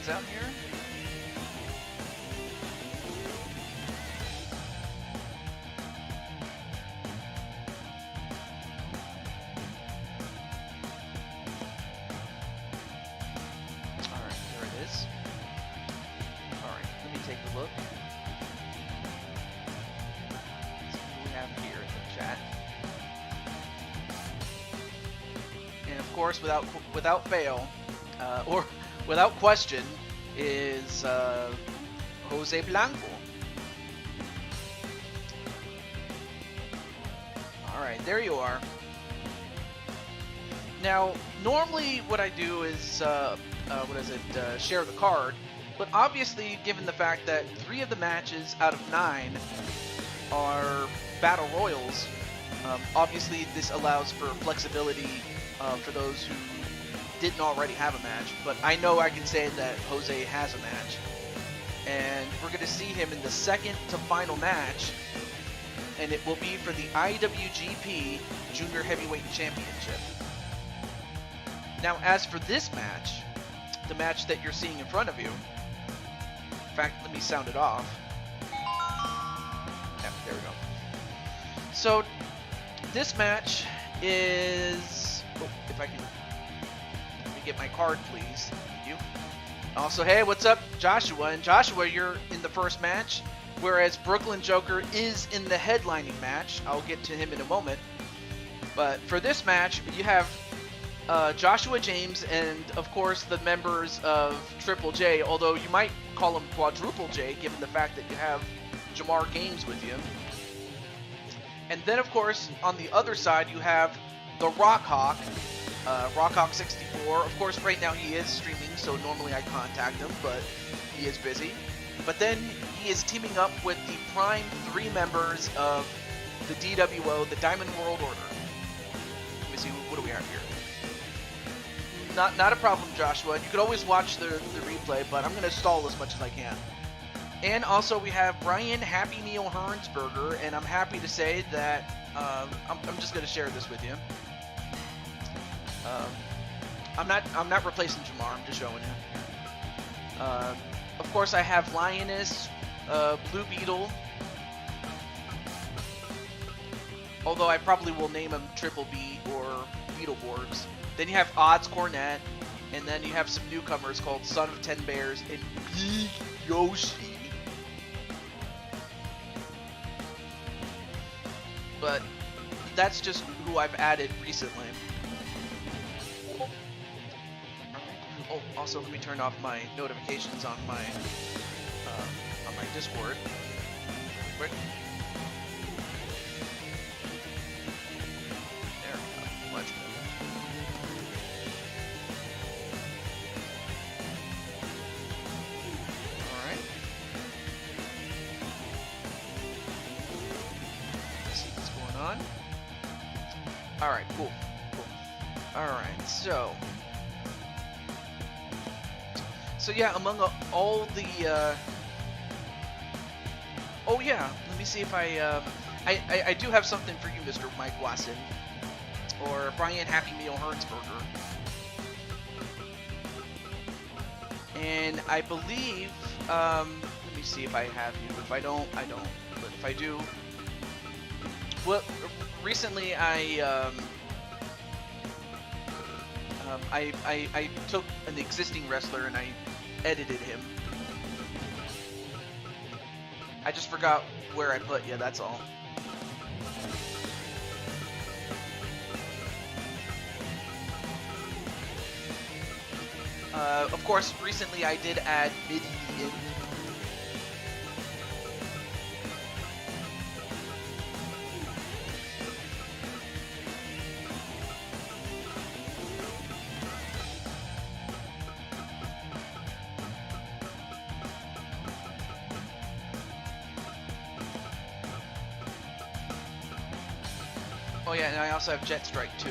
fans out here. Alright, there it is. Alright, let me take a look. Let's see who we have here in the chat. And of course, without fail, or without question, is Jose Blanco. Alright, there you are. Now, normally what I do is, share the card, but obviously, given the fact that 3 of the matches out of 9 are Battle Royals, obviously this allows for flexibility for those who didn't already have a match, but I know I can say that Jose has a match, and we're going to see him in the second to final match, and it will be for the IWGP Junior Heavyweight Championship. Now, as for this match, the match that you're seeing in front of you, in fact, let me sound it off. Yeah, there we go. So, this match is, oh, if I can get my card, please. Thank you. Also, hey, what's up, Joshua? And Joshua, you're in the first match, whereas Brooklyn Joker is in the headlining match. I'll get to him in a moment. But for this match, you have Joshua James and, of course, the members of Triple J, although you might call him Quadruple J, given the fact that you have Jamar Games with you. And then, of course, on the other side, you have the Rockhawk, Rockhawk64. Of course, right now he is streaming, so normally I contact him, but he is busy. But then he is teaming up with the prime 3 members of the DWO, the Diamond World Order. Let me see, what do we have here? Not a problem, Joshua. You could always watch the replay, but I'm going to stall as much as I can. And also we have Brian Happy Meal Hernsberger, and I'm happy to say that I'm just going to share this with you. I'm not replacing Jamar. I'm just showing you. Of course, I have Lioness, Blue Beetle. Although I probably will name him Triple B or Beetleborgs. Then you have Odds Cornet, and then you have some newcomers called Son of 10 Bears and Big Yoshi. But that's just who I've added recently. Oh, also let me turn off my notifications on my Discord. Quick. There we go. Much better. All right. Let's see what's going on. All right. Cool. All right. So yeah, among all the, oh yeah, let me see if I do have something for you, Mr. Mike Wasson, or Brian Happy Meal Hernsberger, and I believe, let me see if I have you. If I don't, I don't. But if I do, well, recently I took an existing wrestler and I edited him. I just forgot where I put you, that's all. Of course, recently I did add Midi in. Oh yeah, and I also have Jet Strike 2.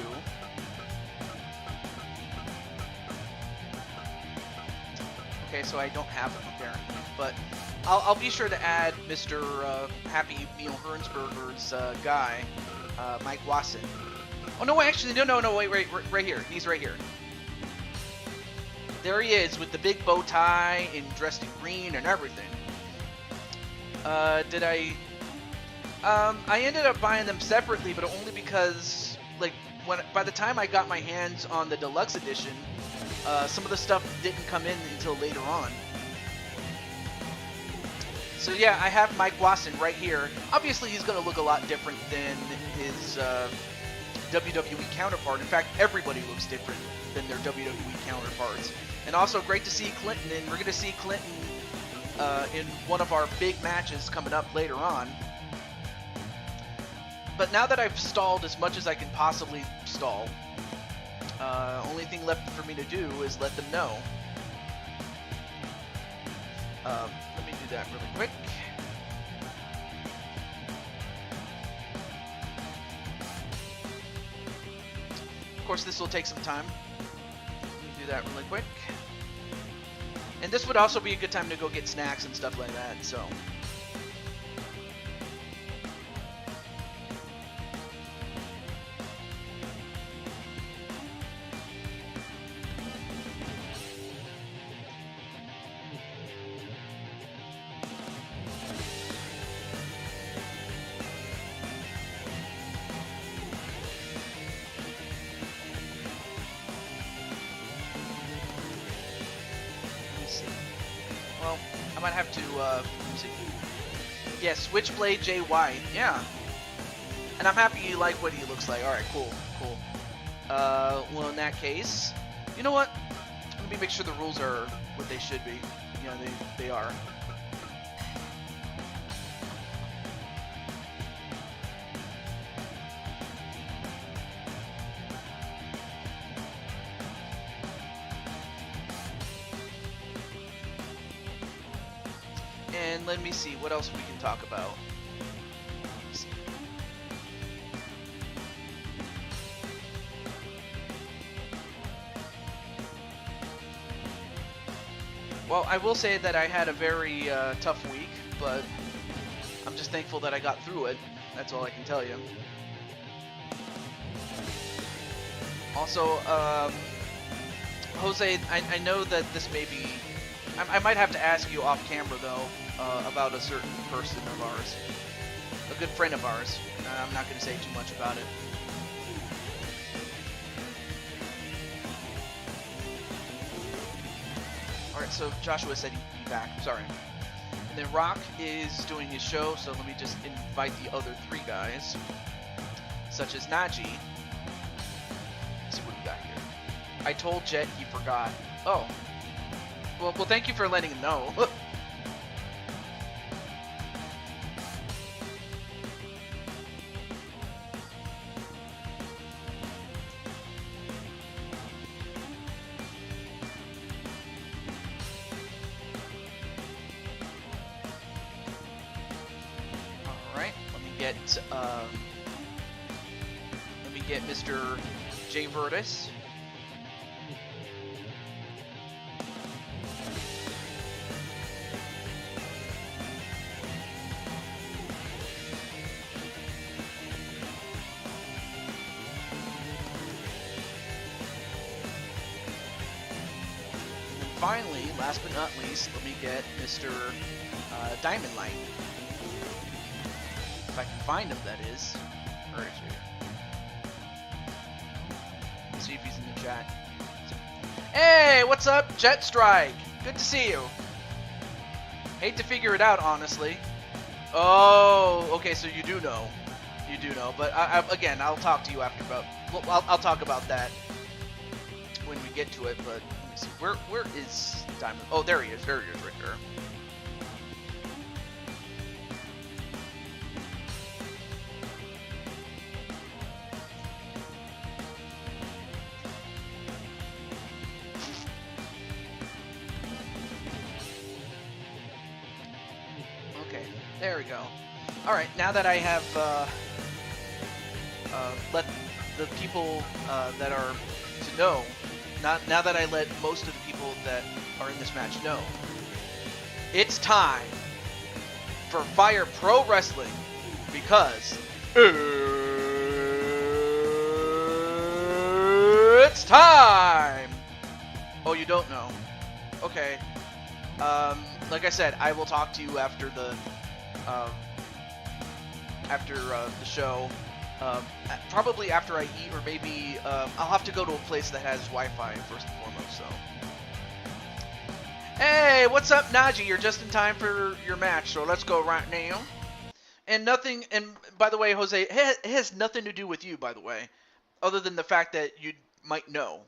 Okay, so I don't have them apparently, but I'll be sure to add Mr. Happy Meal Hernsberger's guy, Mike Wasson. Oh no, actually, no, wait, right here. He's right here. there he is with the big bow tie and dressed in green and everything. Did I? I ended up buying them separately, but only because, like, by the time I got my hands on the deluxe edition, some of the stuff didn't come in until later on. So yeah, I have Mike Wasson right here. Obviously, he's going to look a lot different than his WWE counterpart. In fact, everybody looks different than their WWE counterparts. And also, great to see Clinton, and we're going to see Clinton in one of our big matches coming up later on. But now that I've stalled as much as I can possibly stall, only thing left for me to do is let them know. Let me do that really quick. Of course, this will take some time. Let me do that really quick. And this would also be a good time to go get snacks and stuff like that, so. Well, I might have to, see. Yeah, Switchblade JY, yeah. And I'm happy you like what he looks like. Alright, cool, cool. Well, in that case, you know what? Let me make sure the rules are what they should be. Yeah, they are. And let me see what else we can talk about. Well, I will say that I had a very tough week, but I'm just thankful that I got through it. That's all I can tell you. Also, Jose, I know that this may be... I might have to ask you off camera, though, about a certain person of ours. A good friend of ours. I'm not going to say too much about it. Alright, so Joshua said he'd be back. Sorry. And then Rock is doing his show, so let me just invite the other three guys. Such as Najee. Let's see what we got here. I told Jet he forgot. Oh. Well, thank you for letting him know. Alright, let me get Mr. J. Vertus. Finally, last but not least, let me get Mr. Diamond Light. If I can find him, that is. Where is he? Let's see if he's in the chat. Hey, what's up, Jet Strike? Good to see you. Hate to figure it out, honestly. Oh, okay, so you do know. You do know, but again, I'll talk to you after about... Well, I'll talk about that when we get to it, but... Where is Diamond? Oh, there he is. There he is, right there. Okay, there we go. All right, now that I have let the people that are to know. Now that I let most of the people that are in this match know, it's time for Fire Pro Wrestling, because it's time Oh, you don't know? Okay. Like I said, I will talk to you after the show. Probably after I eat, or maybe I'll have to go to a place that has Wi-Fi first and foremost. So. Hey, what's up, Najee? You're just in time for your match, so let's go right now. And nothing. And by the way, Jose, it has nothing to do with you, by the way, other than the fact that you might know.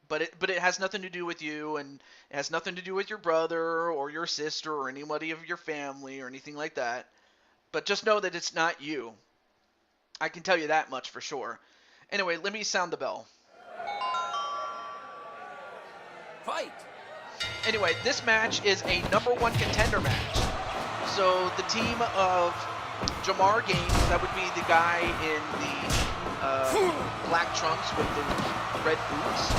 But it has nothing to do with you, and it has nothing to do with your brother or your sister or anybody of your family or anything like that. But just know that it's not you. I can tell you that much for sure. Anyway, let me sound the bell. Fight! Anyway, this match is a #1 contender match. So the team of Jamar Gaines, that would be the guy in the black trunks with the red boots.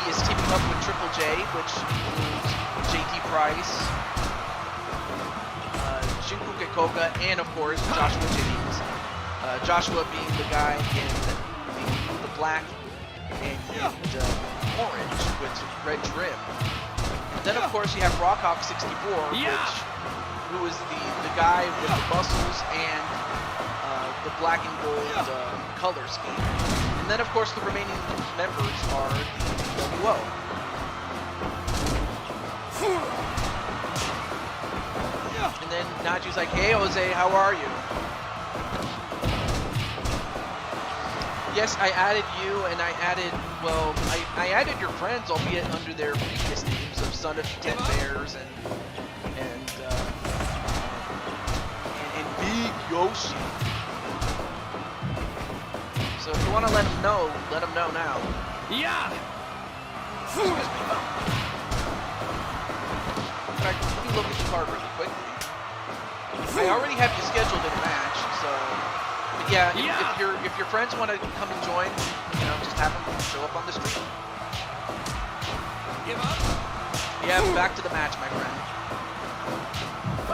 He is teaming up with Triple J, which includes JT Price, Shinkuke Koga, and of course Joshua James. Joshua being the guy in the black and orange with red trim. And then of course you have Rockhawk 64, who is the guy with the muscles and the black and gold color scheme. And then of course the remaining members are the WO. And then Naju's like, hey Jose, how are you? Yes, I added you, and I added, well, I added your friends, albeit under their previous names of Son of 10 Bears and Big Yoshi. So if you want to let them know now. Yeah! Excuse me. In fact, let me look at the card really quickly. I already have you scheduled in a match, so... But yeah, if your friends want to come and join, you know, just have them show up on the stream. Give up? Yeah, back to the match, my friend.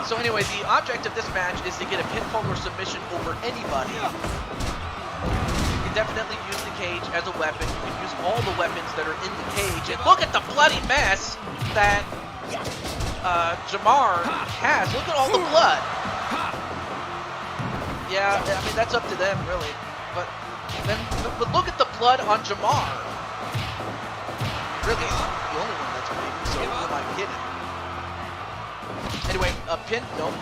So anyway, the object of this match is to get a pinfall or submission over anybody. You can definitely use the cage as a weapon. You can use all the weapons that are in the cage. And look at the bloody mess that Jamar has. Look at all the blood. Yeah, I mean, that's up to them, really. But look at the blood on Jamar. Really, the only one that's bleeding, so who am I kidding? Anyway, a pin, nope.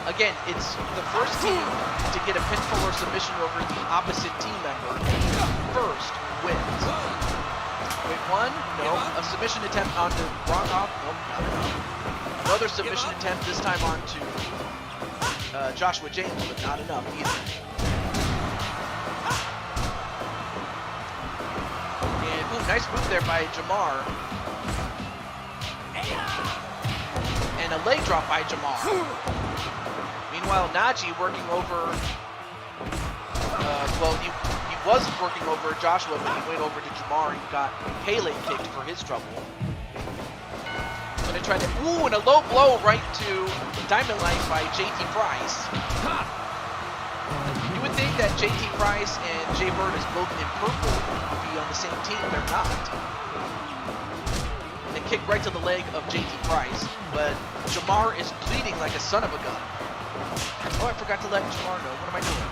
Again, it's the first team to get a pinfall or submission over the opposite team member first wins. Wait, one? No. A submission attempt onto Rockoff? Nope, not enough. Another submission attempt, this time onto Joshua James, but not enough either. And, ooh, nice move there by Jamar. And a leg drop by Jamar. Meanwhile, Najee working over, well, he was working over Joshua, but he went over to Jamar and got Pele kicked for his trouble. Gonna try to, ooh, and a low blow right to Diamond Light by JT Price. You would think that JT Price and Jay Bird is both in purple would be on the same team. They're not. And kick right to the leg of JT Price, but Jamar is bleeding like a son of a gun. Oh, I forgot to let Jamar know. What am I doing?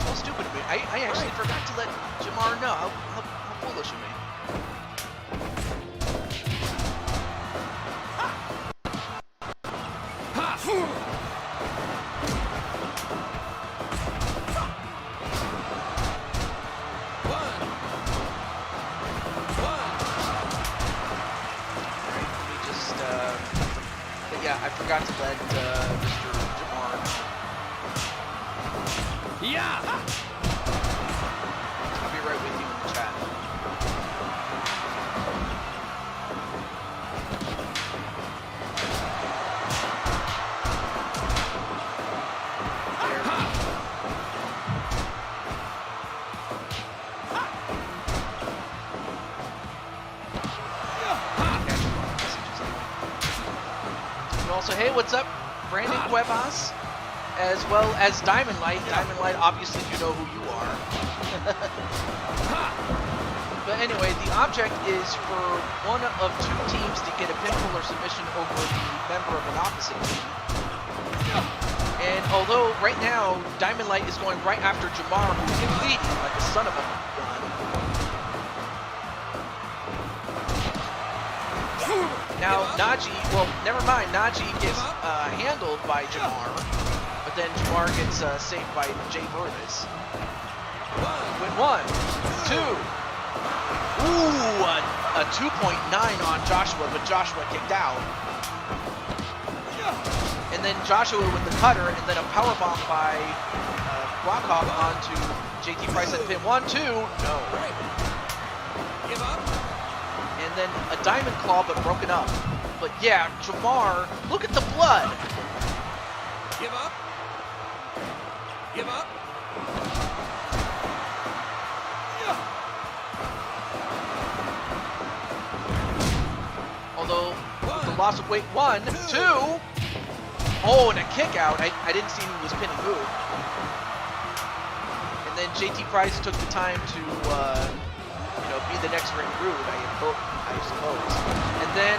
How stupid of me. I actually forgot to let Jamar know. How foolish of me. I forgot to let Mr. Jamar know. Yeah! I'll be right with you in the chat. Also, hey, what's up, Brandon Cuevas? as well as Diamond Light. Diamond Light, obviously you know who you are. But anyway, the object is for one of two teams to get a pinfall or submission over the member of an opposite team. And although right now Diamond Light is going right after Jamar, who's leading like a son of a gun. Now Najee, well, never mind. Najee gets handled by Jamar, but then Jamar gets saved by Jay Burtis. Win 1, 2. Ooh, a 2.9 on Joshua, but Joshua kicked out. And then Joshua with the cutter, and then a powerbomb by Rockoff onto JT Price at pin 1, 2. No. Give up. And then a diamond claw, but broken up. But yeah, Jamar, look at the blood. Give up. Give up. Although, with the loss of weight, 1, 2. Oh, and a kick out. I didn't see who was pinning who. And then JT Price took the time to, be the next ring rude, I suppose. And then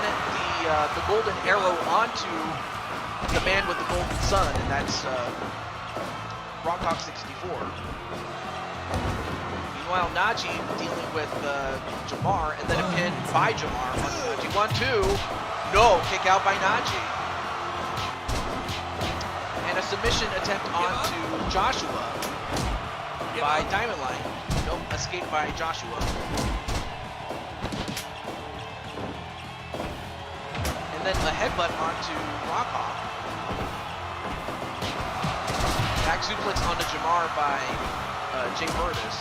the golden arrow onto the man with the golden sun, and that's Rockhawk 64. Meanwhile, Najee dealing with Jamar, and then a pin by Jamar on Najee. 1, 2. No, kick out by Najee. And a submission attempt onto Joshua by Diamond Line. Nope, escape by Joshua. And then a headbutt onto Rockoff. Back suplex onto Jamar by Jay Burtis.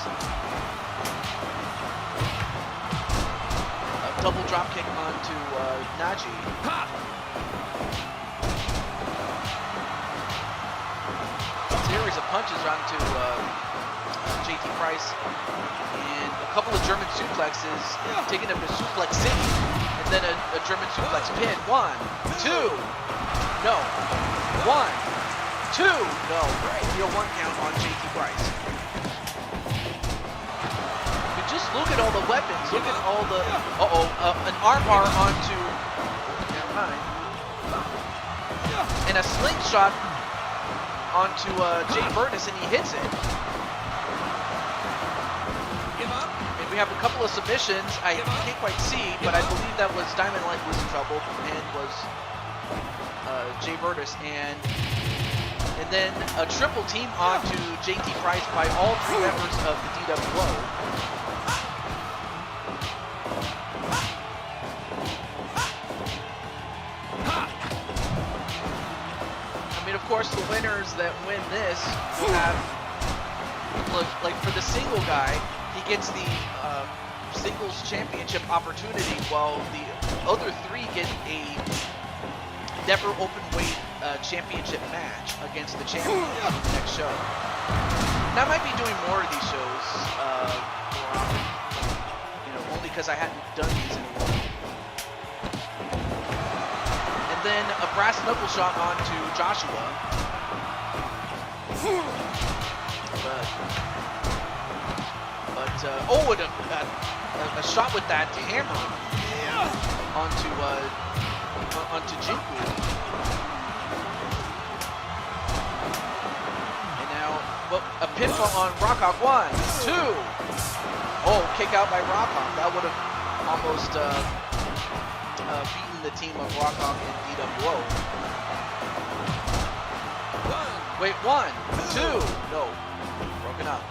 A double drop kick onto Najee. Series of punches onto JT Price, and a couple of German suplexes, taking him to Suplex City, and then a German suplex pin. 1, 2, no. 1, 2, no. Real 1 count on JT Price. But just look at all the weapons. Look at all the. An armbar onto. Never mind. And a slingshot onto Jay Burtis, and he hits it. And we have a couple of submissions. I can't quite see, but I believe that was Diamond Light was in trouble, and was Jay Burtis, and then a triple team onto JT Price by all 3 members of the DWO. Of course, the winners that win this will have, look, like for the single guy, he gets the singles championship opportunity, while the other 3 get a never open weight championship match against the champion in the next show. And I might be doing more of these shows more often, only because I hadn't done these anymore. Then a brass knuckle shot onto Joshua. And a shot with that hammer onto Jinku. And now, a pinfall on Rockoff. 1, 2. Oh, kick out by Rockoff. That would have almost beaten the team of Rockoff and DWO. Wait, 1, 2. No, broken up.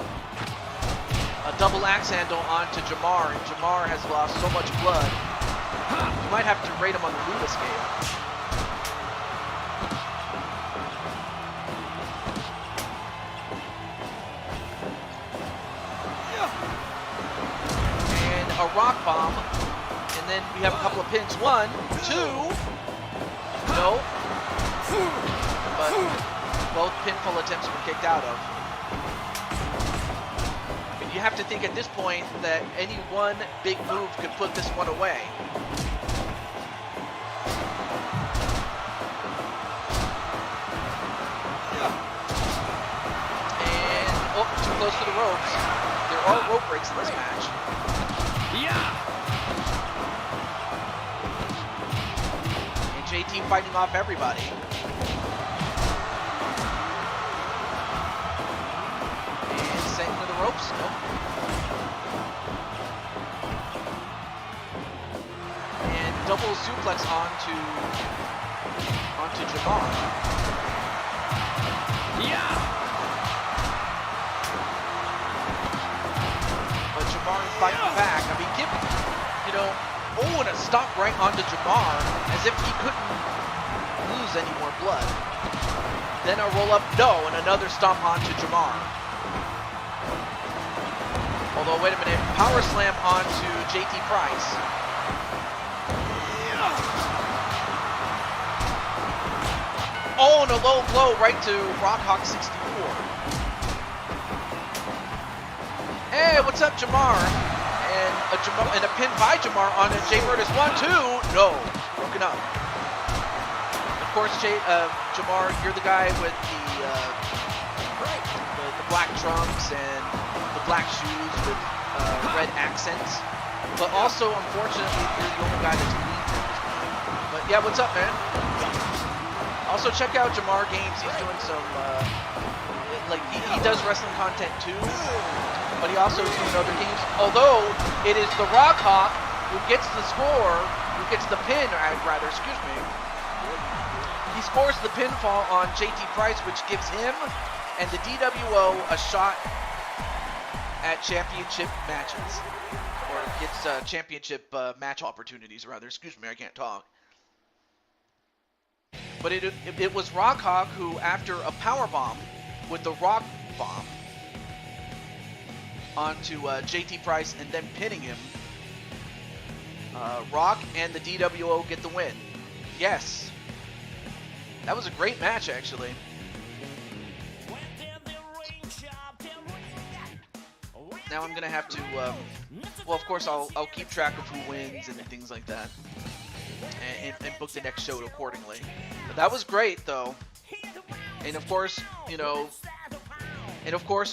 A double axe handle onto Jamar, and Jamar has lost so much blood. You might have to rate him on the Luda scale. And a rock bomb. And then we have a couple of pins. 1, 2. No. But both pinfall attempts were kicked out of. And you have to think at this point that any one big move could put this one away. close to the ropes. There are rope breaks in this match. Yeah. And JT fighting off everybody. And sent into the ropes. Nope. And double suplex onto Jamar. Yeah. But Jamar fighting back. I mean, give, you know, Owen a stop right onto Jamar as if he couldn't lose any more blood. Then a roll up, no, and another stomp onto Jamar. Although, wait a minute, power slam onto JT Price. Oh, and a low blow right to Rockhawk 64. Hey, what's up, Jamar? And a pin by Jamar on a Jay Murtis 1-2. No, broken up. Of course, Jamar, you're the guy with the black trunks and the black shoes with red accents. But also, unfortunately, you're the only guy that's clean. But yeah, what's up, man? Also, check out Jamar Games. He's doing some, he does wrestling content too, but he also is doing other games. Although, it is the Rockhawk who gets the score, who gets the pin, excuse me. He scores the pinfall on JT Price, which gives him and the DWO a shot at championship matches. Or gets championship match opportunities, rather. Excuse me, I can't talk. But it was Rockhawk who, after a power bomb with the Rock Bomb onto JT Price and then pinning him, Rock and the DWO get the win. Yes. That was a great match, actually. Now I'm going to have to, well, of course, I'll keep track of who wins and things like that. And book the next show accordingly. But that was great, though. And of course, you know,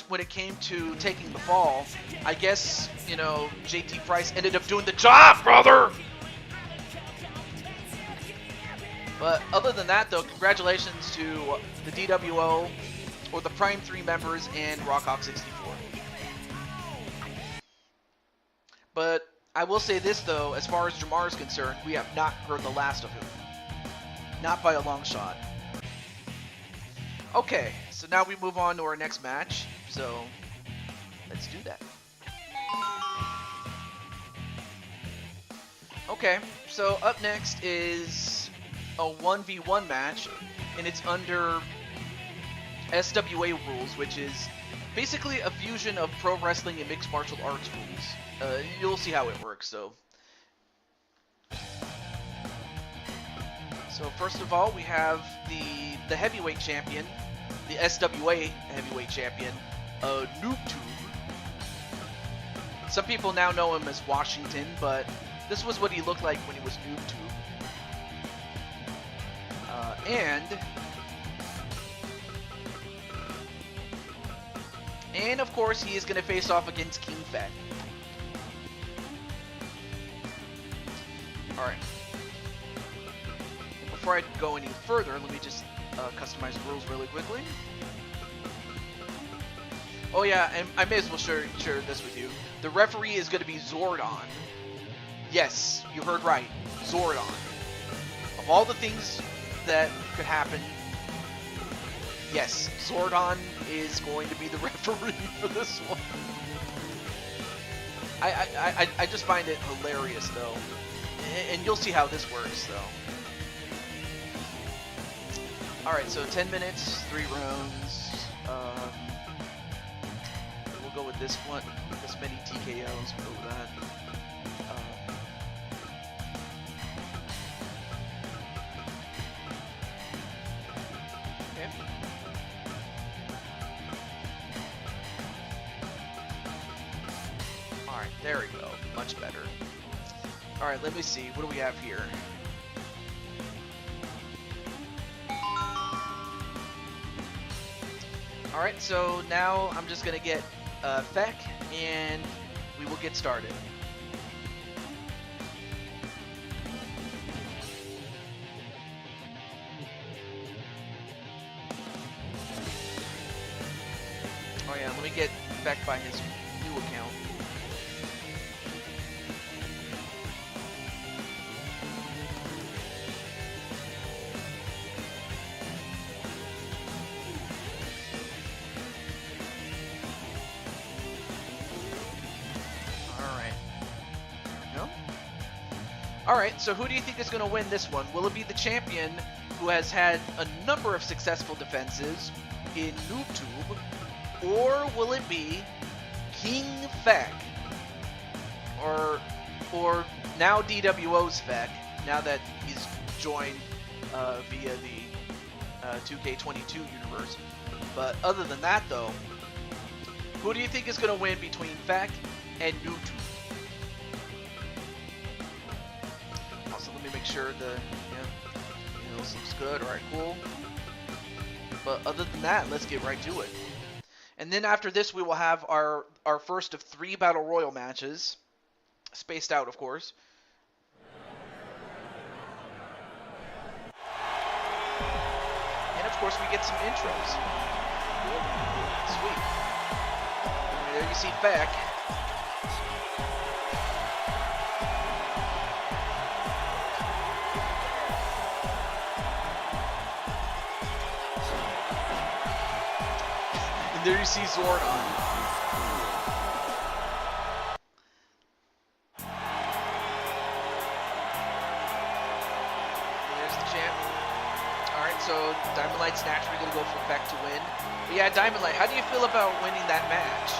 when it came to taking the fall, I guess, you know, JT Price ended up doing the job, brother! But other than that, though, congratulations to the DWO, or the Prime 3 members, and Rockhawk 64. But I will say this, though, as far as Jamar is concerned, we have not heard the last of him. Not by a long shot. Okay, so now we move on to our next match. So, let's do that. Okay, so up next is a 1v1 match, and it's under SWA rules, which is basically a fusion of pro wrestling and mixed martial arts rules. You'll see how it works, so. So first of all, we have the heavyweight champion, the SWA heavyweight champion, Noob Tube. Some people now know him as Washington, but this was what he looked like when he was Noob Tube. And of course, he is going to face off against King Fat. Alright. Before I go any further, let me just customize the rules really quickly. Oh yeah, and I may as well share this with you. The referee is going to be Zordon. Yes, you heard right. Zordon. Of all the things that could happen, yes, Zordon is going to be the referee for this one. I just find it hilarious, though. And you'll see how this works, though. Alright, so 10 minutes, 3 rounds. We'll go with this one. This many TKOs. We'll go with that. Okay. Alright, there we go. Much better. Alright, let me see. What do we have here? Alright, so now I'm just going to get Feck, and we will get started. Oh yeah, let me get Feck by his new account. Alright, so who do you think is going to win this one? Will it be the champion who has had a number of successful defenses in NoobTube, or will it be King Feck, or now DWO's Feck, now that he's joined via the 2K22 universe? But other than that, though, who do you think is going to win between Feck and NoobTube? Let me make sure the looks good. All right, cool. But other than that, let's get right to it. And then after this, we will have our first of 3 Battle Royal matches, spaced out, of course. And of course, we get some intros. Sweet. And there you see Feck. There you see Zordon. There's the champ. Alright, so Diamond Light's naturally going to go for Feck to win. But yeah, Diamond Light, how do you feel about winning that match?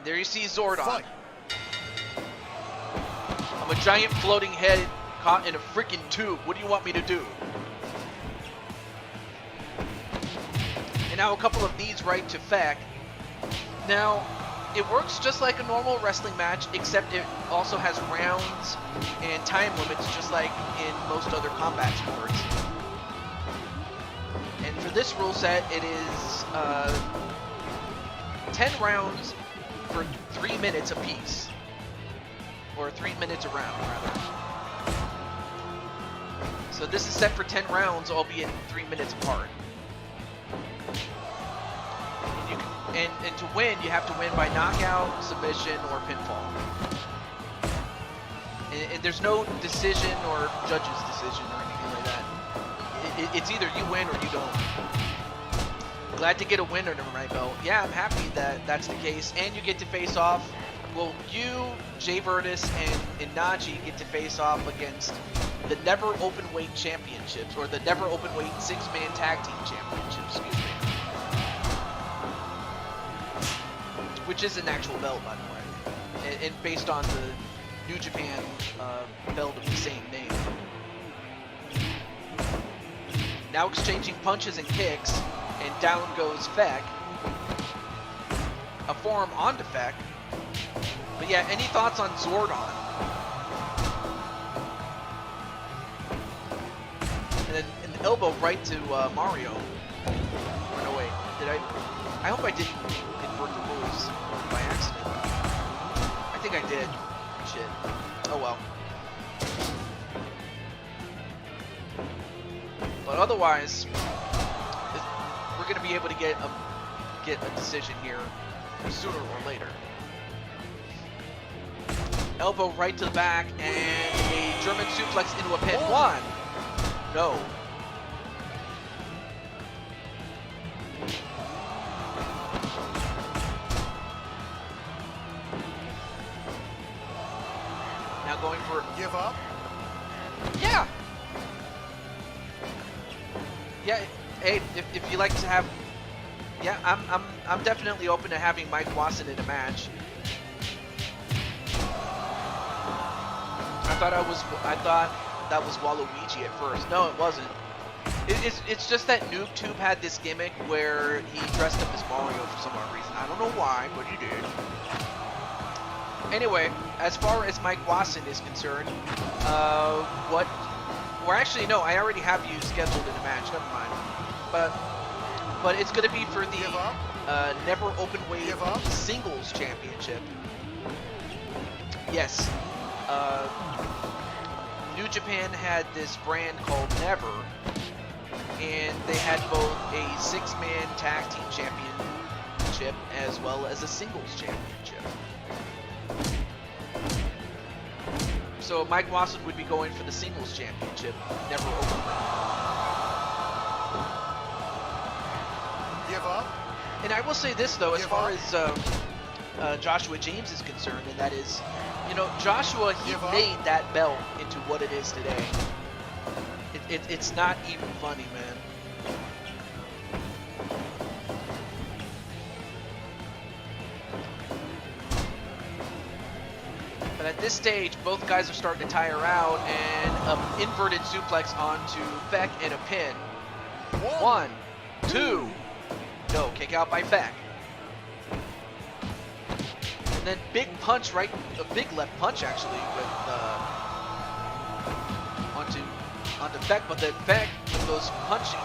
There you see Zordon. I'm a giant floating head caught in a freaking tube. What do you want me to do? And now a couple of these right to Feck. Now, it works just like a normal wrestling match, except it also has rounds and time limits, just like in most other combat sports. And for this rule set, it is 10 rounds for 3 minutes apiece, or 3 minutes a round, rather. So this is set for 10 rounds, albeit 3 minutes apart. And to win, you have to win by knockout, submission, or pinfall. And there's no decision or judge's decision or anything like that. It's either you win or you don't. Glad to get a win under my belt. Yeah, I'm happy that that's the case. And you get to face off. Well, you, Jay Virtus, and Naji get to face off against the Never Openweight Championships, or the Never Openweight 6-Man Tag Team Championships, excuse me. Which is an actual belt, by the way. And based on the New Japan belt of the same name. Now exchanging punches and kicks. And down goes Feck. A forearm onto Feck. But yeah, any thoughts on Zordon? And then an elbow right to Mario. Or no, wait. Did I hope I didn't invert the rules by accident. I think I did. Shit. Oh well. But otherwise, we're going to be able to get a decision here sooner or later. Elbow right to the back, and a German suplex into a pin. One. No. Now going for... Give up? Yeah. Yeah, hey, if you like to have... Yeah, I'm definitely open to having Mike Wasson in a match. I thought that was Waluigi at first. No, it wasn't. It's just that NoobTube had this gimmick where he dressed up as Mario for some odd reason. I don't know why, but he did. Anyway, as far as Mike Wasson is concerned, or actually no, I already have you scheduled in a match. Never mind. But it's going to be for the Never Openweight Singles Championship. Yes. New Japan had this brand called Never, and they had both a 6-man tag team championship as well as a singles championship. So Mike Wasson would be going for the singles championship, Never Openweight. Give up. And I will say this though, as far as Joshua James is concerned, and that is, you know, Joshua, he made that belt into what it is today. It's not even funny, man. But at this stage, both guys are starting to tire out, and an inverted suplex onto Feck and a pin. 1, 2. No, kick out by Feck. And then big punch, right? A big left punch actually with onto Feck, but then Feck with those punches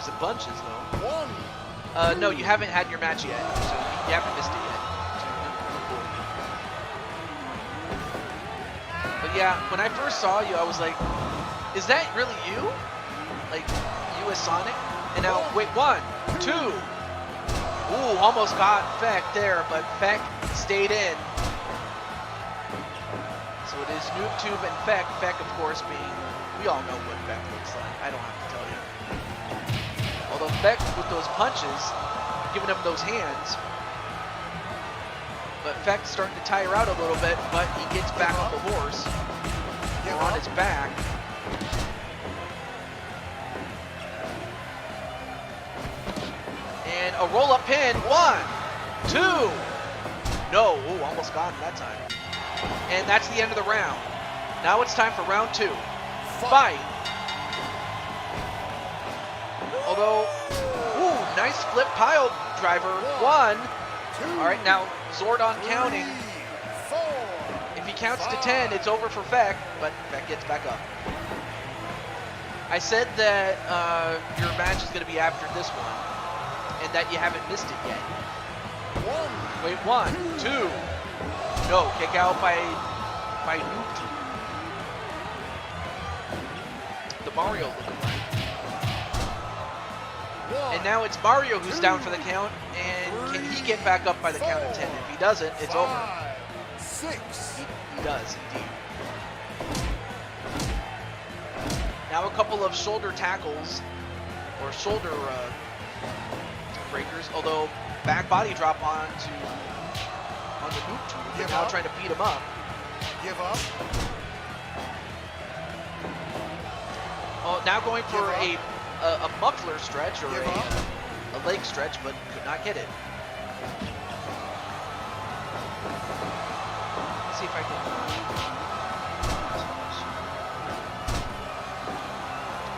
and bunches though. No, you haven't had your match yet, so you haven't missed it yet. But yeah, when I first saw you, I was like, is that really you? Like, you as Sonic? And now, wait, 1, 2. Ooh, almost got Feck there, but Feck stayed in. So it is NoobTube and Feck. Feck, of course, being, we all know what Feck looks like. I don't have to tell you. Although Feck, with those punches, giving him those hands. But Feck's starting to tire out a little bit, but he gets back on the horse. Or on his back. And a roll-up pin. 1, 2. No. Ooh, almost got him that time. And that's the end of the round. Now it's time for round 2. Fight. Although, ooh, nice flip pile driver. 1. All right, now Zordon counting. If he counts to 10, it's over for Feck, but Feck gets back up. I said that your match is going to be after this one, and that you haven't missed it yet. Wait, 1, 2. No, kick out by NoobTube. The Mario looking like. And now it's Mario who's down for the count, and can he get back up by the count of 10? If he doesn't, it's over. 6. He does, indeed. Now a couple of shoulder tackles, or shoulder breakers, although back body drop on the NoobTube. They're now trying to beat him up. Give up. Oh, now going for a muffler stretch, or a leg stretch, but could not get it. Let's see if I can.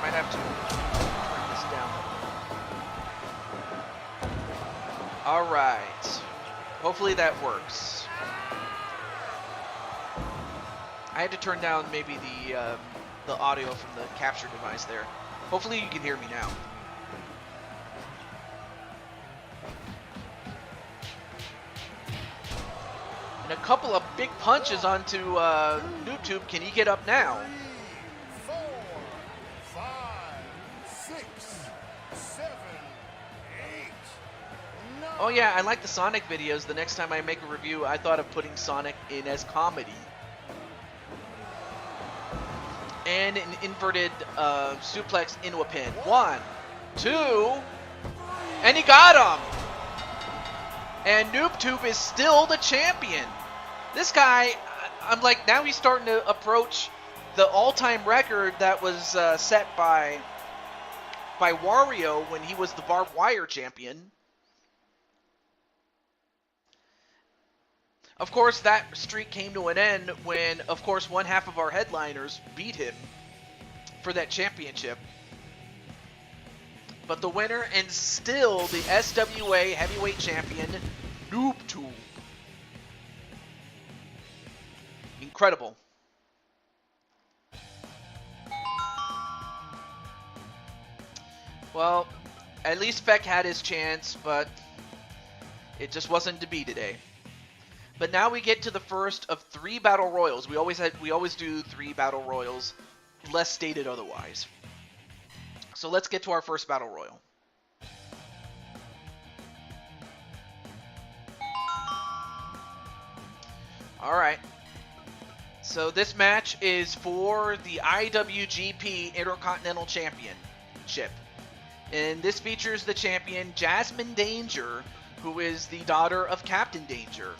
Might have to turn this down. All right. Hopefully that works. I had to turn down maybe the audio from the capture device there. Hopefully you can hear me now. And a couple of big punches onto NoobTube. Can he get up now? 4, 5, 6, 7, 8, 9. Oh yeah, I like the Sonic videos. The next time I make a review, I thought of putting Sonic in as comedy. And an inverted suplex into a pin. 1, 2, and he got him! And NoobTube is still the champion. This guy, I'm like, now he's starting to approach the all-time record that was set by Wario when he was the barbed wire champion. Of course, that streak came to an end when, of course, one half of our headliners beat him for that championship. But the winner and still the SWA Heavyweight Champion, Noob Tube. Incredible. Well, at least Feck had his chance, but it just wasn't to be today. But now we get to the first of 3 battle royals. We always do 3 battle royals, less stated otherwise. So let's get to our first battle royal. All right. So this match is for the IWGP Intercontinental Championship. And this features the champion Jasmine Danger, who is the daughter of Captain Danger.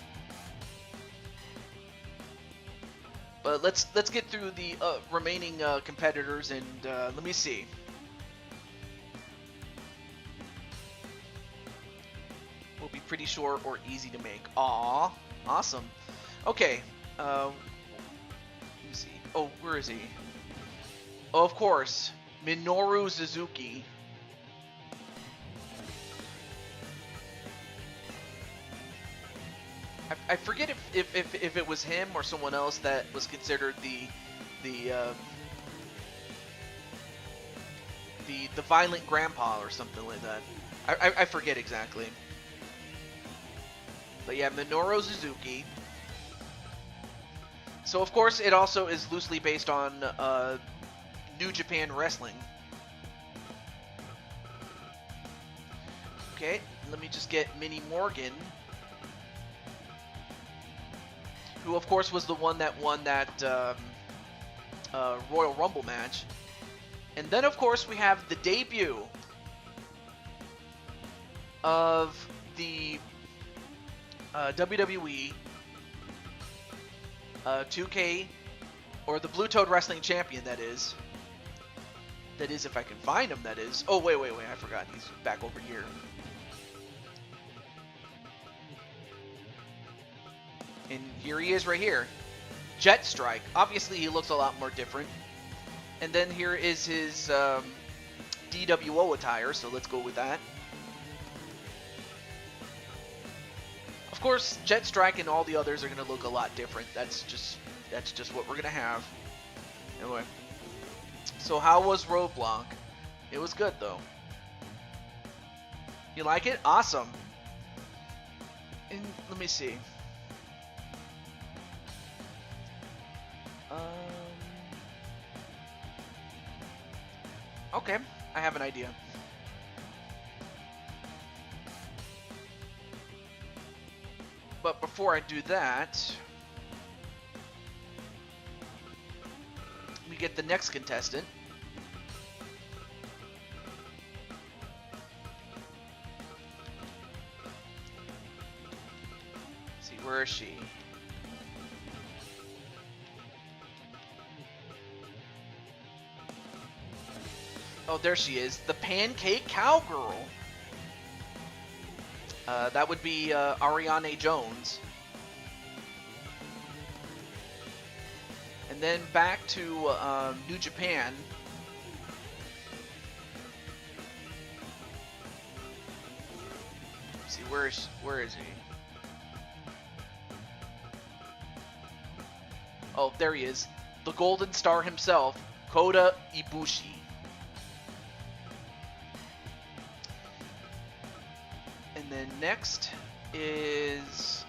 But let's get through the remaining competitors, and let me see. Will be pretty short or easy to make. Aw, awesome. Okay. Let me see. Oh, where is he? Oh, of course, Minoru Suzuki. I forget if it was him or someone else that was considered the violent grandpa or something like that. I forget exactly. But yeah, Minoru Suzuki. So of course it also is loosely based on New Japan Wrestling. Okay, let me just get Minnie Morgan, who of course was the one that won that Royal Rumble match. And then of course we have the debut of the WWE 2K, or the Blue Toad Wrestling Champion, that is. That is, if I can find him, that is. Oh, wait, I forgot. He's back over here. And here he is right here. Jet Strike. Obviously, he looks a lot more different. And then here is his DWO attire, so let's go with that. Of course, Jet Strike and all the others are going to look a lot different. That's just what we're going to have. Anyway. So how was Roadblock? It was good, though. You like it? Awesome. And let me see. Okay, I have an idea. But before I do that, we get the next contestant. Let's see, where is she? Oh, there she is. The Pancake Cowgirl. That would be Ariane Jones. And then back to New Japan. Let's see, where is he? Oh, there he is. The Golden Star himself, Kota Ibushi. And then next is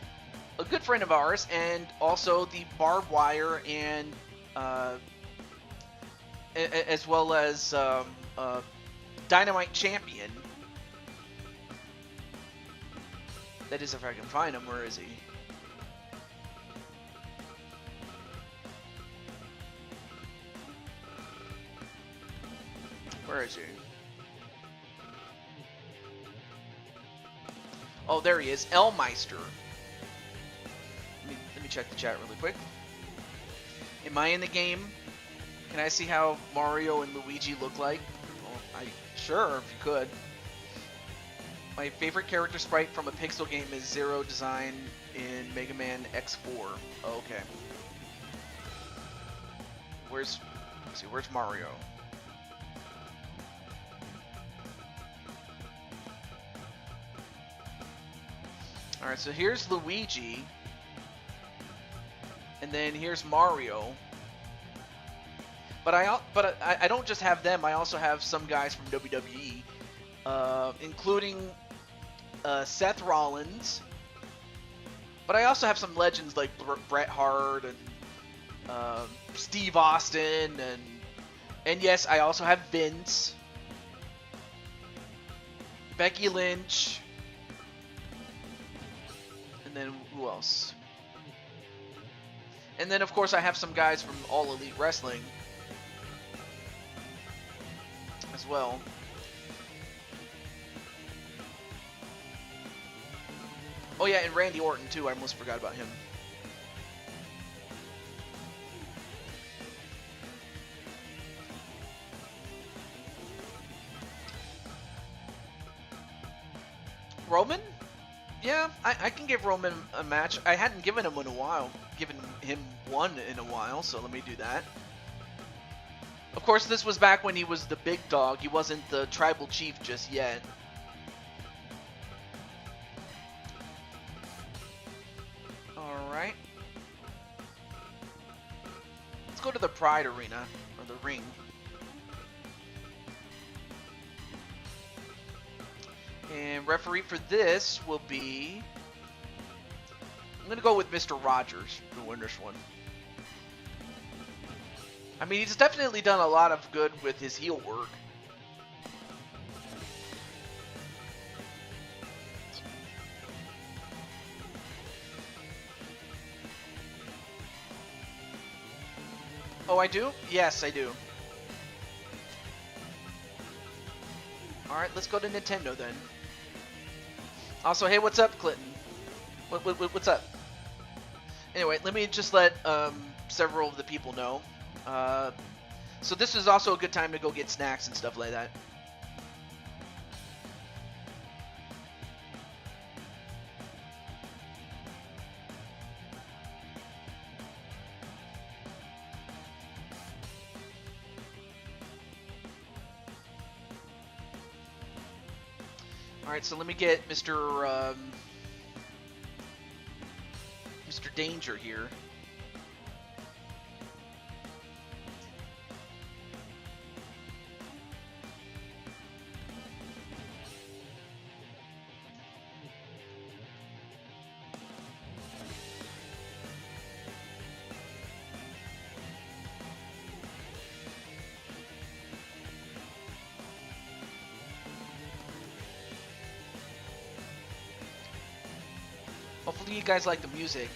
a good friend of ours, and also the Barbed Wire and as well as Dynamite Champion. That is, if I can find him. Where is he? Where is he? Oh, there he is, Elmeister. Let me check the chat really quick. Am I in the game? Can I see how Mario and Luigi look like? Well, sure, if you could. My favorite character sprite from a pixel game is Zero Design in Mega Man X4. Oh, okay. Let's see, where's Mario? All right, so here's Luigi, and then here's Mario. But I don't just have them. I also have some guys from WWE, including Seth Rollins. But I also have some legends like Bret Hart and Steve Austin, and yes, I also have Vince, Becky Lynch, and then who else? And then of course I have some guys from All Elite Wrestling as well. Oh yeah, and Randy Orton too. I almost forgot about him. Roman? Yeah, I can give Roman a match. I hadn't given him one in a while. Given him one in a while, so let me do that. Of course, this was back when he was the big dog. He wasn't the tribal chief just yet. Alright. Let's go to the Pride Arena, or the ring. And referee for this will be... I'm going to go with Mr. Rogers to win this one. I mean, he's definitely done a lot of good with his heel work. Oh, I do? Yes, I do. Alright, let's go to Nintendo then. Also, hey, what's up, Clinton? What's up? Anyway, let me just let several of the people know. So this is also a good time to go get snacks and stuff like that. Alright, so let me get Mr. Danger here. Hopefully you guys like the music.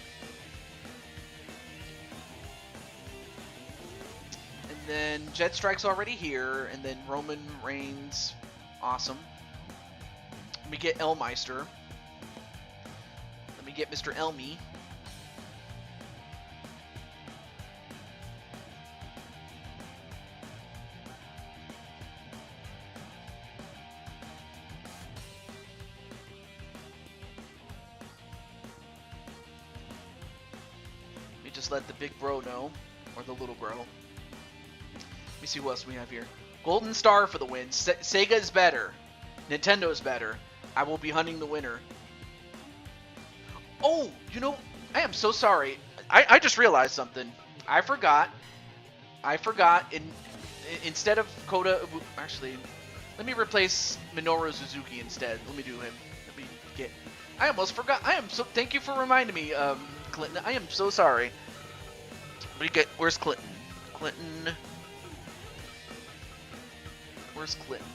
And then Jet Strike's already here, and then Roman Reigns, awesome. Let me get Elmeister. Let me get Mr. Elmy. Just let the big bro know, or the little bro. Let me see what else we have here. Golden Star for the win. Sega is better. Nintendo is better. I will be hunting the winner. Oh, you know, I am so sorry. I just realized something. I forgot. Instead of Kota, actually, let me replace Minoru Suzuki instead. Let me do him. Let me get. I almost forgot. I am so. Thank you for reminding me, Clinton. I am so sorry. Where's Clinton? Clinton. Where's Clinton?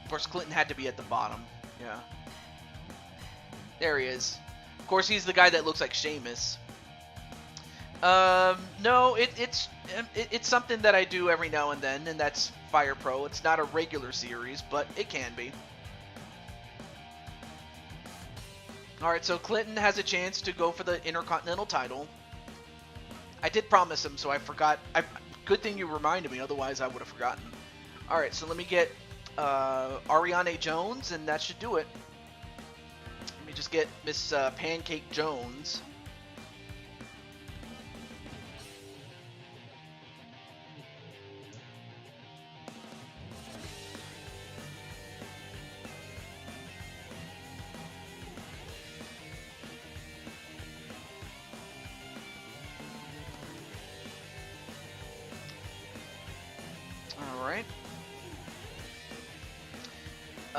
Of course, Clinton had to be at the bottom. Yeah. There he is. Of course, he's the guy that looks like Sheamus. No, it's something that I do every now and then, and that's Fire Pro. It's not a regular series, but it can be. Alright, so Clinton has a chance to go for the Intercontinental title. I did promise him, so I forgot. Good thing you reminded me, otherwise I would have forgotten. Alright, so let me get Ariane Jones, and that should do it. Let me just get Miss Pancake Jones.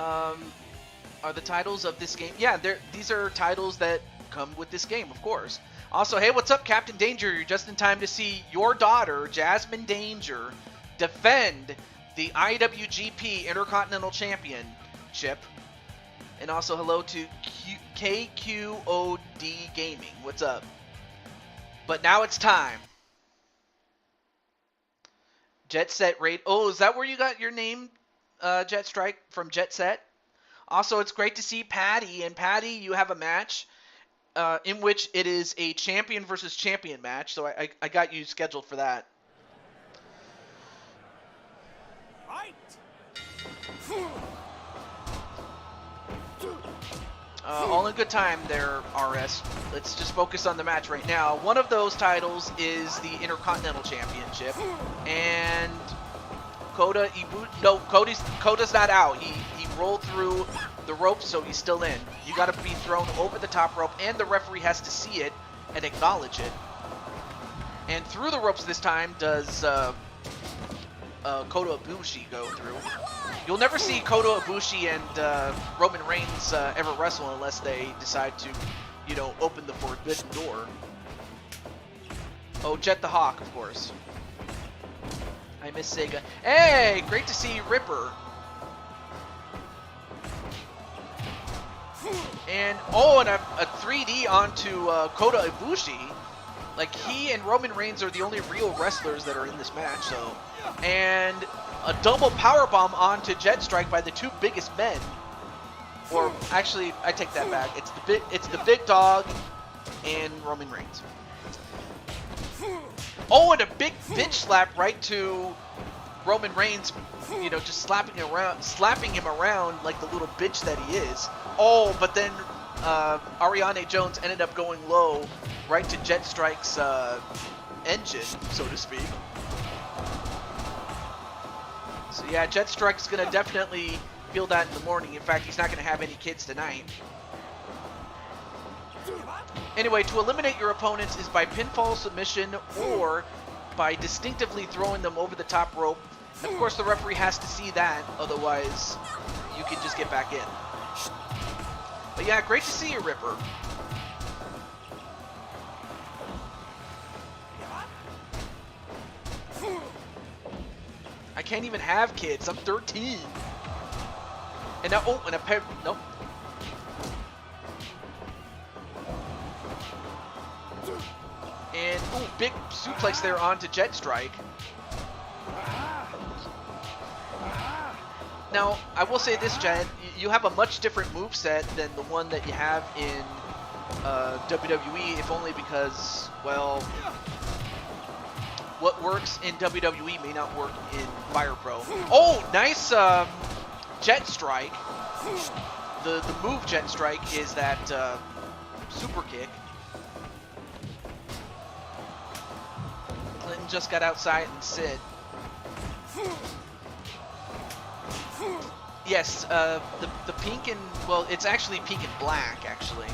are the titles of this game. Yeah, these are titles that come with this game, of course. Also, hey, what's up, Captain Danger? You're just in time to see your daughter, Jasmine Danger, defend the IWGP Intercontinental Championship. And also, hello to KQOD Gaming. What's up? But now it's time. Jet Set Raid. Oh, is that where you got your name, Jet Strike, from Jet Set? Also, it's great to see Patty. And Patty, you have a match in which it is a champion versus champion match. So I got you scheduled for that. Right. All in good time there, RS. Let's just focus on the match right now. One of those titles is the Intercontinental Championship. And Koda's not out. He rolled through the ropes, so he's still in. You got to be thrown over the top rope, and the referee has to see it and acknowledge it. And through the ropes this time does Kota Ibushi go through. You'll never see Kota Ibushi and Roman Reigns ever wrestle unless they decide to, you know, open the forbidden door. Oh, Jet the Hawk, of course. I miss Sega. Hey, great to see Ripper. And, oh, and a 3D onto Kota Ibushi. Like, he and Roman Reigns are the only real wrestlers that are in this match, so. And a double powerbomb onto Jet Strike by the two biggest men. Or, actually, I take that back. It's the big dog and Roman Reigns. Oh, and a big bitch slap right to Roman Reigns, you know, just slapping him around like the little bitch that he is. Oh, but then Ariane Jones ended up going low right to Jet Strike's engine, so to speak. So yeah, Jet Strike's gonna definitely feel that in the morning. In fact, he's not gonna have any kids tonight. Anyway, to eliminate your opponents is by pinfall submission or by distinctively throwing them over the top rope. And of course, the referee has to see that, otherwise you can just get back in. But yeah, great to see you, Ripper. I can't even have kids. I'm 13. And now, oh, and a pair. Nope. And, ooh, big suplex there onto Jet Strike. Now, I will say this, Jet, you have a much different moveset than the one that you have in WWE, if only because, well, what works in WWE may not work in Fire Pro. Oh, nice Jet Strike. The move Jet Strike is that super kick. Clinton just got outside and sit. Yes, the pink and, well, it's actually pink and black, actually.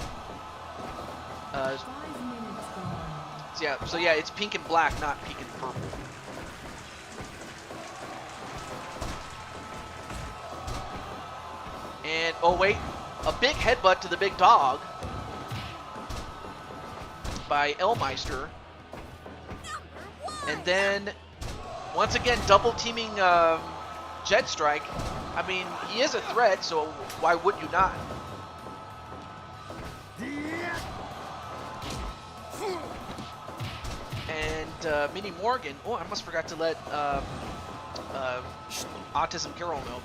So yeah, it's pink and black, not pink and purple. And, oh wait, a big headbutt to the big dog by Elmeister. And then, once again, double teaming Jet Strike. I mean, he is a threat, so why would you not? And Minnie Morgan. Oh, I almost forgot to let Autism Carol know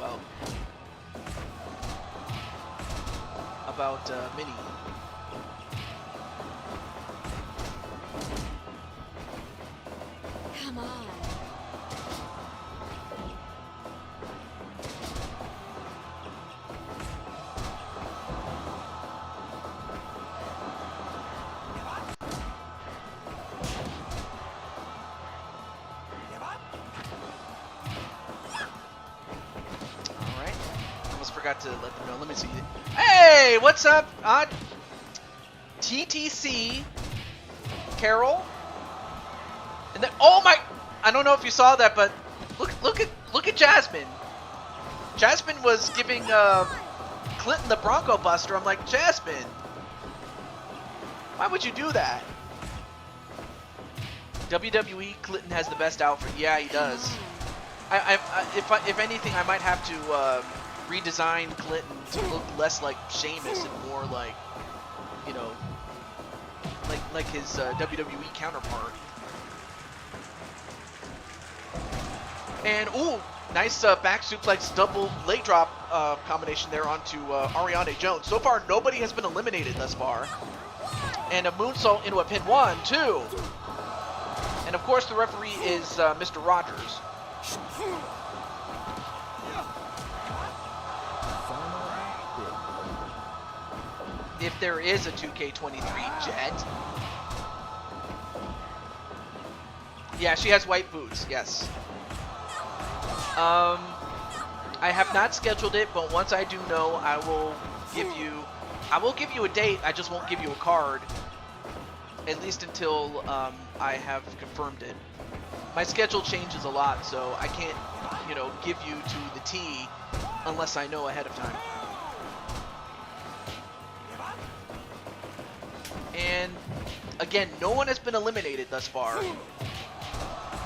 about Minnie. Come on. Forgot to let them know. Let me see. Hey, what's up? TTC Carol. And then, oh my! I don't know if you saw that, but look at Jasmine. Jasmine was giving Clinton the Bronco Buster. I'm like, Jasmine, why would you do that? WWE, Clinton has the best outfit. Yeah, he does. If anything, I might have to redesign Clinton to look less like Sheamus and more like, you know, like his WWE counterpart. And ooh, nice back suplex double leg drop combination there onto Ariane Jones. So far, nobody has been eliminated thus far. And a moonsault into a pin 1, 2. And of course, the referee is Mr. Rogers. If there is a 2K23 Jet. Yeah, she has white boots, yes. I have not scheduled it, but once I do know, I will give you a date. I just won't give you a card, at least until I have confirmed it. My schedule changes a lot, so I can't, you know, give you to the T unless I know ahead of time. And again, no one has been eliminated thus far.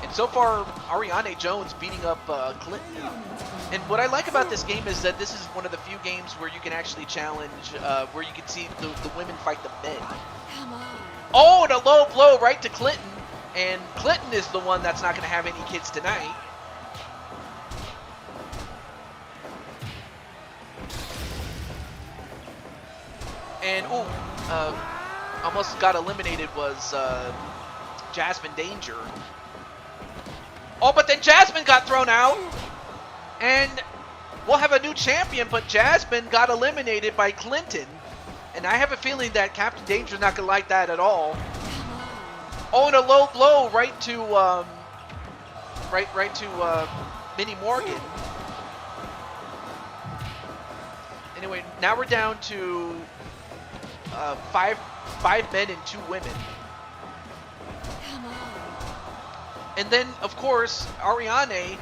And so far, Ariane Jones beating up Clinton. And what I like about this game is that this is one of the few games where you can actually challenge, where you can see the women fight the men. Come on. Oh, and a low blow right to Clinton. And Clinton is the one that's not going to have any kids tonight. And, almost got eliminated was Jasmine Danger. Oh, but then Jasmine got thrown out. And we'll have a new champion, but Jasmine got eliminated by Clinton. And I have a feeling that Captain Danger's not going to like that at all. Oh, and a low blow right to Minnie Morgan. Anyway, now we're down to five men and 2 women. Come on. And then, of course, Ariane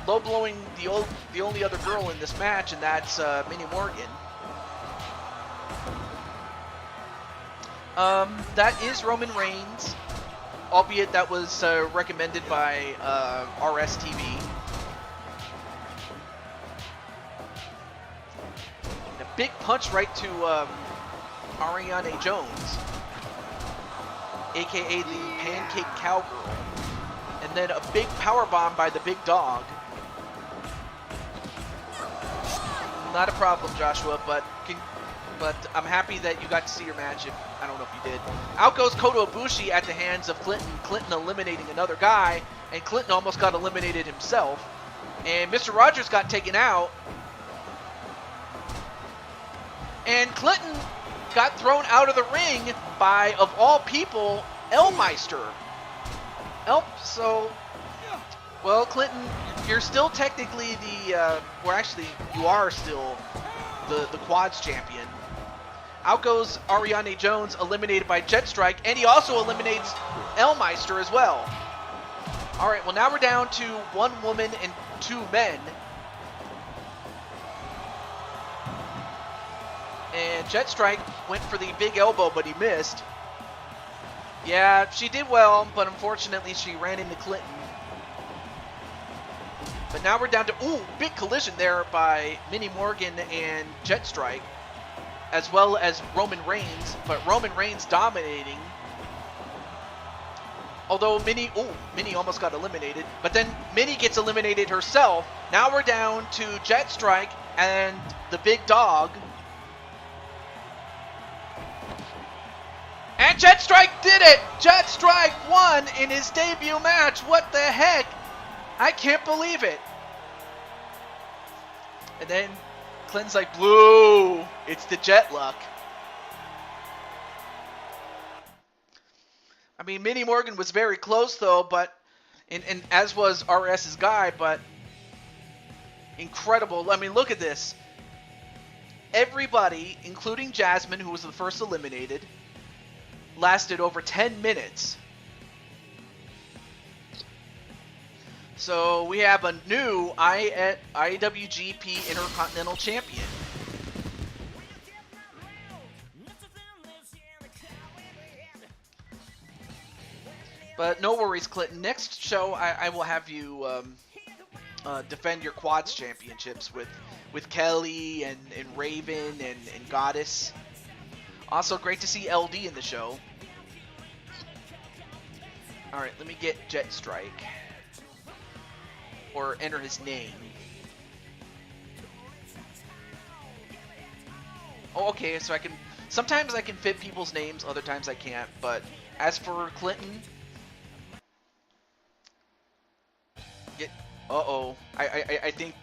low blowing the only other girl in this match, and that's Minnie Morgan. That is Roman Reigns, albeit that was recommended by RSTV. And a big punch right to Ariane Jones, aka the Pancake Cowgirl. And then a big power bomb by the big dog. Not a problem, Joshua, but I'm happy that you got to see your match. I don't know if you did. Out goes Kota Ibushi at the hands of Clinton. Clinton eliminating another guy, and Clinton almost got eliminated himself. And Mr. Rogers got taken out. And Clinton got thrown out of the ring by, of all people, Elmeister. So, well, Clinton, you're still technically the, well, actually, you are still the quads champion. Out goes Ariane Jones, eliminated by Jet Strike, and he also eliminates Elmeister as well. All right, well, now we're down to 1 woman and 2 men. And Jet Strike went for the big elbow, but he missed. Yeah, she did well, but unfortunately she ran into Clinton. But now we're down to, ooh, big collision there by Minnie Morgan and Jet Strike, as well as Roman Reigns, but Roman Reigns dominating. Although Minnie almost got eliminated, but then Minnie gets eliminated herself. Now we're down to Jet Strike and the big dog. And Jet Strike did it! Jet Strike won in his debut match. What the heck? I can't believe it. And then Clinton's like, Blue, it's the Jet luck. I mean, Minnie Morgan was very close though, but and as was RS's guy, but incredible. I mean, look at this. Everybody, including Jasmine, who was the first eliminated, lasted over 10 minutes. So we have a new IWGP Intercontinental Champion. But no worries, Clinton. Next show, I will have you defend your quads championships with Kelly and Raven and Goddess. Also, great to see LD in the show. All right, let me get Jet Strike. Or enter his name. Oh, okay, so I can... Sometimes I can fit people's names, other times I can't. But as for Clinton... Uh-oh. I think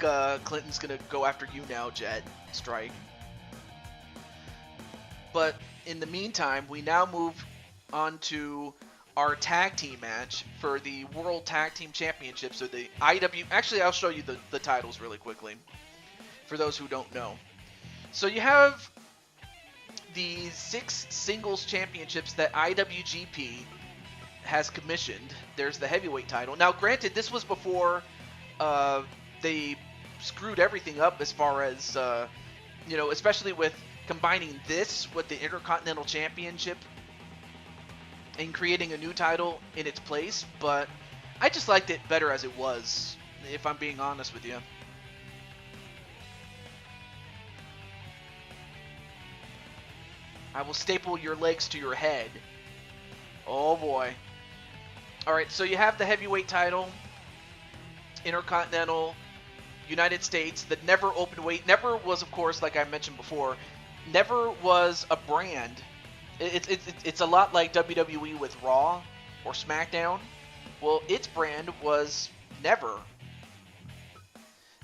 Clinton's gonna go after you now, Jet Strike. But in the meantime, we now move on to our tag team match for the World Tag Team Championships, or the IW... Actually, I'll show you the titles really quickly, for those who don't know. So you have the 6 singles championships that IWGP has commissioned. There's the heavyweight title. Now, granted, this was before they screwed everything up as far as, you know, especially with combining this with the Intercontinental Championship and creating a new title in its place, but I just liked it better as it was, if I'm being honest with you. I will staple your legs to your head. Oh boy. Alright, so you have the heavyweight title, Intercontinental, United States, the Never Openweight. Never was, of course, like I mentioned before, Never was a brand. It's a lot like WWE with Raw or SmackDown. Well, its brand was Never.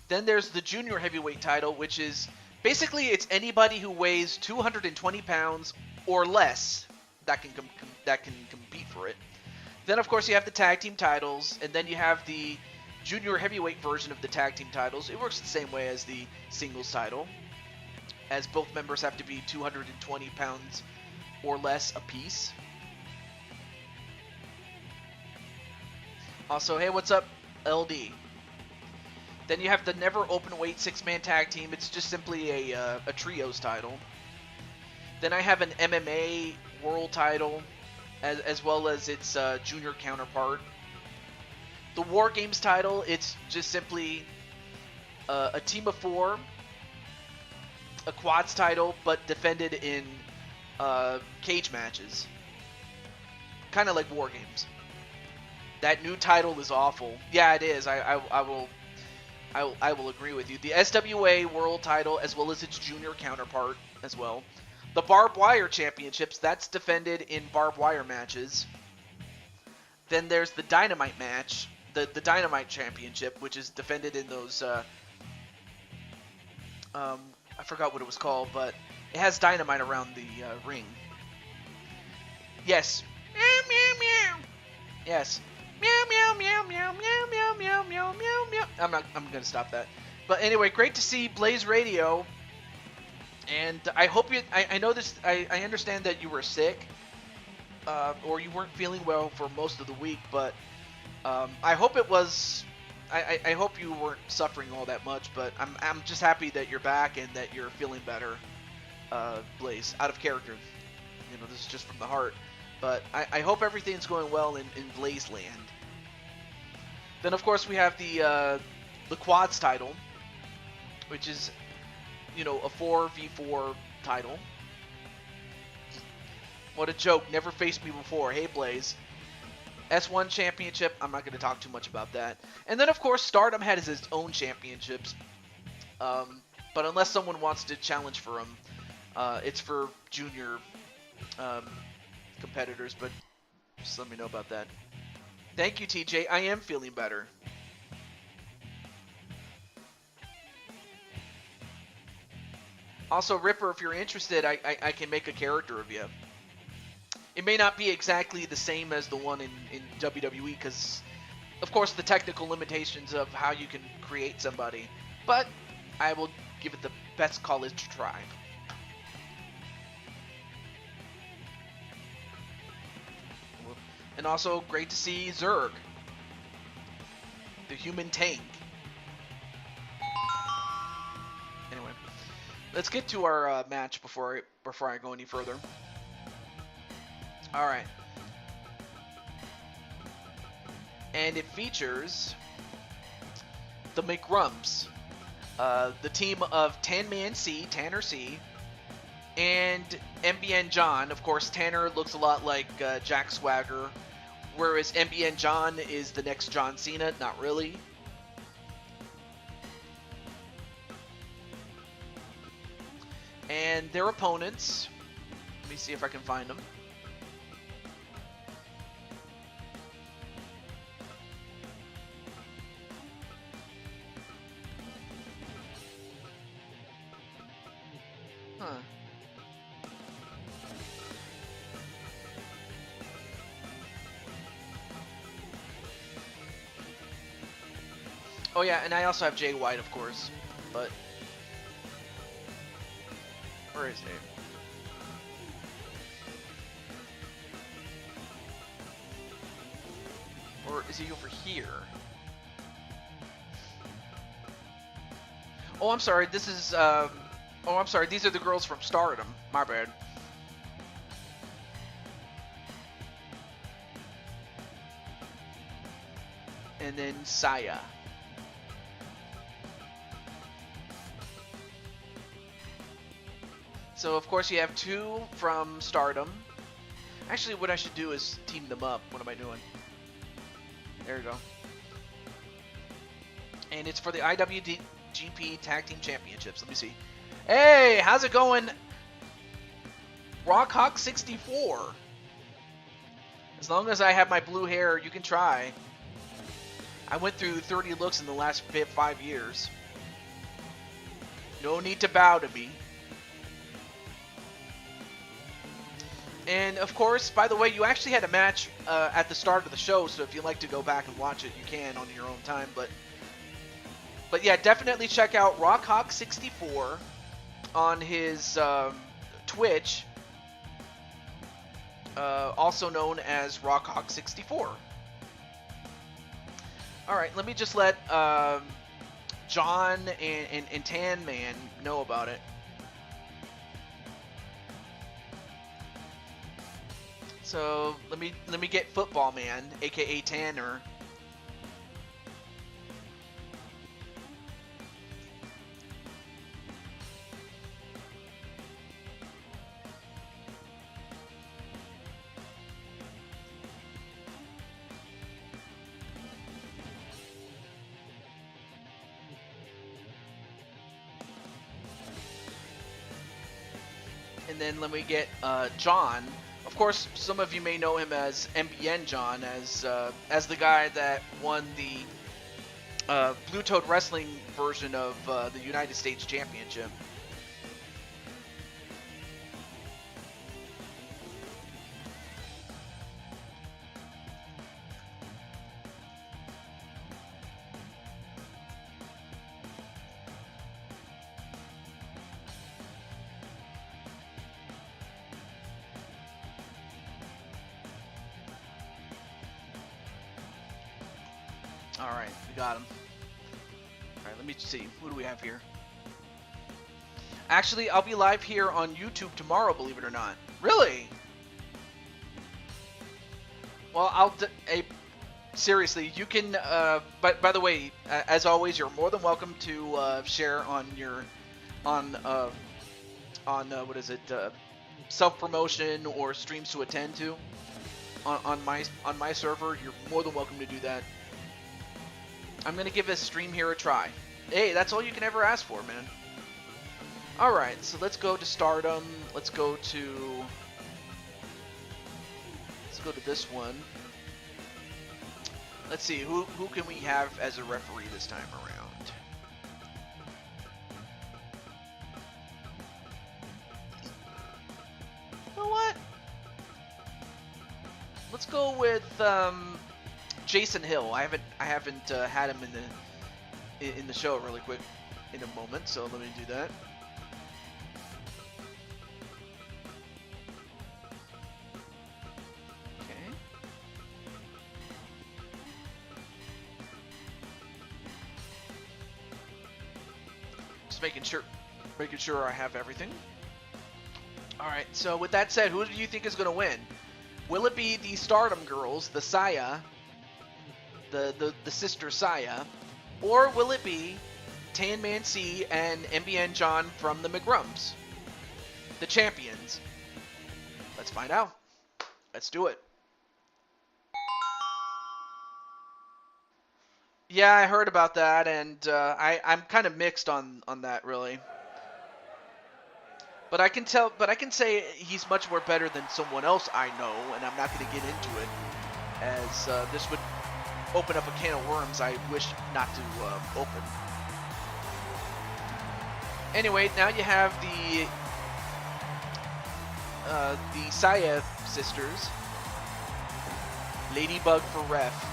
Then there's the Junior Heavyweight title, which is basically it's anybody who weighs 220 pounds or less that can compete for it. Then, of course, you have the tag team titles, and then you have the Junior Heavyweight version of the tag team titles. It works the same way as the singles title, as both members have to be 220 pounds or less apiece. Also, hey, what's up, LD? Then you have the Never Openweight 6-man tag team. It's just simply a trios title. Then I have an MMA world title, as well as its junior counterpart. The War Games title, it's just simply a team of 4, a quads title, but defended in cage matches. Kind of like War Games. That new title is awful. Yeah, it is. I will agree with you. The SWA World title, as well as its junior counterpart as well. The Barbed Wire Championships, that's defended in barbed wire matches. Then there's the Dynamite match, the Dynamite Championship, which is defended in those, I forgot what it was called, but it has dynamite around the ring. Yes. Meow, meow, meow. Yes. Meow, meow, meow, meow, meow, meow, meow, meow, meow, meow. I'm gonna stop that. But anyway, great to see Blaze Radio. And I hope you, I know this, I understand that you were sick, or you weren't feeling well for most of the week, but I hope it was, I hope you weren't suffering all that much, but I'm just happy that you're back and that you're feeling better, Blaze, out of character. You know, this is just from the heart. But I hope everything's going well in Blaze Land. Then, of course, we have the Quads title, which is, you know, a 4v4 title. What a joke. Never faced me before. Hey, Blaze. S1 Championship. I'm not going to talk too much about that. And then, of course, Stardom has its own championships. But unless someone wants to challenge for them, it's for junior competitors. But just let me know about that. Thank you, TJ. I am feeling better. Also, Ripper, if you're interested, I can make a character of you. It may not be exactly the same as the one in WWE, because, of course, the technical limitations of how you can create somebody. But I will give it the best college try. And also, great to see Zerg. the human tank. Anyway, let's get to our match before I go any further. All right. And it features the McRumps, the team of Tanman C, Tanner C, and MBN John. Of course, Tanner looks a lot like Jack Swagger, whereas MBN John is the next John Cena. Not really. And their opponents, let me see if I can find them. Huh. Oh yeah, and I also have Jay White, of course, but where is he? Or is he over here? Oh, I'm sorry. This is oh, I'm sorry. These are the girls from Stardom. My bad. And then Saya. So, of course, you have two from Stardom. Actually, what I should do is team them up. What am I doing? There we go. And it's for the IWGP Tag Team Championships. Let me see. Hey, how's it going? Rockhawk64. As long as I have my blue hair, you can try. I went through 30 looks in the last 5 years. No need to bow to me. And of course, by the way, you actually had a match at the start of the show, so if you'd like to go back and watch it, you can on your own time. But yeah, definitely check out Rockhawk64 on his Twitch, also known as Rockhawk64. All right, let me just let John and Tan Man know about it. So let me get Football Man, aka Tanner. And then let me get John. Of course, some of you may know him as MBN John, as the guy that won the Blue Toad Wrestling version of the United States Championship. Alright, we got him. Alright, let me see. Who do we have here? Actually, I'll be live here on YouTube tomorrow, believe it or not. Really? Well, seriously, you can, by the way, as always, you're more than welcome to share on your, what is it, self-promotion or streams to attend to on my server. You're more than welcome to do that. I'm going to give this stream here a try. Hey, that's all you can ever ask for, man. Alright, so let's go to Stardom. Let's go to this one. Let's see, who can we have as a referee this time around? You know what? Let's go with Jason Hill. I haven't had him in the show really quick in a moment, so let me do that. Okay. Just making sure I have everything. All right. So with that said, who do you think is going to win? Will it be the Stardom girls, the Saya, the sister Saya, or will it be Tan Man C and MBN John from the McGrums, the champions? Let's find out. Let's do it. Yeah, I heard about that, and I'm kind of mixed on that, really. But I can say he's much more better than someone else I know, and I'm not going to get into it, as this would open up a can of worms I wish not to open. Anyway, now you have the Saya sisters, Ladybug for ref.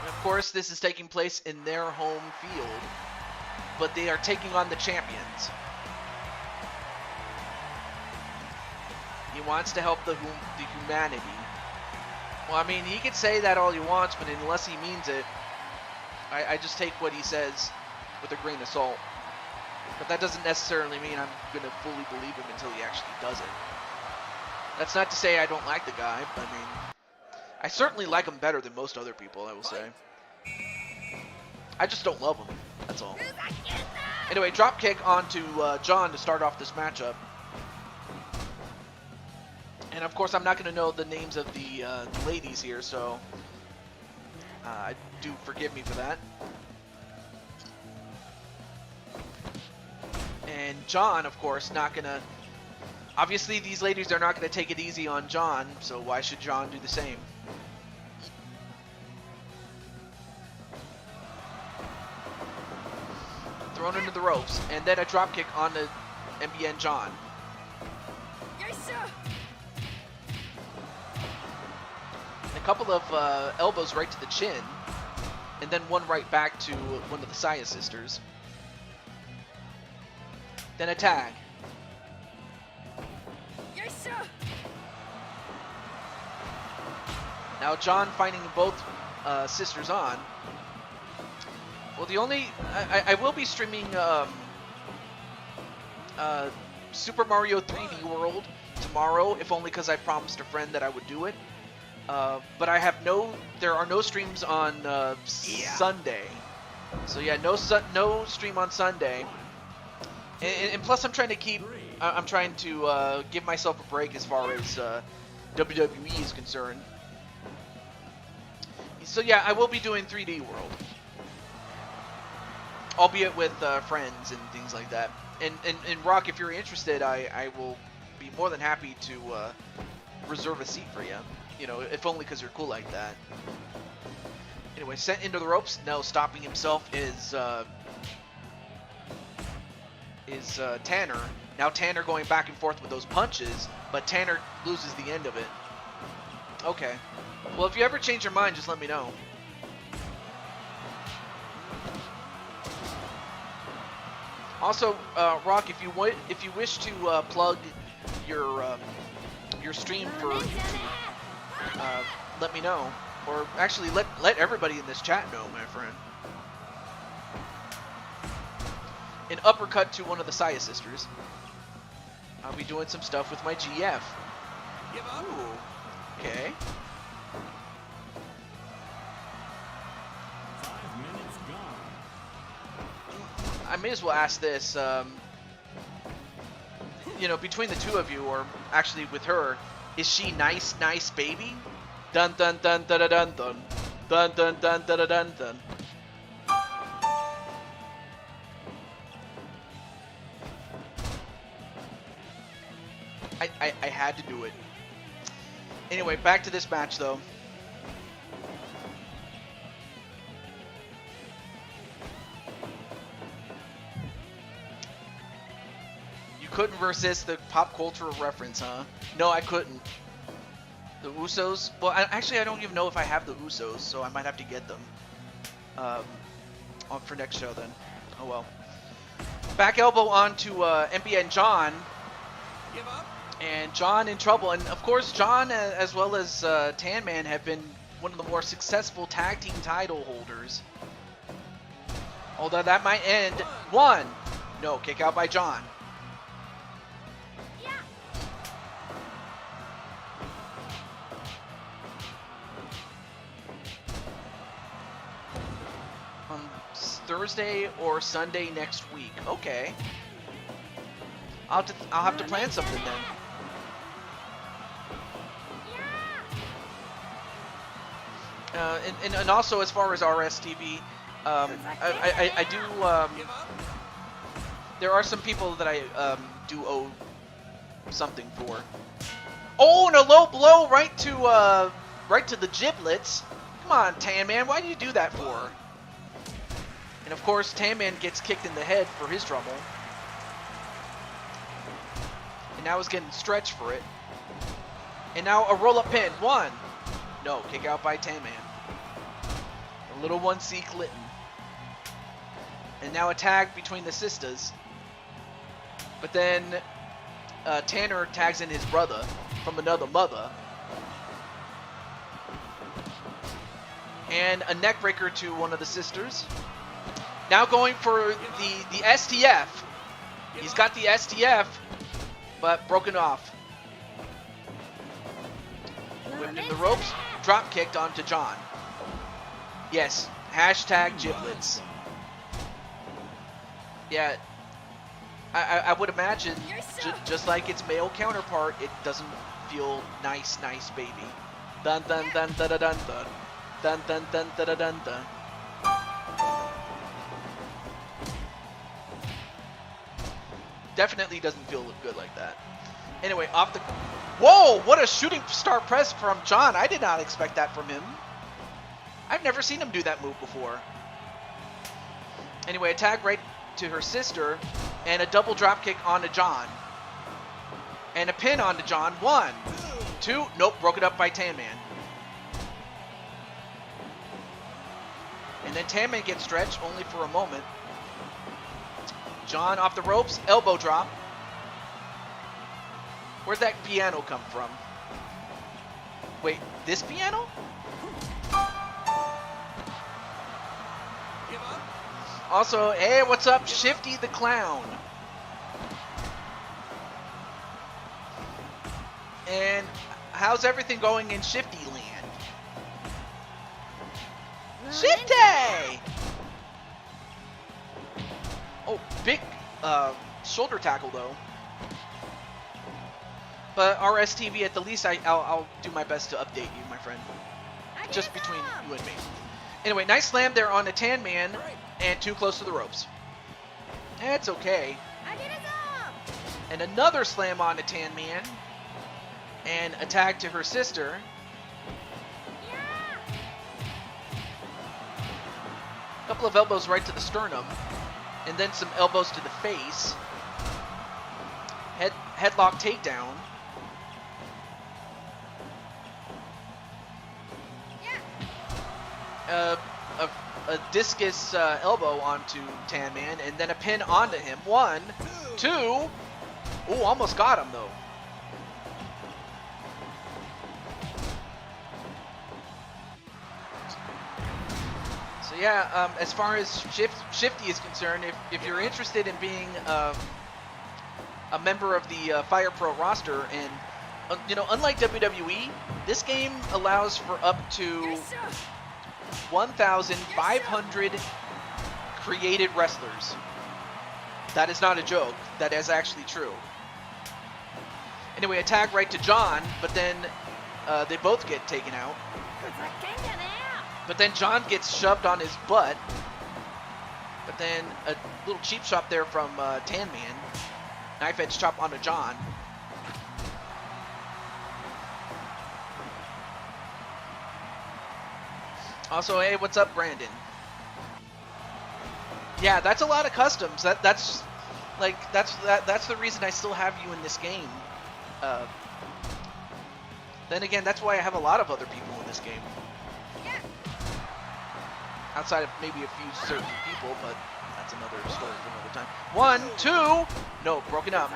And of course, this is taking place in their home field, but they are taking on the champions. He wants to help the humanity. Well, I mean, he could say that all he wants, but unless he means it, I just take what he says with a grain of salt. But that doesn't necessarily mean I'm going to fully believe him until he actually does it. That's not to say I don't like the guy, but I mean, I certainly like him better than most other people, I will say. I just don't love him, that's all. Anyway, drop kick onto John to start off this matchup. And of course, I'm not going to know the names of the ladies here, so do forgive me for that. And John, of course, not going to... Obviously, these ladies are not going to take it easy on John, so why should John do the same? Thrown into the ropes, and then a drop kick on the MBN John. Yes, sir. And a couple of elbows right to the chin, and then one right back to one of the Saya sisters. Then a tag. Yes, sir. Now John finding both sisters on. Well, the only... I will be streaming Super Mario 3D World tomorrow, if only because I promised a friend that I would do it. But I have there are no streams on Sunday. So yeah, no stream on Sunday. And plus, I'm trying to give myself a break as far as WWE is concerned. So yeah, I will be doing 3D World, albeit with friends and things like that. And Rock, if you're interested, I will be more than happy to reserve a seat for you. You know, if only because you're cool like that. Anyway, sent into the ropes. No, stopping himself is Tanner. Now Tanner going back and forth with those punches, but Tanner loses the end of it. Okay. Well, if you ever change your mind, just let me know. Also, Rock, if you wish to plug your stream for YouTube, let me know. Or actually, let everybody in this chat know, my friend. An uppercut to one of the Saya sisters. I'll be doing some stuff with my GF. Ooh. Okay. 5 minutes gone. I may as well ask this. You know, between the two of you, or actually with her, is she nice baby? Dun dun dun dun dun dun dun dun dun dun dun dun dun. I had to do it. Anyway, back to this match though. You couldn't resist the pop culture reference, huh? No, I couldn't. The Usos? Well, actually, I don't even know if I have the Usos, so I might have to get them for next show then. Oh well. Back elbow onto MBN John. Give up. And John in trouble. And of course, John, as well as Tan Man, have been one of the more successful tag team title holders. Although that might end 1. No, kick out by John. Yeah. On Thursday or Sunday next week. Okay. I'll have to plan something then. And also as far as RSTV, I do. There are some people that I do owe something for. Oh, and a low blow right to the giblets. Come on, Tan Man, why do you do that for? And of course, Tan Man gets kicked in the head for his trouble. And now he's getting stretched for it. And now a roll-up pin. 1. No, kick out by Tan Man. A little 1C Clinton. And now a tag between the sisters. But then Tanner tags in his brother from another mother. And a neck breaker to one of the sisters. Now going for the STF. He's got the STF, but broken off. Whipped in the ropes, drop kicked onto John. Yes, hashtag giblets. Yeah, I would imagine, just like its male counterpart, it doesn't feel nice, baby. Dun dun dun dun dun dun dun. Dun dun dun dun dun dun dun. Definitely doesn't feel good like that. Anyway, off the... Whoa! What a shooting star press from John. I did not expect that from him. I've never seen him do that move before. Anyway, a tag right to her sister, and a double drop kick onto John. And a pin onto John. 1, 2, nope, broken up by Tan Man. And then Tan Man gets stretched only for a moment. John off the ropes, elbow drop. Where'd that piano come from? Wait, this piano? Also, hey, what's up, Shifty the Clown? And how's everything going in Shifty Land? Shifty! Oh, big shoulder tackle though. But RSTV, at the least, I'll do my best to update you, my friend. Just between you and me. Anyway, nice slam there on the Tan Man, and too close to the ropes. That's okay. And another slam on the Tan Man, and a tag to her sister. A couple of elbows right to the sternum, and then some elbows to the face. Headlock takedown. A discus elbow onto Tan Man, and then a pin onto him. 1, 2. Ooh, almost got him though. So yeah, as far as Shifty is concerned, if you're interested in being a member of the Fire Pro roster, and you know, unlike WWE, this game allows for up to 1,500 created wrestlers. That is not a joke. That is actually true. Anyway, a tag right to John, but then they both get taken out. But then John gets shoved on his butt. But then a little cheap shot there from Tan Man. Knife edge chop onto John. Also, hey, what's up, Brandon? Yeah, that's a lot of customs. That's the reason I still have you in this game. Then again, that's why I have a lot of other people in this game. Outside of maybe a few certain people, but that's another story for another time. 1, 2, no, broken up.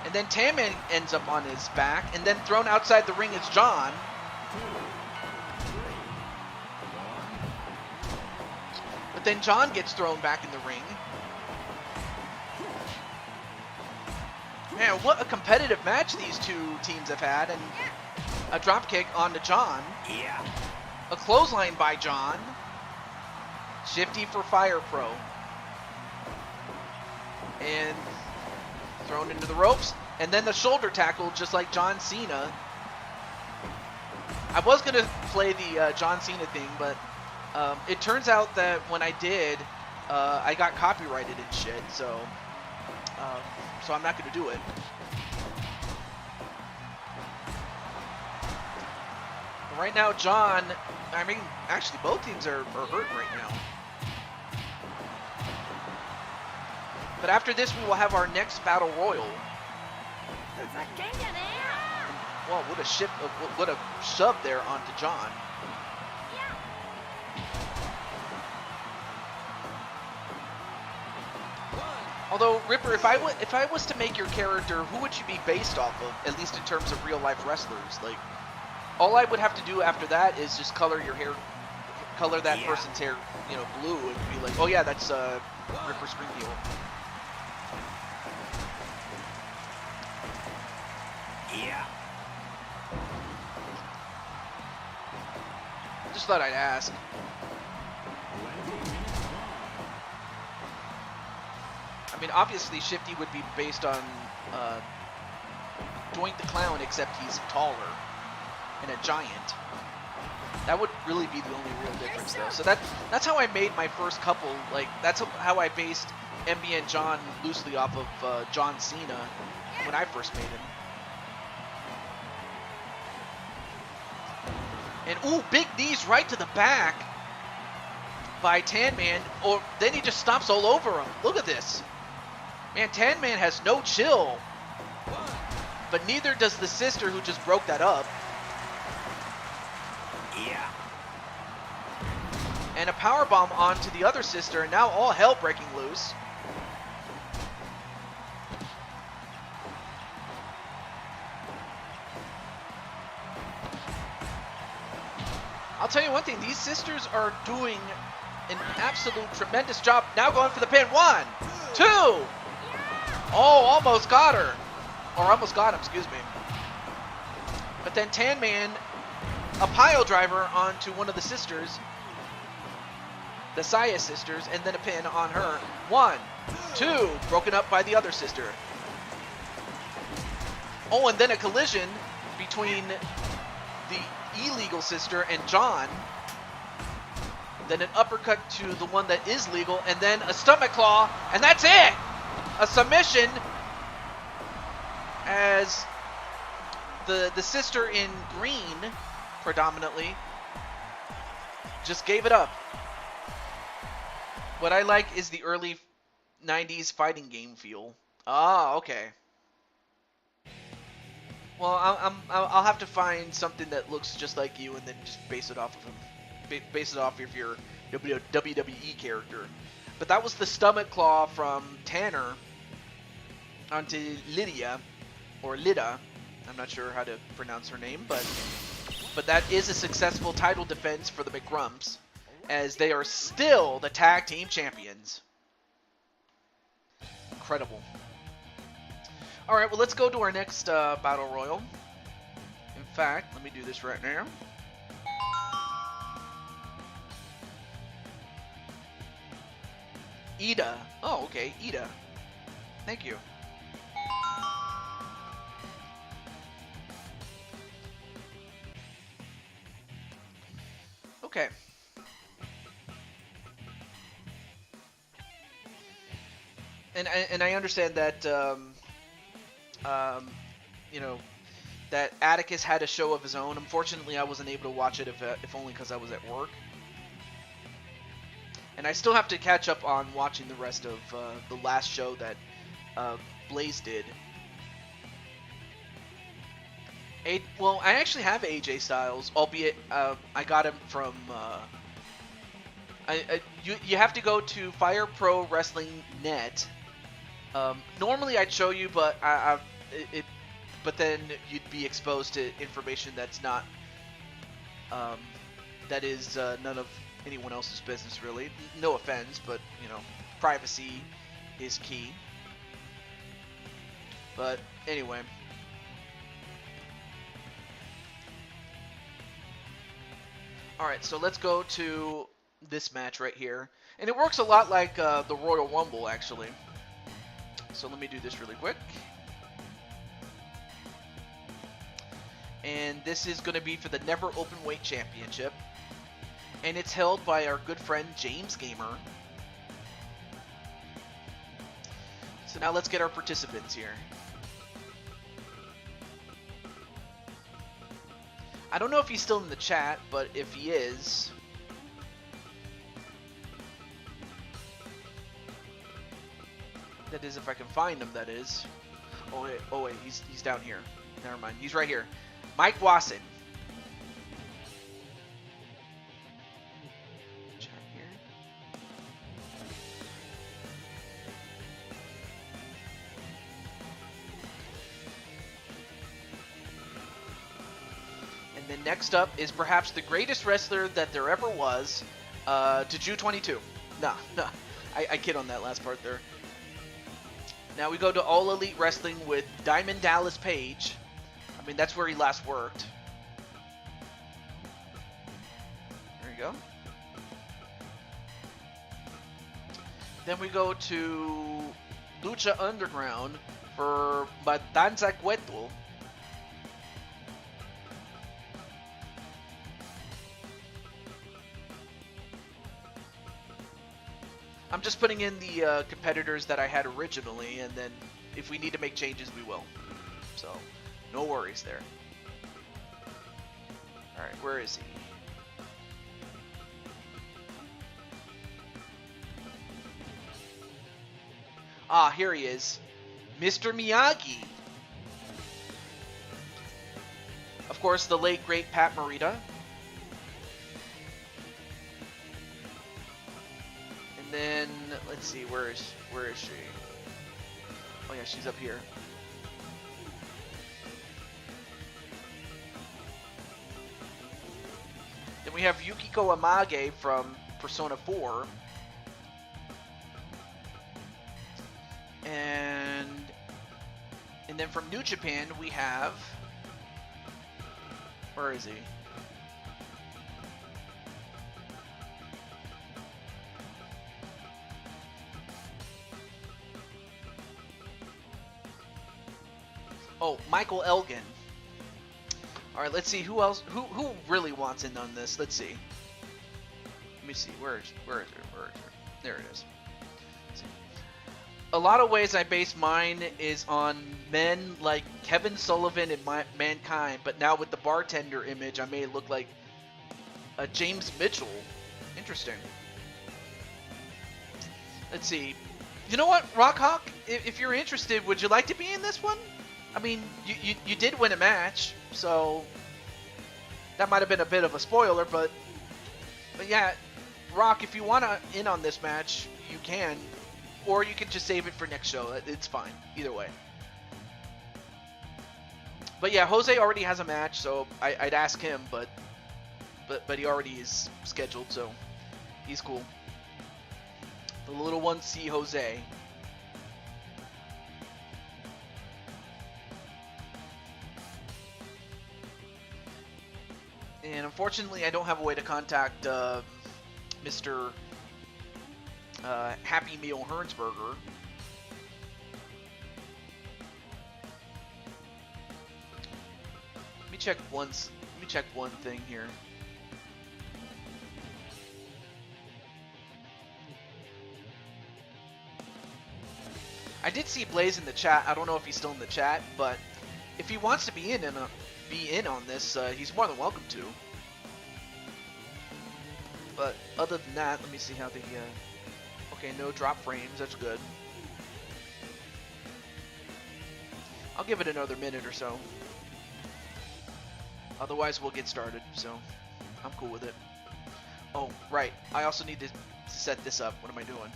And then Tan Man ends up on his back, and then thrown outside the ring is John. then John gets thrown back in the ring. Man, what a competitive match these two teams have had. And a drop kick onto John. Yeah. A clothesline by John. Shifty for Fire Pro. And thrown into the ropes. And then the shoulder tackle, just like John Cena. I was going to play the John Cena thing, but it turns out that when I did, I got copyrighted and shit, so I'm not going to do it. But right now, John, I mean, actually both teams are hurting right now. But after this, we will have our next Battle Royal. Well, what a shove there onto John. Although, Ripper, if I was to make your character, who would you be based off of, at least in terms of real life wrestlers? Like, all I would have to do after that is just color your hair, color that person's hair, you know, blue, and be like, oh yeah, that's Ripper Springfield. Yeah. Just thought I'd ask. 20 minutes gone. I mean, obviously Shifty would be based on Doink the Clown, except he's taller and a giant. That would really be the only real difference, though. So that's how I made my first couple. Like, that's how I based MBN John loosely off of John Cena when I first made him. And ooh, big knees right to the back by Tan Man. Or then he just stops all over him. Look at this. Man, Tan Man has no chill. But neither does the sister who just broke that up. Yeah. And a powerbomb onto the other sister, and now all hell breaking loose. I'll tell you one thing, these sisters are doing an absolute tremendous job. Now going for the pin. 1, 2. Oh, almost got her. Or almost got him, excuse me. But then Tan Man, a pile driver onto one of the sisters, the Saya sisters, and then a pin on her. 1, 2, broken up by the other sister. Oh, and then a collision between the illegal sister and John. Then an uppercut to the one that is legal, and then a stomach claw, and that's it! A submission as the sister in green, predominantly, just gave it up. What I like is the early 90s fighting game feel. Ah, okay. Well, I'll have to find something that looks just like you, and then just base it off of him. Base it off of your WWE character. But that was the stomach claw from Tanner onto Lydia, or Lida. I'm not sure how to pronounce her name, but that is a successful title defense for the McGrumps, as they are still the tag team champions. Incredible. All right, well, let's go to our next Battle Royal. In fact, let me do this right now. Ida. Oh, okay, Ida. Thank you. Okay. And I understand that you know, that Atticus had a show of his own. Unfortunately, I wasn't able to watch it if only because I was at work. And I still have to catch up on watching the rest of the last show that Blaze did. Well, I actually have AJ Styles, albeit I got him from. You have to go to Fire Pro Wrestling Net. Normally I'd show you, but but then you'd be exposed to information that's not that is none of anyone else's business, really. No offense, but, you know, privacy is key. But anyway. Alright, so let's go to this match right here. And it works a lot like the Royal Rumble, actually. So let me do this really quick. And this is going to be for the Never Openweight Championship. And it's held by our good friend James Gamer. So now let's get our participants here. I don't know if he's still in the chat, but if he is... That is, if I can find him, that is. Oh wait, he's down here. Never mind, he's right here. Mike Wasson. Chat here. And then next up is perhaps the greatest wrestler that there ever was, Ju22. No, I kid on that last part there. Now we go to All Elite Wrestling with Diamond Dallas Page. I mean, that's where he last worked. There you go. Then we go to Lucha Underground for Matanza Cueto. I'm just putting in the competitors that I had originally, and then if we need to make changes, we will. So, no worries there. Alright, where is he? Ah, here he is. Mr. Miyagi. Of course, the late, great Pat Morita. And then, let's see, where is she? Oh yeah, she's up here. Then we have Yukiko Amage from Persona 4. And then from New Japan we have, where is he? Oh, Michael Elgin. All right, let's see who else. Who really wants in on this? Let's see. Let me see. Where is it? There it is. Let's see. A lot of ways I base mine is on men like Kevin Sullivan and Mankind, but now with the bartender image, I may look like a James Mitchell. Interesting. Let's see. You know what, Rockhawk? If you're interested, would you like to be in this one? I mean, you did win a match, so that might have been a bit of a spoiler, but yeah, Rock, if you want to in on this match, you can, or you can just save it for next show. It's fine, either way. But yeah, Jose already has a match, so I'd ask him, but he already is scheduled, so he's cool. The little 1C Jose. And unfortunately, I don't have a way to contact Mr. Happy Meal Hernsberger. Let me check one thing here. I did see Blaze in the chat. I don't know if he's still in the chat, but if he wants to be in on this, he's more than welcome to. But other than that, let me see how the okay, no drop frames, that's good. I'll give it another minute or so. Otherwise we'll get started, so I'm cool with it. Oh, right, I also need to set this up. What am I doing?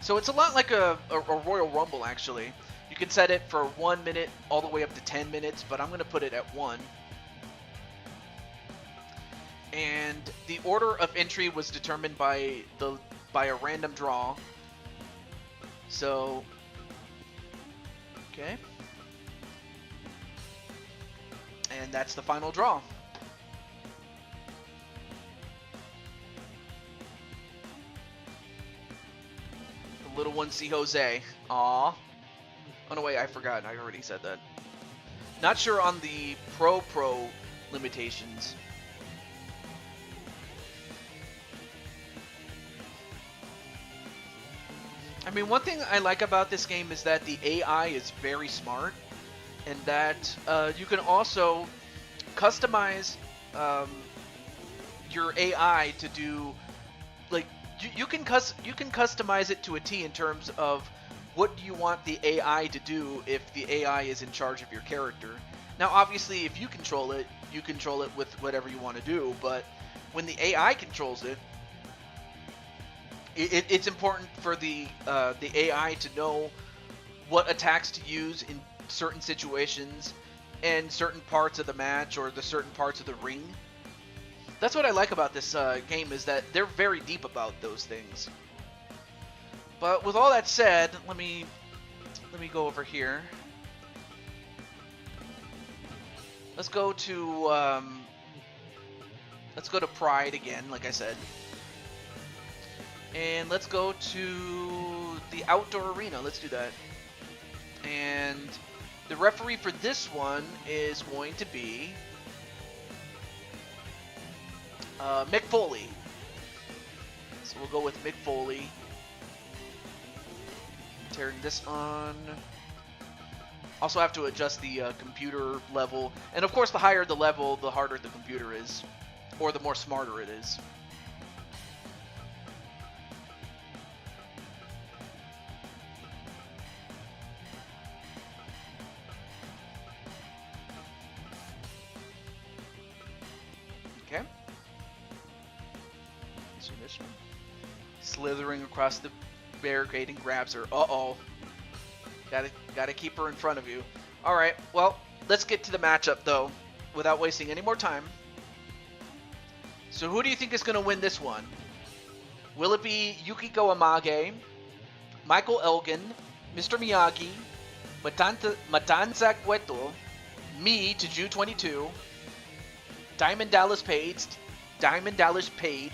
So it's a lot like a Royal Rumble, actually. You can set it for 1 minute all the way up to 10 minutes, but I'm going to put it at 1. And the order of entry was determined by a random draw. So, okay. And that's the final draw. The little one, see Jose. Aw. Oh no, wait, I forgot. I already said that. Not sure on the Pro limitations. I mean, one thing I like about this game is that the AI is very smart, and that you can also customize your AI to do, like, you can customize it to a T in terms of what do you want the AI to do if the AI is in charge of your character. Now, obviously, if you control it with whatever you want to do, but when the AI controls it, it's important for the AI to know what attacks to use in certain situations and certain parts of the match or the certain parts of the ring. That's what I like about this game, is that they're very deep about those things. But with all that said, let me go over here. Let's go to Pride again, like I said. And let's go to the outdoor arena. Let's do that. And the referee for this one is going to be Mick Foley. So we'll go with Mick Foley. Turn this on. Also have to adjust the computer level. And of course, the higher the level, the harder the computer is. Or the more smarter it is. Okay. So this one. Slithering across the barricade and grabs her. Uh-oh. Gotta keep her in front of you. Alright, well, let's get to the matchup, though, without wasting any more time. So who do you think is going to win this one? Will it be Yukiko Amage, Michael Elgin, Mr. Miyagi, Matanza Cueto, me, Taju22, Diamond Dallas Page,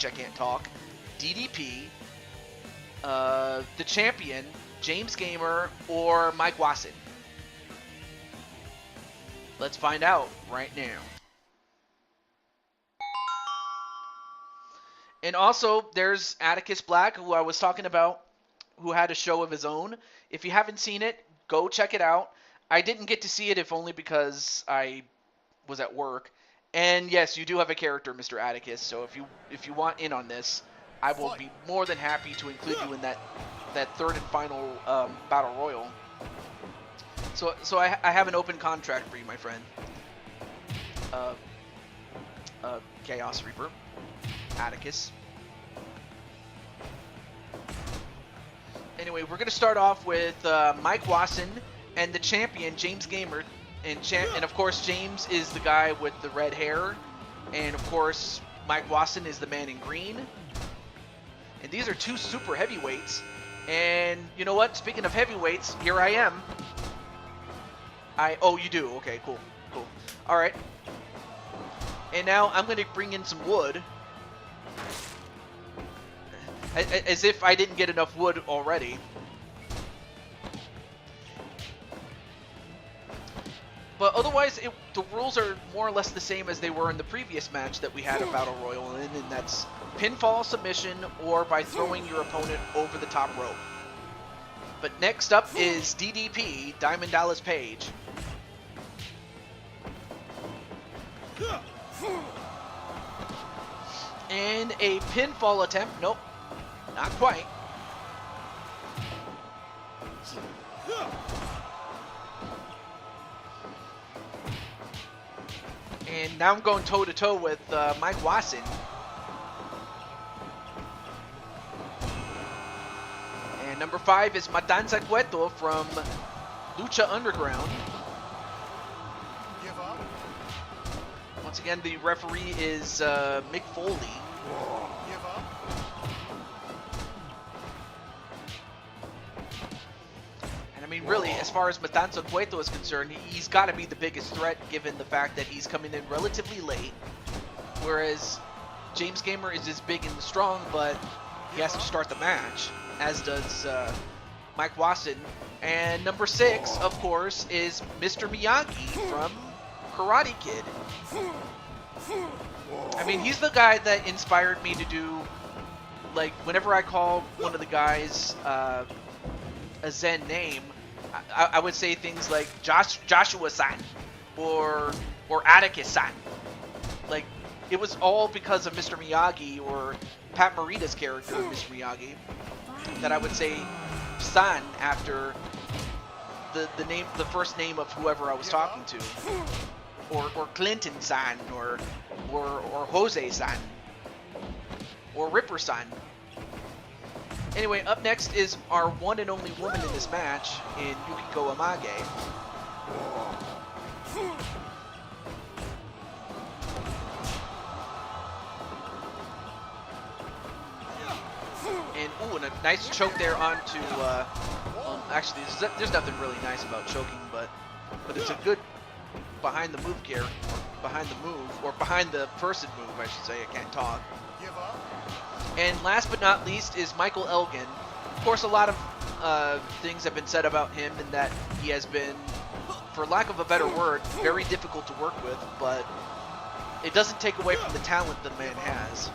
I can't talk, DDP, the champion, James Gamer, or Mike Wasson? Let's find out right now. And also, there's Atticus Black, who I was talking about, who had a show of his own. If you haven't seen it, go check it out. I didn't get to see it, if only because I was at work. And yes, you do have a character, Mr. Atticus, so if you want in on this, I will be more than happy to include you in that third and final Battle Royal. So I have an open contract for you, my friend. Chaos Reaper, Atticus. Anyway, we're gonna start off with Mike Wasson and the champion, James Gamer, and of course James is the guy with the red hair, and of course Mike Wasson is the man in green. And these are two super heavyweights. And you know what? Speaking of heavyweights, here I am. Oh, you do? Okay, cool. All right. And now I'm going to bring in some wood. As if I didn't get enough wood already. But otherwise, the rules are more or less the same as they were in the previous match that we had a Battle Royal in, and that's pinfall, submission, or by throwing your opponent over the top rope. But next up is DDP, Diamond Dallas Page. And a pinfall attempt. Nope, not quite. And now I'm going toe-to-toe with Mike Wasson. And number 5 is Matanza Cueto from Lucha Underground. Give up. Once again, the referee is Mick Foley. Give up. And I mean, really, as far as Matanza Cueto is concerned, he's got to be the biggest threat given the fact that he's coming in relatively late. Whereas James Gamer is as big and strong, but he has to start the match, as does Mike Wasson. And number 6, of course, is Mr. Miyagi from Karate Kid. I mean, he's the guy that inspired me to do, like, whenever I call one of the guys a Zen name, I would say things like Joshua-san or Atticus-san. Like, it was all because of Mr. Miyagi or Pat Morita's character, Mr. Miyagi, that I would say san after the first name of whoever I was talking to, or Clinton san, or Jose san, or Ripper san. Anyway, up next is our one and only woman in this match in Yukiko Amage. And a nice choke there onto, actually, there's nothing really nice about choking, but it's a good behind the move gear, behind the person move, I should say. I can't talk. Give up. And last but not least is Michael Elgin. Of course, a lot of things have been said about him, and that he has been, for lack of a better word, very difficult to work with, but it doesn't take away from the talent the man has.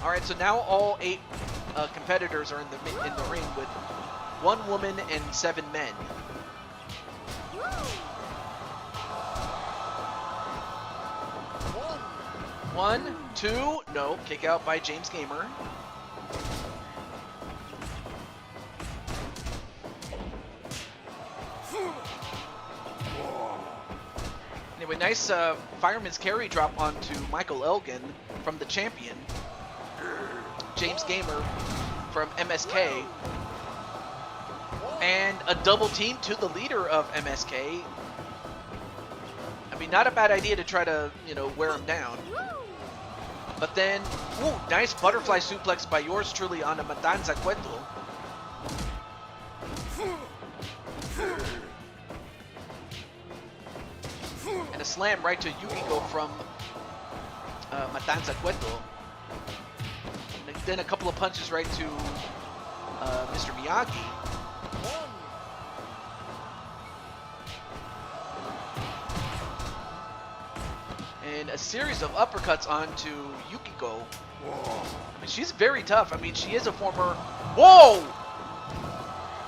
All right, so now all 8 competitors are in the ring with 1 woman and 7 men. 1, 2, no, kick out by James Gamer. Anyway, nice fireman's carry drop onto Michael Elgin from the champion, James Gamer from MSK, and a double team to the leader of MSK. I mean, not a bad idea to try to, wear him down. But then, ooh, nice butterfly suplex by yours truly on a Matanza Cueto. And a slam right to Yukiko from Matanza Cueto. And then a couple of punches right to Mr. Miyagi. And a series of uppercuts onto Yukiko. I mean, she's very tough. I mean, she is a former... Whoa!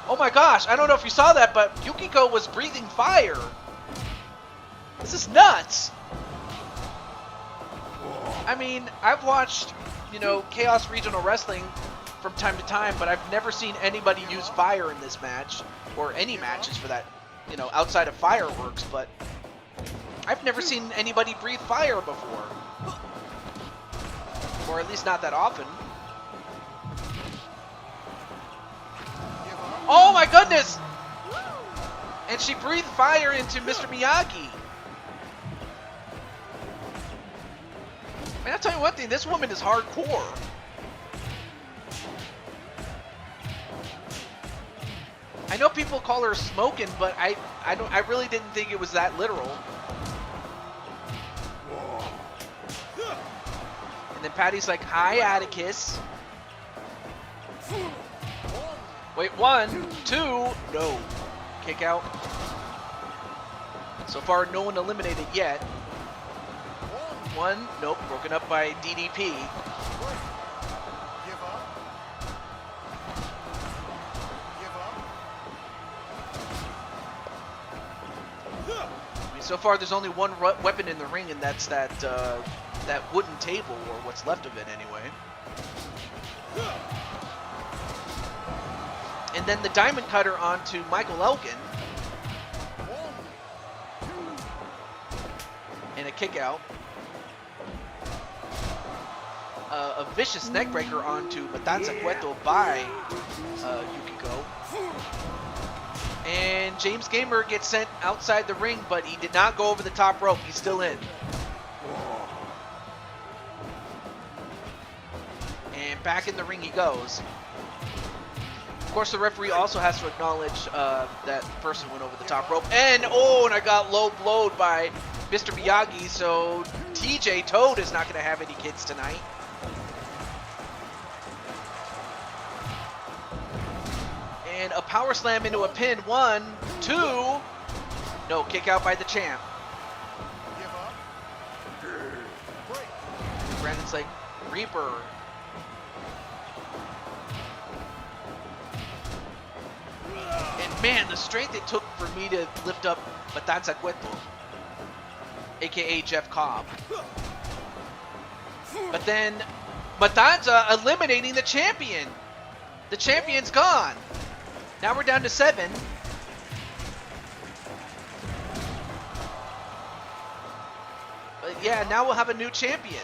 Oh my gosh, I don't know if you saw that, but Yukiko was breathing fire. This is nuts. I mean, I've watched, Chaos Regional Wrestling from time to time, but I've never seen anybody use fire in this match, or any matches for that, outside of fireworks, but I've never seen anybody breathe fire before. Or at least not that often. Oh my goodness! And she breathed fire into Mr. Miyagi. Man, I'll tell you one thing, this woman is hardcore. I know people call her smoking, but I really didn't think it was that literal. And then Patty's like, hi, Atticus. Wait, 1, 2, no. Kick out. So far, no one eliminated yet. 1, nope, broken up by DDP. Give up. Give up. I mean, so far, there's only one weapon in the ring, and that's that wooden table, or what's left of it anyway. And then the diamond cutter onto Michael Elgin. And a kick out. A vicious neckbreaker onto Matanza Cueto by Yukiko. And James Gamer gets sent outside the ring, but he did not go over the top rope. He's still in. And back in the ring he goes. Of course, the referee also has to acknowledge that the person went over the top rope. And I got low blowed by Mr. Miyagi, so TJ Toad is not going to have any kids tonight. And a power slam into a pin. 1, 2. No, kick out by the champ. Give up. Break. Brandon's like, Reaper. And man, the strength it took for me to lift up Matanza Cueto, aka Jeff Cobb. But then Matanza eliminating the champion. The champion's gone. Now we're down to 7. But yeah, now we'll have a new champion.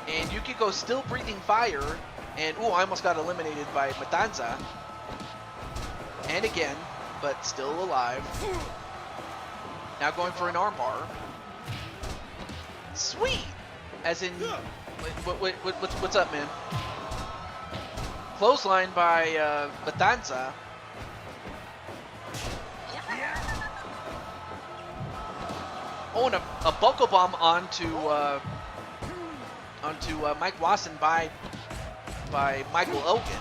And Yukiko's still breathing fire. And, I almost got eliminated by Matanza. And again, but still alive. Now going for an armbar. Sweet! As in, what's up, man? Clothesline by Matanza. Oh, and a buckle bomb onto Mike Wasson by Michael Elgin.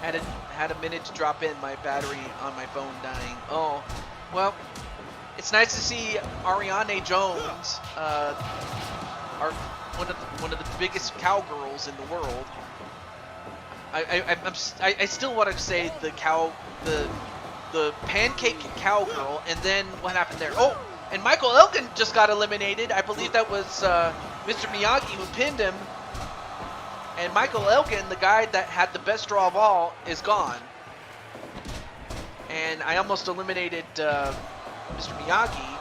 Had a minute to drop in, my battery on my phone dying. Oh, well, it's nice to see Ariane Jones, one of the biggest cowgirls in the world. I still want to say the pancake cowgirl, and then what happened there? Oh, and Michael Elgin just got eliminated. I believe that was Mr. Miyagi who pinned him. And Michael Elgin, the guy that had the best draw of all, is gone. And I almost eliminated Mr. Miyagi.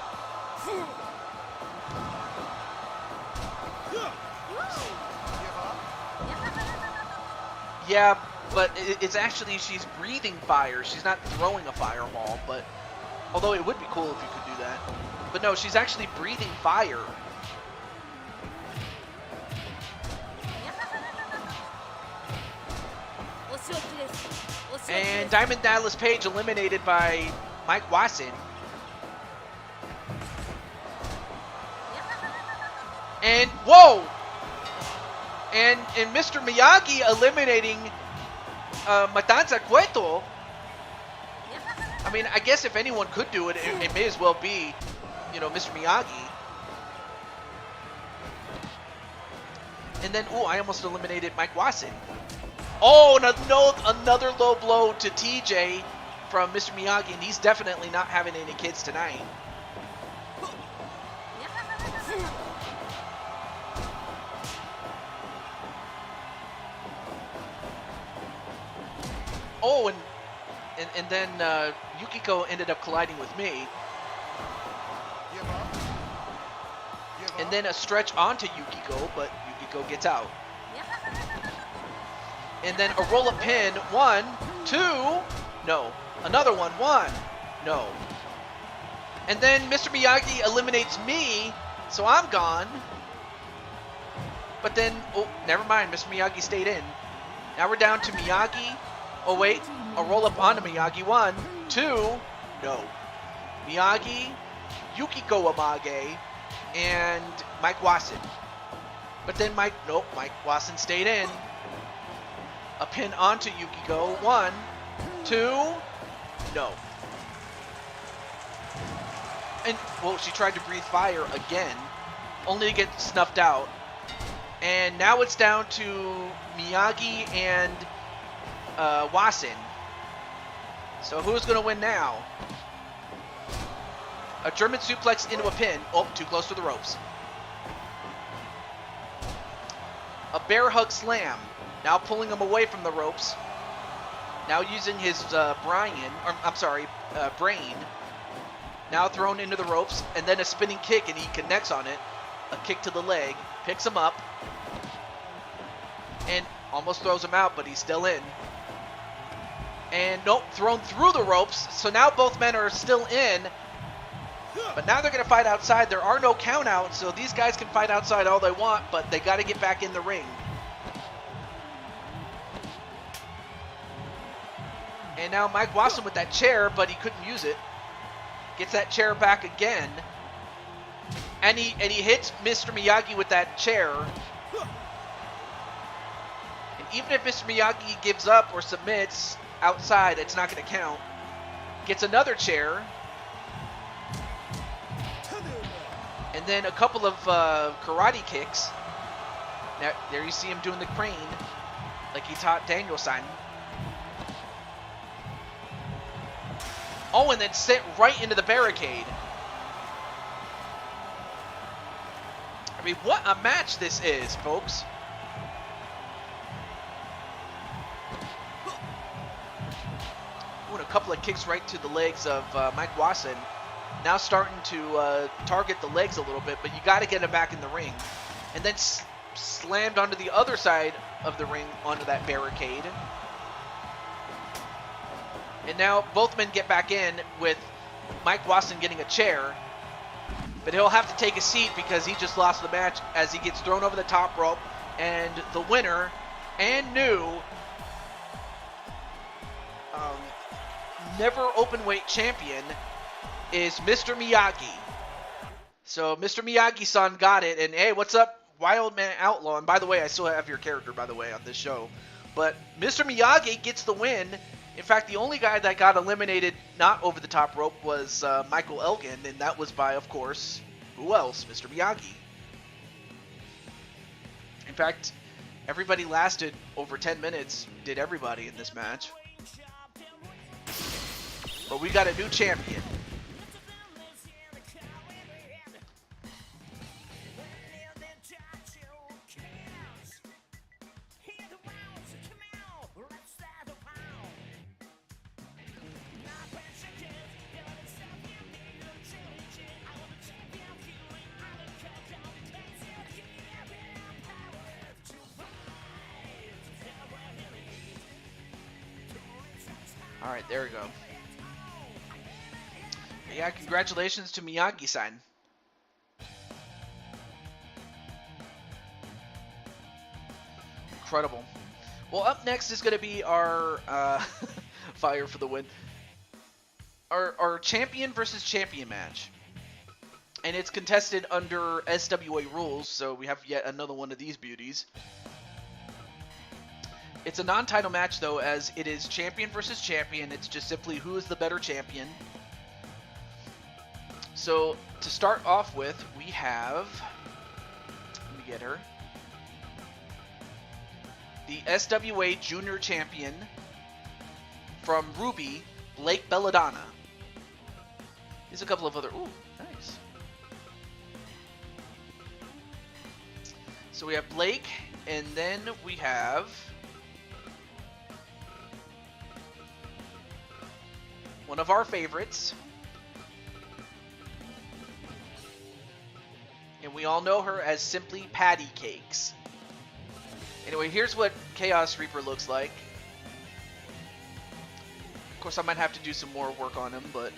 Yeah, but it's actually, she's breathing fire. She's not throwing a fireball, but although it would be cool if you could do that. But no, she's actually breathing fire. And Diamond Dallas Page eliminated by Mike Wasson. And whoa! And Mr. Miyagi eliminating Matanza Cueto. I mean, I guess if anyone could do it, it may as well be, Mr. Miyagi. And then, I almost eliminated Mike Wasson. Oh, another low blow to TJ from Mr. Miyagi, and he's definitely not having any kids tonight. Oh, and then Yukiko ended up colliding with me. Give up. Give And up. then a stretch onto Yukiko, but Yukiko gets out. And then a roll-up pin. 1, 2. No. Another one. 1. No. And then Mr. Miyagi eliminates me, so I'm gone. But then, never mind. Mr. Miyagi stayed in. Now we're down to Miyagi. Oh, wait. A roll-up onto Miyagi. 1, 2. No. Miyagi, Yukiko Amage, and Mike Wasson. But then Mike Wasson stayed in. A pin onto Yukiko. 1, 2. No. And, she tried to breathe fire again, only to get snuffed out. And now it's down to Miyagi and Wasson. So who's going to win now? A German suplex into a pin. Oh, too close to the ropes. A bear hug slam. Now pulling him away from the ropes. Now using his brain. Now thrown into the ropes, and then a spinning kick, and he connects on it. a kick to the leg, picks him up, and almost throws him out, but he's still in. And nope, thrown through the ropes. So now both men are still in. But now they're going to fight outside. There are no countouts, so these guys can fight outside all they want, but they got to get back in the ring. And now Mike Wasson with that chair, but he couldn't use it. Gets that chair back again. And he hits Mr. Miyagi with that chair. And even if Mr. Miyagi gives up or submits outside, it's not going to count. Gets another chair. And then a couple of karate kicks. Now, there you see him doing the crane, like he taught Daniel-san. Oh, and then sent right into the barricade. I mean, what a match this is, folks. Ooh, and a couple of kicks right to the legs of Mike Wasson. Now starting to target the legs a little bit, but you got to get him back in the ring. And then slammed onto the other side of the ring, onto that barricade. And now both men get back in with Mike Wasson getting a chair. But he'll have to take a seat because he just lost the match as he gets thrown over the top rope. And the winner and new never openweight champion is Mr. Miyagi. So Mr. Miyagi-san got it. And hey, what's up, Wild Man Outlaw? And by the way, I still have your character, by the way, on this show. But Mr. Miyagi gets the win. In fact, the only guy that got eliminated not over the top rope was Michael Elgin, and that was by, of course, who else? Mr. Miyagi. In fact, everybody lasted over 10 minutes, did everybody in this match. But we got a new champion. Alright, there we go. Yeah, congratulations to Miyagi-san. Incredible. Well, up next is going to be our fire for the win. Our champion versus champion match. And it's contested under SWA rules, so we have yet another one of these beauties. It's a non-title match, though, as it is champion versus champion. It's just simply who is the better champion. So, to start off with, we have... Let me get her. The SWA Junior Champion from Ruby, Blake Belladonna. There's a couple of other... Ooh, nice. So we have Blake, and then we have... one of our favorites. And we all know her as simply Patty Cakes. Anyway, here's what Chaos Reaper looks like. Of course, I might have to do some more work on him, but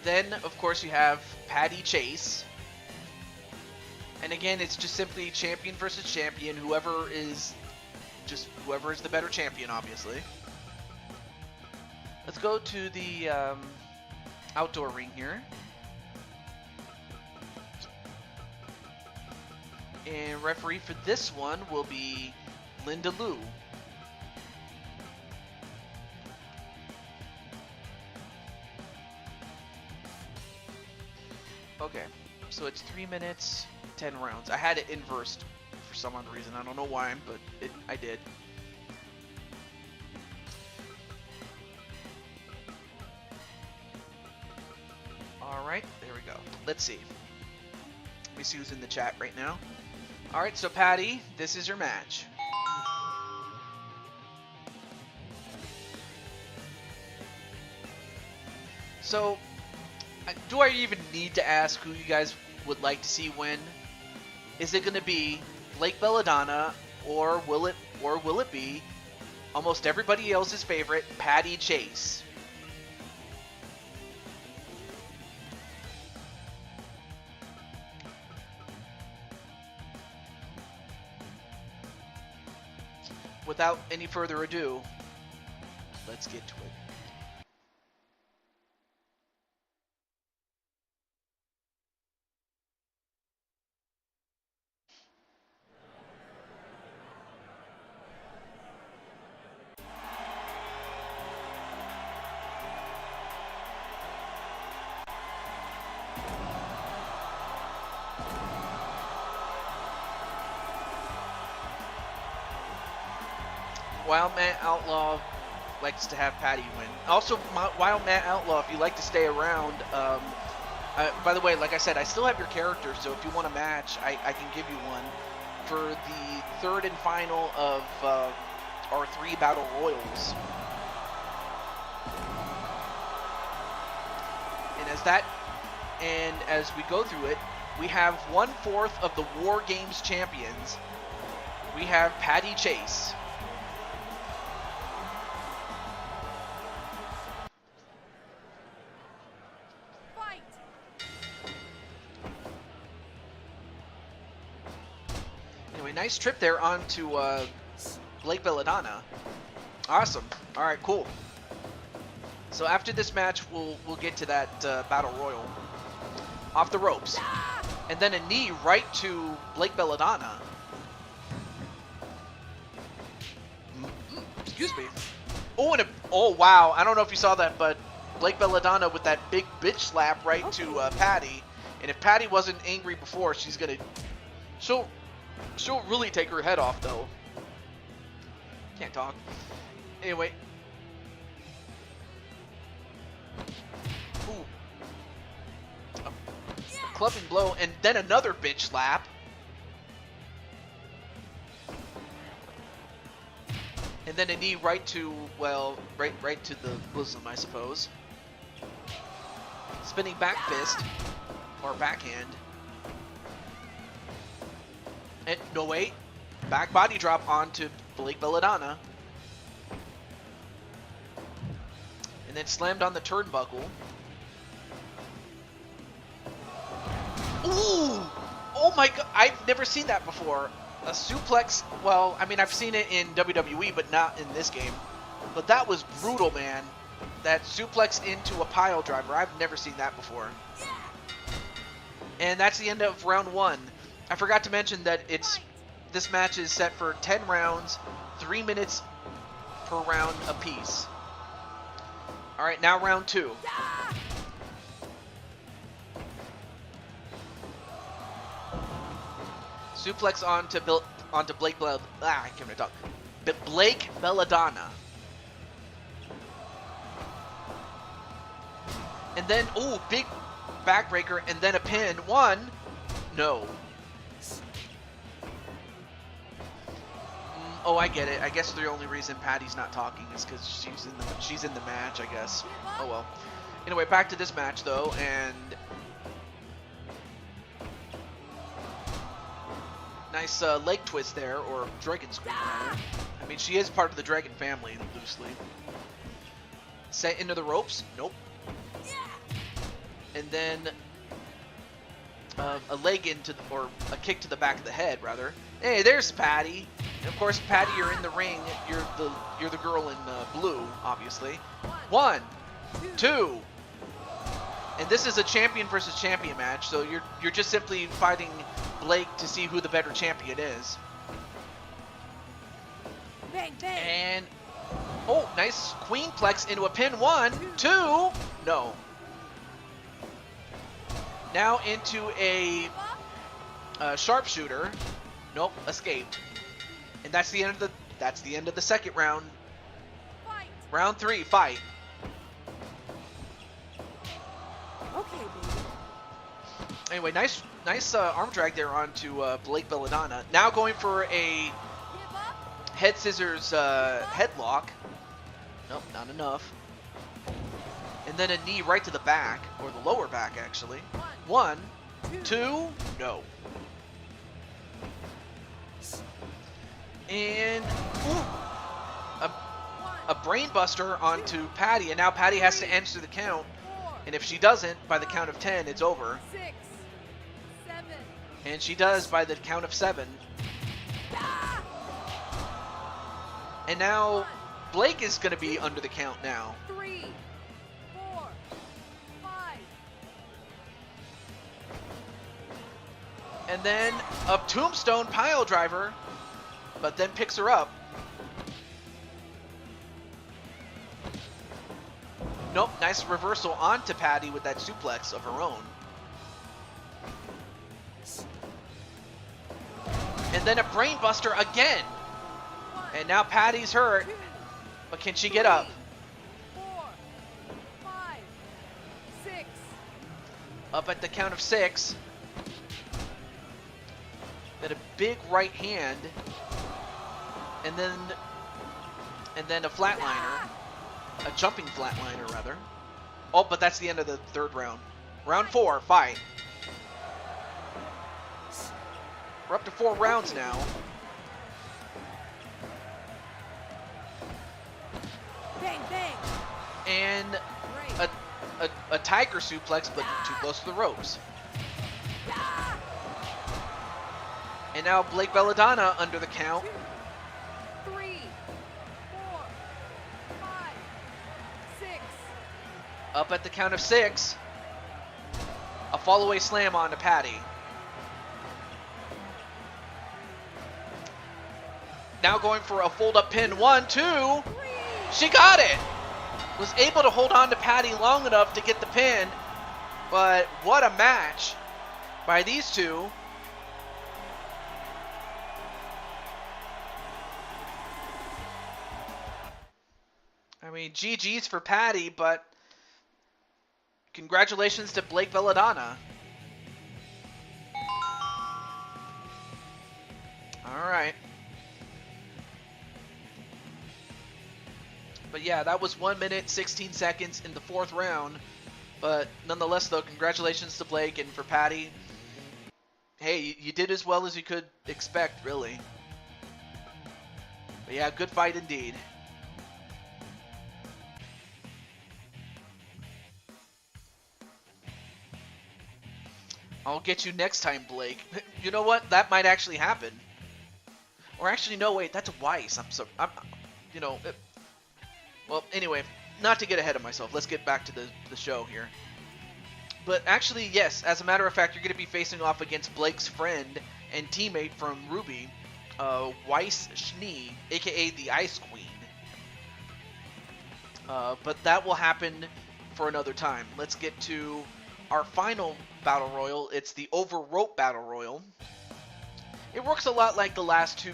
then, of course, you have Patty Chase. And again, it's just simply champion versus champion. Whoever is the better champion, obviously. Let's go to the outdoor ring here. And referee for this one will be Linda Liu. Okay, so it's 3 minutes, 10 rounds. I had it inversed for some odd reason. I don't know why, but I did. Alright, there we go. Let's see. Let me see who's in the chat right now. Alright, so Patty, this is your match. So, Do I even need to ask who you guys would like to see win? Is it going to be Blake Belladonna, or will it be almost everybody else's favorite, Patty Chase? Without any further ado, let's get to it. Wild Matt Outlaw likes to have Patty win. Also, Wild Matt Outlaw, if you like to stay around, by the way, like I said, I still have your character, so if you want a match, I can give you one for the third and final of our 3 Battle Royals. And as we go through it, we have 1/4 of the War Games champions. We have Patty Chase. Nice trip there onto Blake Belladonna. Awesome. All right, cool. So after this match, we'll get to that battle royal. Off the ropes, and then a knee right to Blake Belladonna. Excuse me. Oh, oh wow! I don't know if you saw that, but Blake Belladonna with that big bitch slap right to Patty. And if Patty wasn't angry before, she's gonna. She'll really take her head off, though. Can't talk. Anyway. Ooh. A clubbing blow, and then another bitch slap. And then a knee right to, well, right to the bosom, I suppose. Spinning back fist, or backhand. And no wait, back body drop onto Blake Belladonna. And then slammed on the turnbuckle. Ooh! Oh my god, I've never seen that before. A suplex, well, I mean, I've seen it in WWE, but not in this game. But that was brutal, man. That suplex into a pile driver, I've never seen that before. And that's the end of round 1. I forgot to mention that this match is set for 10 rounds, 3 minutes per round apiece. All right, now round 2. Suplex onto Blake I can't even talk. Blake Belladonna. And then, ooh, big backbreaker, and then a pin. 1, no. Oh, I get it. I guess the only reason Patty's not talking is because she's in the match, I guess. Oh well. Anyway, back to this match though, and nice leg twist there, or dragon scream rather. I mean, she is part of the dragon family loosely. Set into the ropes. Nope. And then a leg into or a kick to the back of the head rather. Hey, there's Patty. And of course, Patty, you're in the ring. You're the girl in blue, obviously. 1, 2, and this is a champion versus champion match. So you're just simply fighting Blake to see who the better champion is. Bang, bang. And oh, nice queenplex into a pin. 1, 2, no. Now into a sharpshooter. Nope, escaped. And that's the end of the second round. Fight. Round 3, fight. Okay, baby. Anyway, nice arm drag there onto Blake Belladonna. Now going for a Give up. head scissors headlock. Nope, not enough. And then a knee right to the back, or the lower back actually. 1, 2, no. And ooh, a brain buster onto Patty, and now Patty has to answer the count. And if she doesn't, by the count of 10, it's over. 6, 7. And she does by the count of 7. And now Blake is going to be under the count now. 3, 4, 5. And then a tombstone pile driver, but then picks her up. Nope, nice reversal onto Patty with that suplex of her own. And then a brain buster again. And now Patty's hurt, but can she get up? 4, 5, 6. Up at the count of 6. Then a big right hand. And then a flatliner. A jumping flatliner, rather. Oh, but that's the end of the 3rd round. Round 4, fight. We're up to 4 rounds now. Bang, bang. And Great. a tiger suplex, but too close to the ropes. And now Blake Belladonna under the count. 2, 3, 4, 5, 6. Up at the count of 6. A fall-away slam onto Patty. Now going for a fold-up pin. 1, 2. She got it! Was able to hold on to Patty long enough to get the pin. But what a match by these two. I mean, GG's for Patty, but congratulations to Blake Belladonna. All right. But yeah, that was 1 minute, 16 seconds in the 4th round. But nonetheless, though, congratulations to Blake, and for Patty, hey, you did as well as you could expect, really. But yeah, good fight indeed. I'll get you next time, Blake. You know what? That might actually happen. Or actually, no, wait, that's Weiss. You know, well, anyway, not to get ahead of myself. Let's get back to the show here. But actually, yes, as a matter of fact, you're going to be facing off against Blake's friend and teammate from Ruby, Weiss Schnee, aka the Ice Queen. But that will happen for another time. Let's get to our final battle royal. It's the over rope battle royal. It works a lot like the last two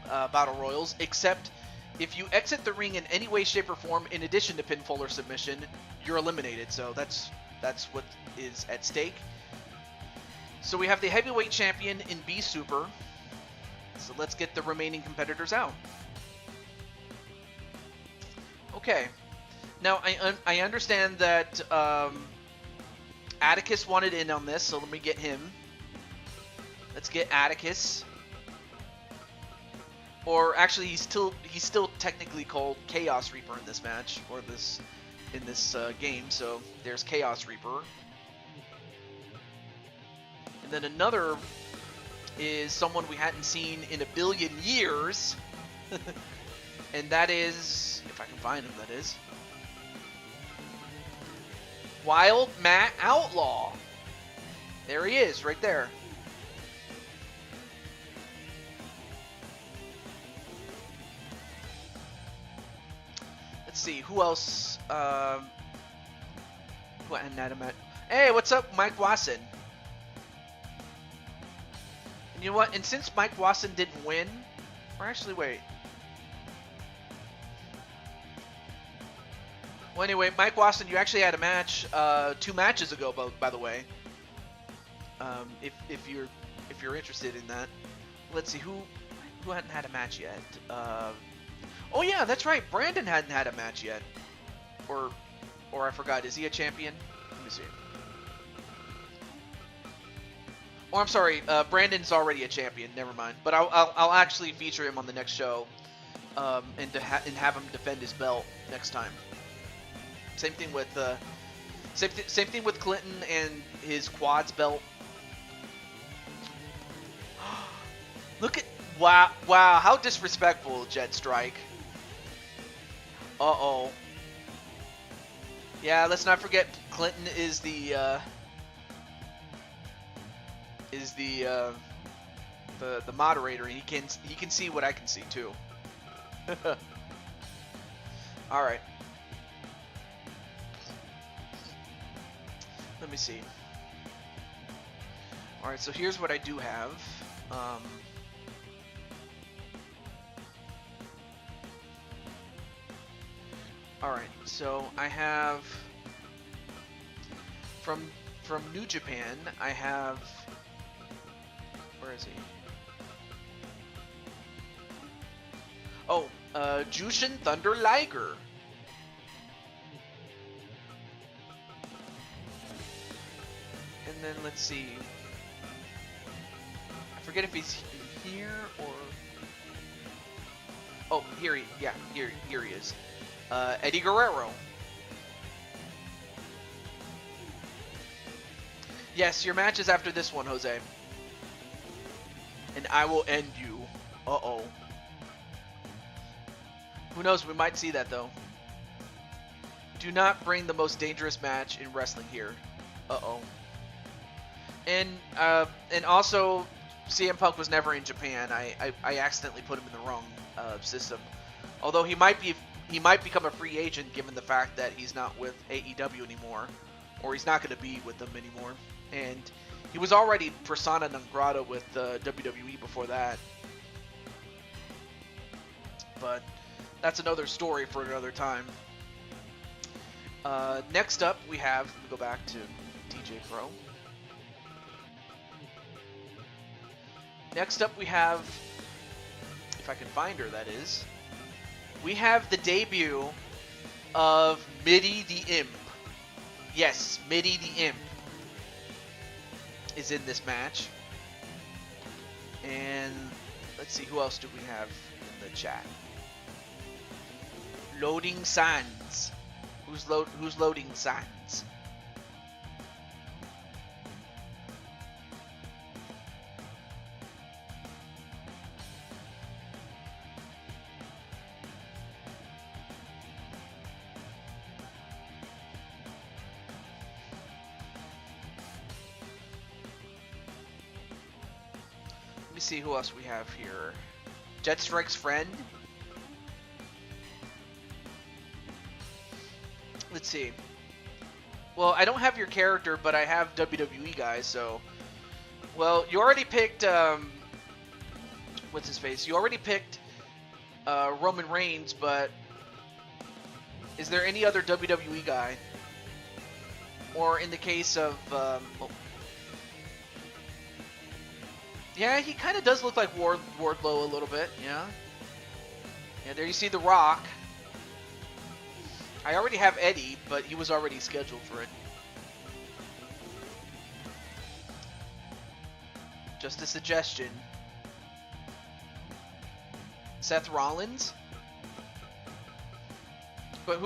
battle royals, except if you exit the ring in any way, shape, or form in addition to pinfall or submission, you're eliminated. So that's what is at stake. So we have the heavyweight champion in B Super. So let's get the remaining competitors out. Okay. Now I understand that Atticus wanted in on this, so let me get him. Let's get Atticus. Or actually, he's still technically called Chaos Reaper in this match, or in this game. So there's Chaos Reaper. And then another is someone we hadn't seen in a billion years, and that is, if I can find him, that is Wild Matt Outlaw. There he is, right there. Let's see, who else? Who hadn't had him at? Hey, what's up, Mike Wasson? And you know what? And since Mike Wasson didn't win, or actually, wait. Well, anyway, Mike Wasson, you actually had a match 2 matches ago, by the way. If you're interested in that, let's see who hadn't had a match yet. Oh yeah, that's right. Brandon hadn't had a match yet, or Or I forgot, is he a champion? Let me see. Or I'm sorry, Brandon's already a champion. Never mind. But I'll actually feature him on the next show, and have him defend his belt next time. Same thing with same thing with Clinton and his quads belt. Look at wow, how disrespectful, Jet Strike. Uh-oh. Yeah, let's not forget Clinton is the moderator, and he can see what I can see too. All right. Let me see. All right, so here's what I do have. All right, so I have from New Japan. I have, where is he? Oh, Jushin Thunder Liger. And then let's see. I forget if he's here or. Oh, here he is. Eddie Guerrero. Yes, your match is after this one, Jose. And I will end you. Uh-oh. Who knows? We might see that, though. Do not bring the most dangerous match in wrestling here. Uh-oh. And also, CM Punk was never in Japan. I accidentally put him in the wrong system. Although he might become a free agent given the fact that he's not with AEW anymore, or he's not going to be with them anymore. And he was already persona non grata with WWE before that. But that's another story for another time. Next up, we have, let me go back to DJ Pro. Next up, we have, if I can find her, that is, we have the debut of Mitty the Imp. Yes, Mitty the Imp is in this match. And let's see, who else do we have in the chat? Loading Sands. Who's loading Sands? Let me see who else we have here. Jet Strike's friend. Let's see. Well, I don't have your character, but I have WWE guys, so... Well, you already picked, what's his face? You already picked, Roman Reigns, but... Is there any other WWE guy? Or in the case of, oh. Yeah, he kind of does look like Wardlow a little bit, yeah. Yeah, there you see The Rock. I already have Eddie, but he was already scheduled for it. Just a suggestion. Seth Rollins? But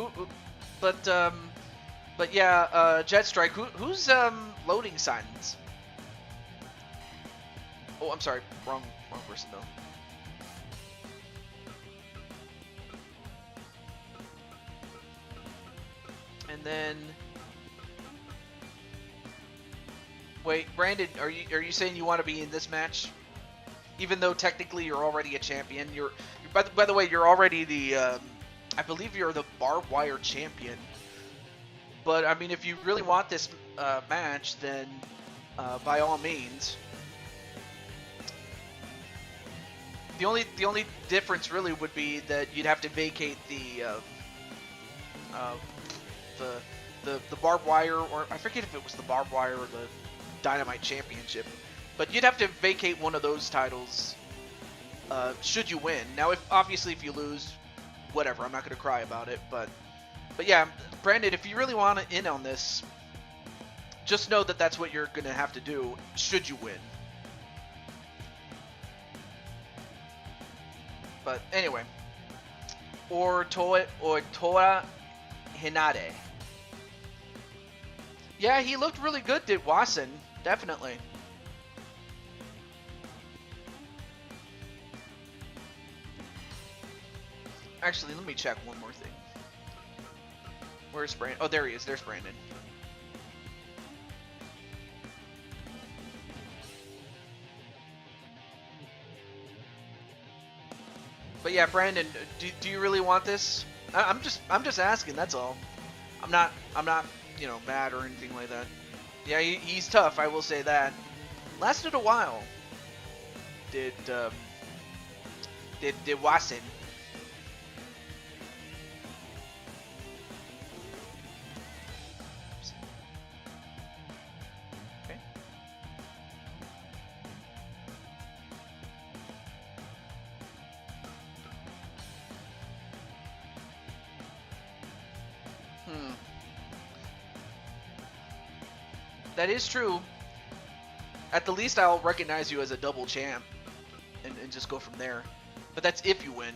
but yeah, Jet Strike, who's loading signs? Oh, I'm sorry, wrong person though. And then, wait, Brandon, are you saying you want to be in this match? Even though technically you're already a champion, by the way, you're already the I believe you're the barbed wire champion. But I mean, if you really want this match, then by all means. The only difference really would be that you'd have to vacate the barbed wire, or I forget if it was the barbed wire or the Dynamite Championship, but you'd have to vacate one of those titles should you win. Now, if you lose, whatever, I'm not going to cry about it, but But yeah, Brandon, if you really want to in on this, just know that that's what you're going to have to do should you win. But anyway, Toa Hinade. Yeah, he looked really good, did Watson. Definitely. Actually, let me check one more thing. Where's Brandon? Oh, there he is. There's Brandon. But yeah, Brandon, do you really want this? I'm just asking. That's all. I'm not you know, mad or anything like that. Yeah, he's tough. I will say that. Lasted a while. Did Wassen. Okay. That is true. At the least, I'll recognize you as a double champ and just go from there. But that's if you win.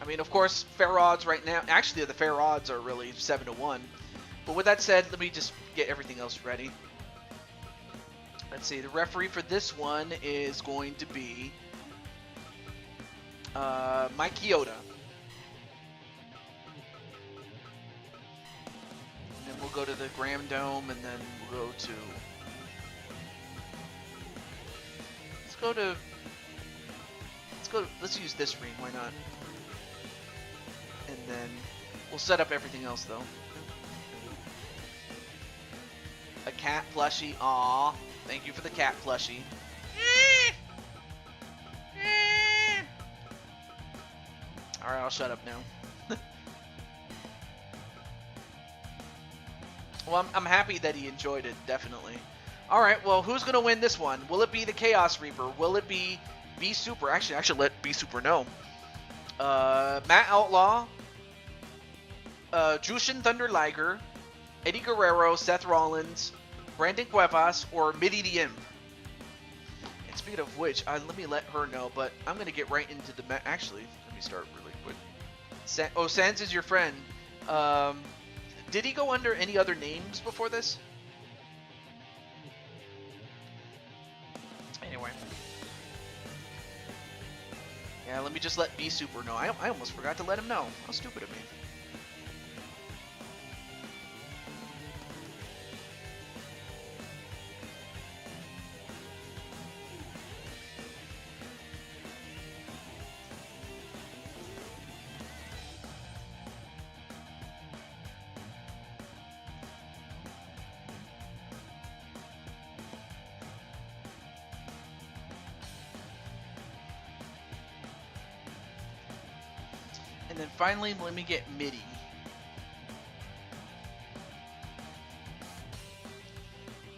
I mean, of course, fair odds right now. Actually, the fair odds are really 7-1. But with that said, let me just get everything else ready. Let's see. The referee for this one is going to be Mike Kyoto. And then we'll go to the Graham Dome, and then we'll go to... Let's use this ring, why not? And then we'll set up everything else though. A cat plushie, aw. Thank you for the cat plushie. Alright, I'll shut up now. Well, I'm happy that he enjoyed it, definitely. Alright, well, who's going to win this one? Will it be the Chaos Reaper? Will it be B-Super? Actually, I should let B-Super know. Matt Outlaw, Jushin Thunder Liger, Eddie Guerrero, Seth Rollins, Brandon Cuevas, or Mitty the Imp. And speaking of which, let me let her know, but I'm going to get right into the match. Actually, let me start really quick. Sans is your friend. Did he go under any other names before this? Anyway. Yeah, let me just let B-Super know. I almost forgot to let him know. How stupid of me. And then finally, let me get MIDI.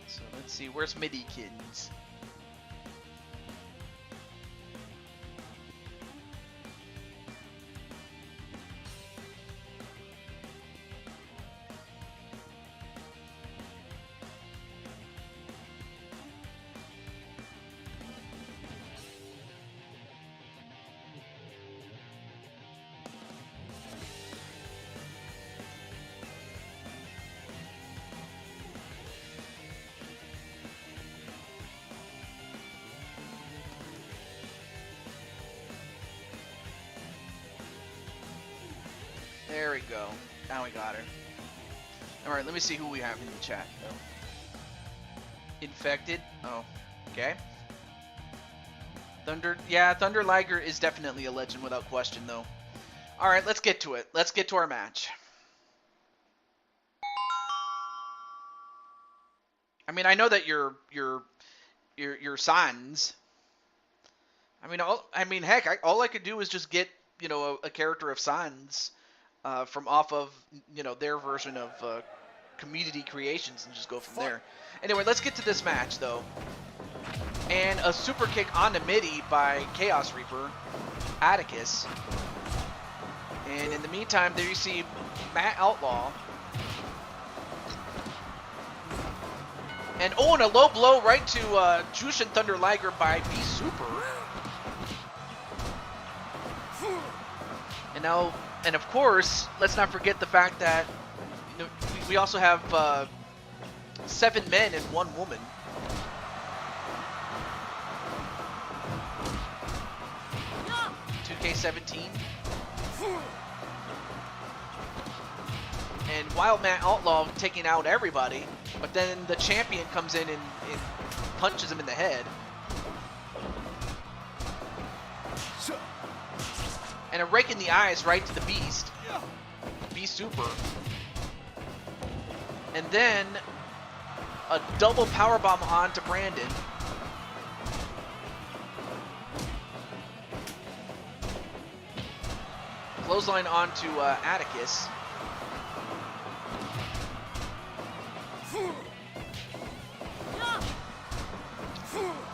So let's see, where's MIDI kids? There we go. Now we got her. Alright, let me see who we have in the chat, though. Infected. Oh, okay. Thunder Liger is definitely a legend without question, though. Alright, let's get to it. Let's get to our match. I mean, I know that you're Sans. I mean, heck, all I could do is just get, you know, a character of Sans from off of, you know, their version of Community Creations and just go from there. Anyway, let's get to this match, though. And a super kick on the MIDI by Chaos Reaper, Atticus. And in the meantime, there you see Matt Outlaw. And oh, and a low blow right to Jushin Thunder Liger by B Super. And now, and of course, let's not forget the fact that we also have 7 men and 1 woman. Yeah. 2K17. And Wild Matt Outlaw taking out everybody, but then the champion comes in and punches him in the head. And a rake in the eyes right to the Beast. Beast Super. And then a double powerbomb onto Brandon. Clothesline onto Atticus.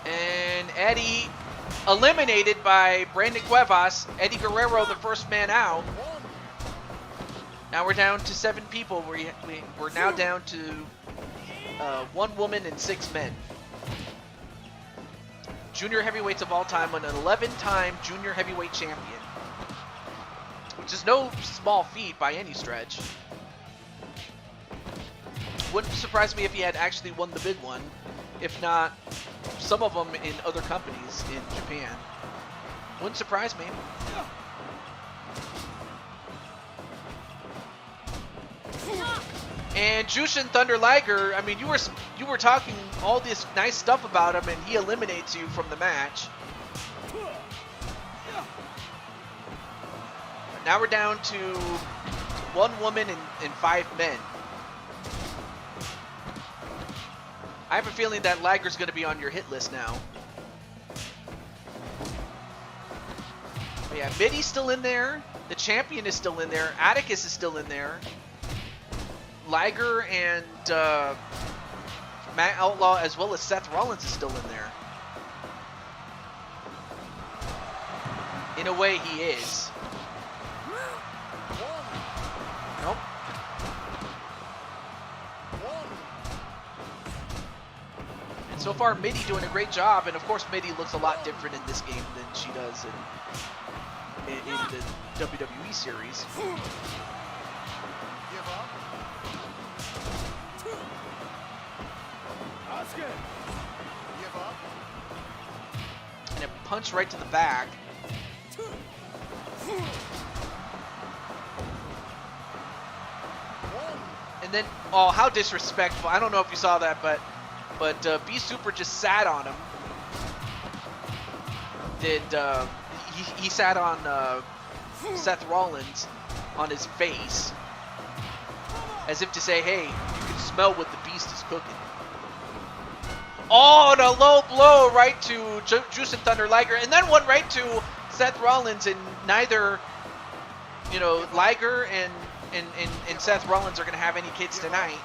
And Eddie eliminated by Brandon Cuevas. Eddie Guerrero, the first man out. Now we're down to 7 people. We're now down to 1 woman and 6 men. Junior heavyweights of all time, an 11-time junior heavyweight champion, which is no small feat by any stretch. Wouldn't surprise me if he had actually won the big one, if not some of them in other companies in Japan. Wouldn't surprise me. And Jushin Thunder Liger, I mean, you were talking all this nice stuff about him, and he eliminates you from the match. Now we're down to 1 woman and 5 men. I have a feeling that Liger's going to be on your hit list now. But yeah, Mitty's still in there. The champion is still in there. Atticus is still in there. Liger and Matt Outlaw, as well as Seth Rollins, is still in there. In a way, he is. Nope. And so far, Mitty doing a great job, and of course, Mitty looks a lot different in this game than she does in the WWE series. Give up. Give up. And a punch right to the back. And then, oh, how disrespectful. I don't know if you saw that, but B Super just sat on him. He sat on Seth Rollins on his face, as if to say, hey, you can smell what the Beast is cooking. Oh, and a low blow right to Jushin Thunder Liger, and then one right to Seth Rollins, and neither, Liger and Seth Rollins are going to have any kids tonight.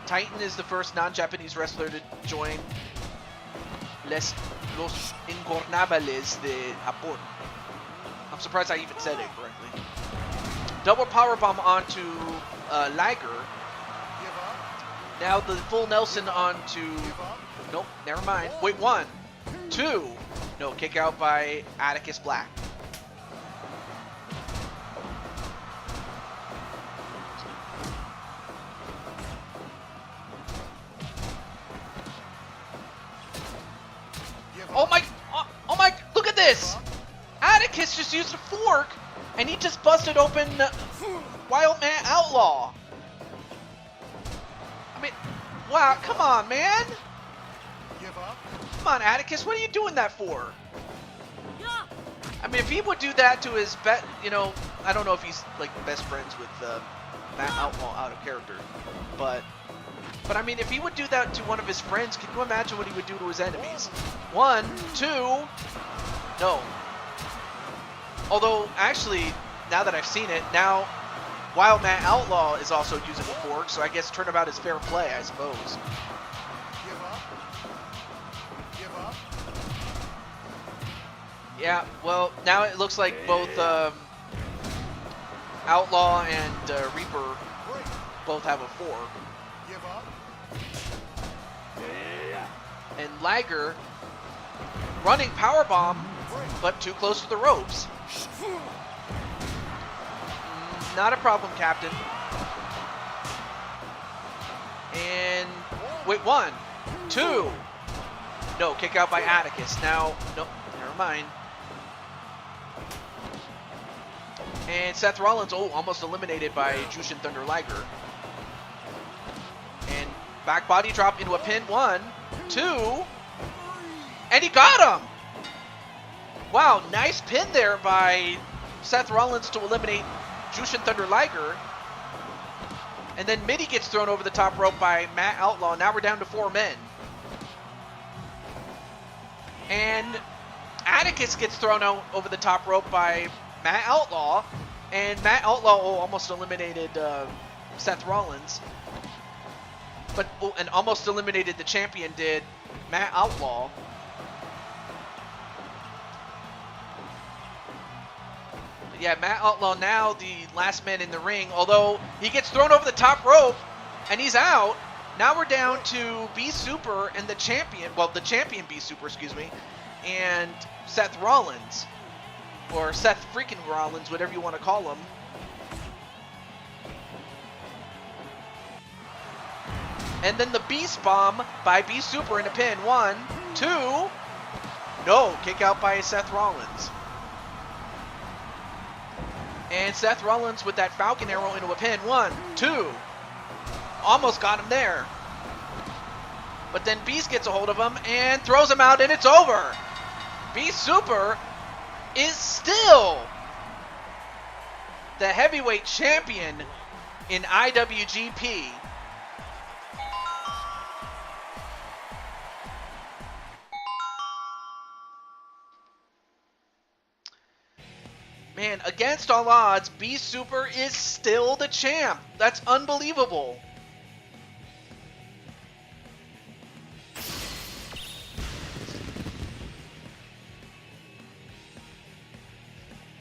Titan is the first non-Japanese wrestler to join Los Ingobernables de Japón. I'm surprised I even said it correctly. Double powerbomb onto Liger. Give up. Now the full Nelson onto... Give up. Nope, never mind. Wait, 1, 2. No, kick out by Atticus Black. Oh my, look at this! Atticus just used a fork, and he just busted open Wild Man Outlaw. I mean, wow, come on, man! Give up. Come on, Atticus, what are you doing that for? I mean, if he would do that to his I don't know if he's like best friends with Matt Outlaw out of character, but I mean, if he would do that to one of his friends, can you imagine what he would do to his enemies? 1, 2, no. Although, actually, now that I've seen it, now Wild Man Outlaw is also using a fork, so I guess turnabout is fair play, I suppose. Give up. Give up. Yeah, well, now it looks like both Outlaw and Reaper Break. both have a 4. Give up. And Liger running powerbomb, Break. but too close to the ropes. Not a problem, Captain. And wait, 1, 2. No, kick out by Atticus. Now, no, never mind. And Seth Rollins, almost eliminated by Jushin Thunder Liger. And back body drop into a pin. 1, 2. And he got him! Wow, nice pin there by Seth Rollins to eliminate Jushin Thunder Liger. And then Mitty gets thrown over the top rope by Matt Outlaw. Now we're down to 4 men. And Atticus gets thrown out over the top rope by Matt Outlaw. And Matt Outlaw almost eliminated Seth Rollins. But and almost eliminated the champion did Matt Outlaw. But yeah, Matt Outlaw now the last man in the ring. Although he gets thrown over the top rope and he's out. Now we're down to B Super and the champion. Well, the champion B Super, excuse me, and Seth Rollins. Or Seth freaking Rollins, whatever you want to call him. And then the Beast Bomb by B Super in a pin. 1, 2. No, kick out by Seth Rollins. And Seth Rollins with that Falcon Arrow into a pin. 1, 2. Almost got him there. But then Beast gets a hold of him and throws him out, and it's over. B Super is still the heavyweight champion in IWGP. Man, against all odds, B Super is still the champ. That's unbelievable.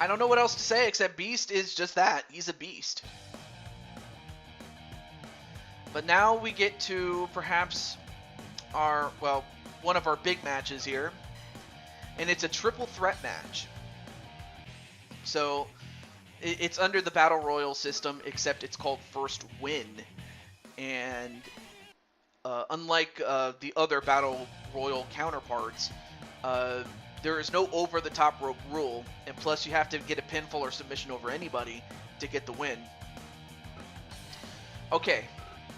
I don't know what else to say except Beast is just that. He's a beast. But now we get to perhaps our, well, one of our big matches here. And it's a triple threat match. So it's under the Battle Royal system, except it's called First Win. And unlike the other Battle Royal counterparts, there is no over-the-top rope rule, and plus you have to get a pinfall or submission over anybody to get the win. Okay,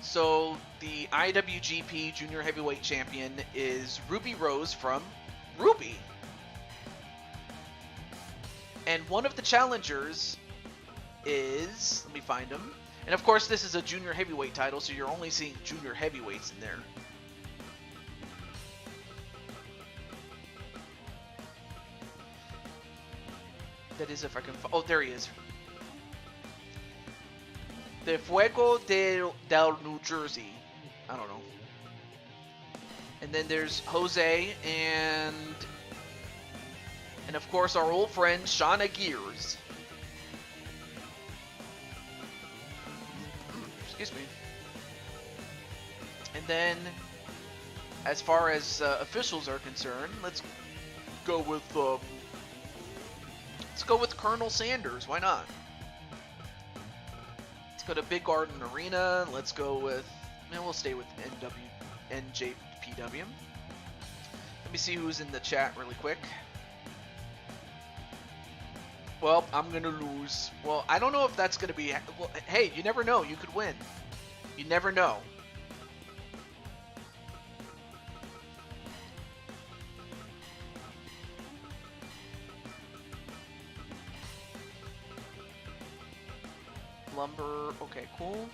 so the IWGP Junior Heavyweight Champion is Ruby Rose from Ruby. And one of the challengers is, let me find him. And of course this is a Junior Heavyweight title, so you're only seeing Junior Heavyweights in there. That is if I can oh, there he is. The Fuego del New Jersey. I don't know. And then there's Jose and of course our old friend Shauna Gears. Excuse me. And then as far as officials are concerned, let's go with Colonel Sanders. Why not? Let's go to Big Garden Arena. Let's go with, we'll stay with NJPW. Let me see who's in the chat really quick. Well, I'm going to lose. Well, I don't know if that's going to be, well, hey, you never know. You could win. You never know. Lumber, okay, cool.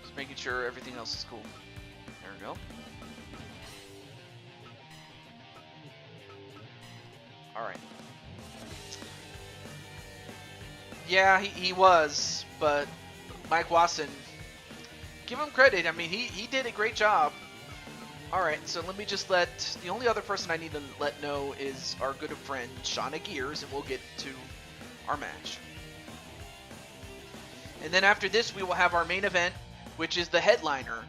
Just making sure everything else is cool. There we go. Alright. Yeah, he was, but Mike Wasson, give him credit. I mean, he did a great job. Alright, so let me just the only other person I need to let know is our good friend, Shauna Gears, and we'll get to our match. And then after this, we will have our main event, which is the headliner.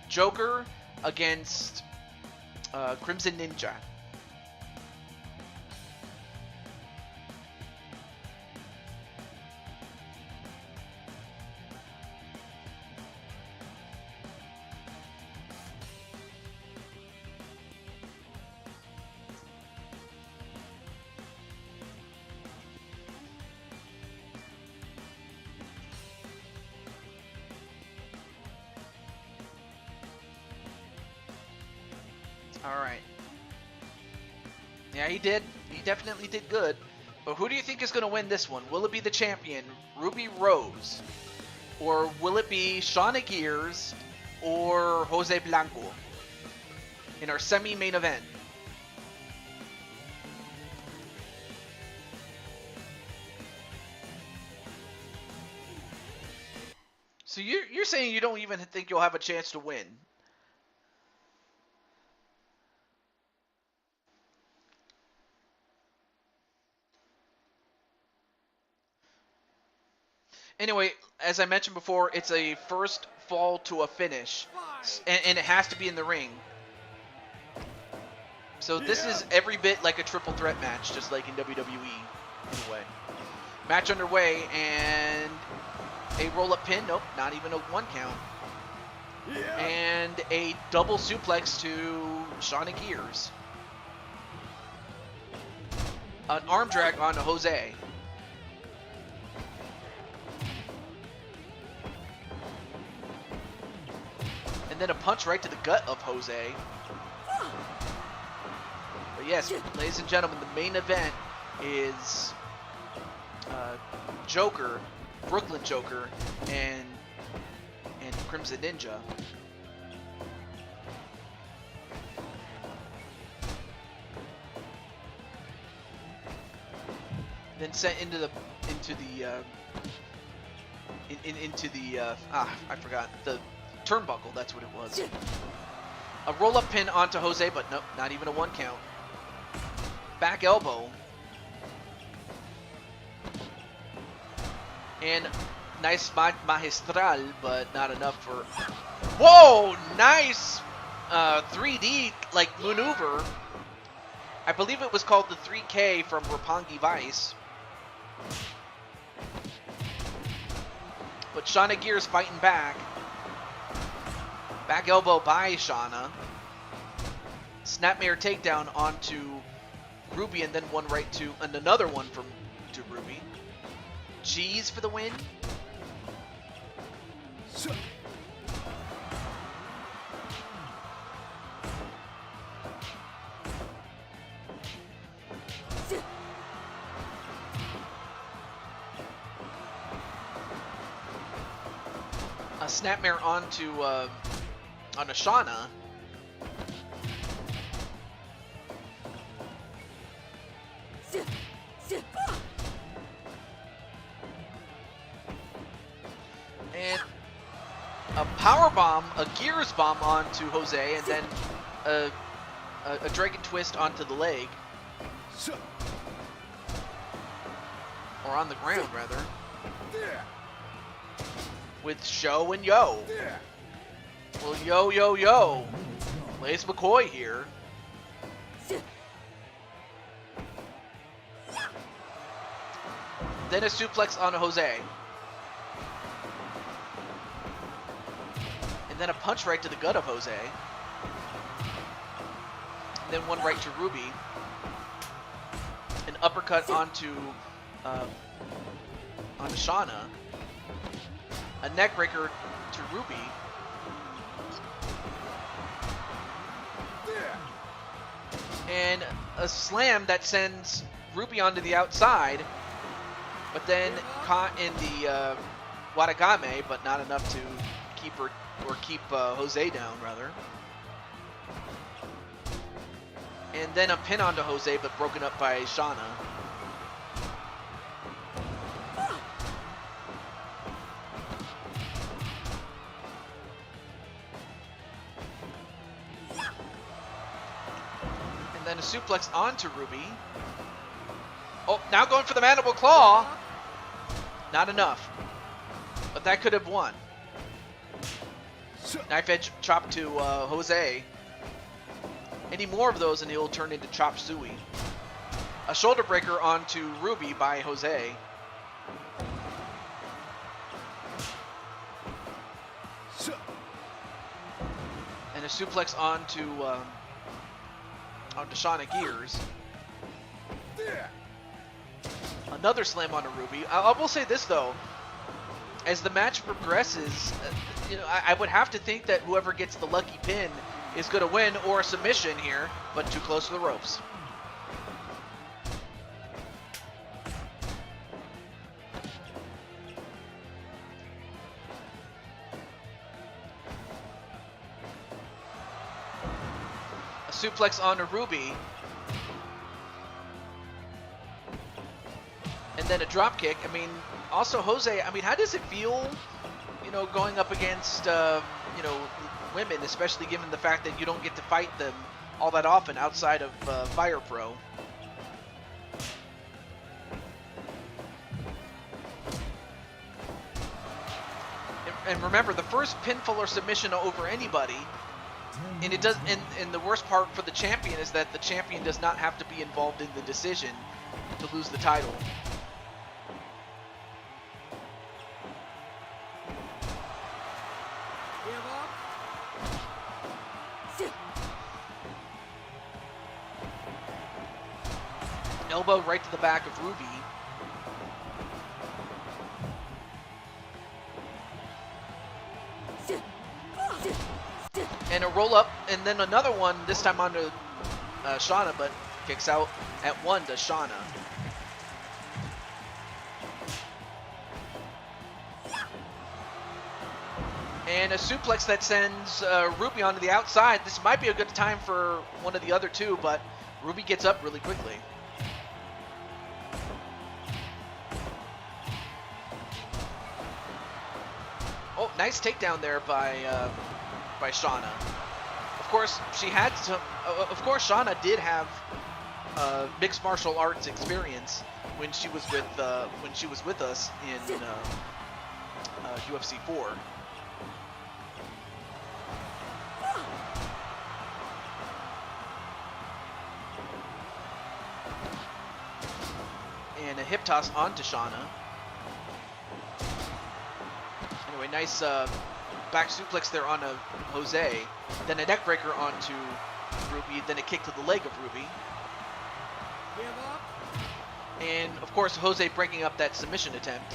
Joker against Crimson Ninja. Alright. Yeah, he did. He definitely did good. But who do you think is going to win this one? Will it be the champion, Ruby Rose? Or will it be Shauna Gears or Jose Blanco in our semi-main event? So you're saying you don't even think you'll have a chance to win? Anyway, as I mentioned before, it's a first fall to a finish, and it has to be in the ring. So this is every bit like a triple threat match, just like in WWE, in a way. Match underway, and a roll-up pin. Nope, not even a 1 count. And a double suplex to Shauna Gears. An arm drag onto Jose. And then a punch right to the gut of Jose. But yes, ladies and gentlemen, the main event is Joker, Brooklyn Joker, and Crimson Ninja. Then sent into the I forgot, the turnbuckle. That's what it was. A roll-up pin onto Jose, but nope, not even a 1 count. Back elbow. And nice magistral, but not enough for... Whoa! Nice 3D like maneuver. I believe it was called the 3K from Roppongi Vice. But Shauna Gears fighting back. Back elbow by Shauna. Snapmare takedown onto Ruby, and then one right to, and another one to Ruby. G's for the win. A snapmare onto Shauna. And a power bomb, a Gears bomb onto Jose, and then a dragon twist onto the leg. Or on the ground, rather. With Show and Yo. Well, yo. Blaze McCoy here. Then a suplex on Jose. And then a punch right to the gut of Jose. And then one right to Ruby. An uppercut onto Shauna. A neckbreaker to Ruby. And a slam that sends Ruby onto the outside, but then caught in the Watagame, but not enough to keep her, or keep Jose down, rather. And then a pin onto Jose, but broken up by Shauna. And then a suplex onto Ruby. Oh, now going for the mandible claw. Not enough. But that could have won. Knife edge chop to Jose. Any more of those and he'll turn into chop suey. A shoulder breaker onto Ruby by Jose. And a suplex onto Shauna Gears. Another slam onto Ruby. I will say this though, as the match progresses, you know, I would have to think that whoever gets the lucky pin is going to win, or a submission here, but too close to the ropes. A suplex onto Ruby. And then a drop kick. I mean, also Jose, I mean, how does it feel, you know, going up against, you know, women, especially given the fact that you don't get to fight them all that often outside of Fire Pro? And remember, the first pinfall or submission over anybody, and it does. And the worst part for the champion is that the champion does not have to be involved in the decision to lose the title. Elbow right to the back of Ruby. And a roll up, and then another one, this time onto Shauna, but kicks out at one to Shauna. And a suplex that sends Ruby onto the outside. This might be a good time for one of the other two, but Ruby gets up really quickly. Oh, nice takedown there by Shauna. Of course, she had some. Of course, Shauna did have mixed martial arts experience when she was with us in UFC 4. And a hip toss onto Shauna. Anyway, nice back suplex there on a Jose. Then a neck breaker onto Ruby. Then a kick to the leg of Ruby. And of course, Jose breaking up that submission attempt.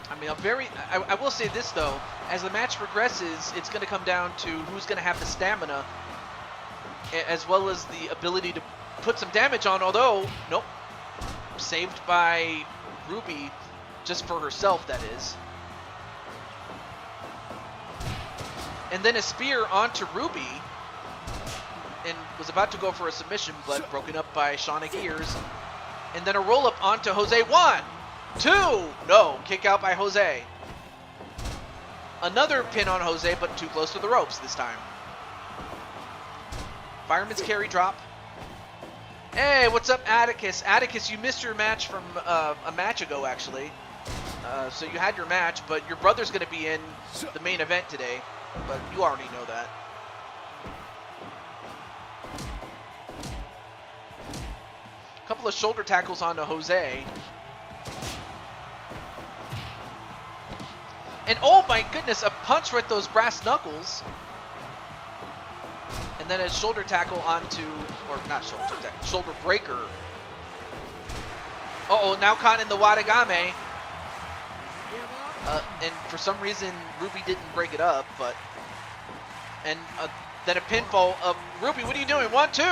I mean, I will say this though, as the match progresses, it's going to come down to who's going to have the stamina, as well as the ability to put some damage on, although, nope, saved by Ruby, just for herself, that is. And then a spear onto Ruby, and was about to go for a submission, but broken up by Shauna Gears. And then a roll-up onto Jose. 1, 2, no, kick out by Jose. Another pin on Jose, but too close to the ropes this time. Fireman's carry drop. Hey, what's up, Atticus? Atticus, you missed your match from a match ago, actually. So you had your match, but your brother's going to be in the main event today. But you already know that. A couple of shoulder tackles onto Jose. And oh my goodness, a punch with those brass knuckles. And then a shoulder tackle onto, or not shoulder tackle, shoulder breaker. Uh-oh, now caught in the Watagame. And for some reason, Ruby didn't break it up, but... And then a pinfall of Ruby. What are you doing? 1, 2.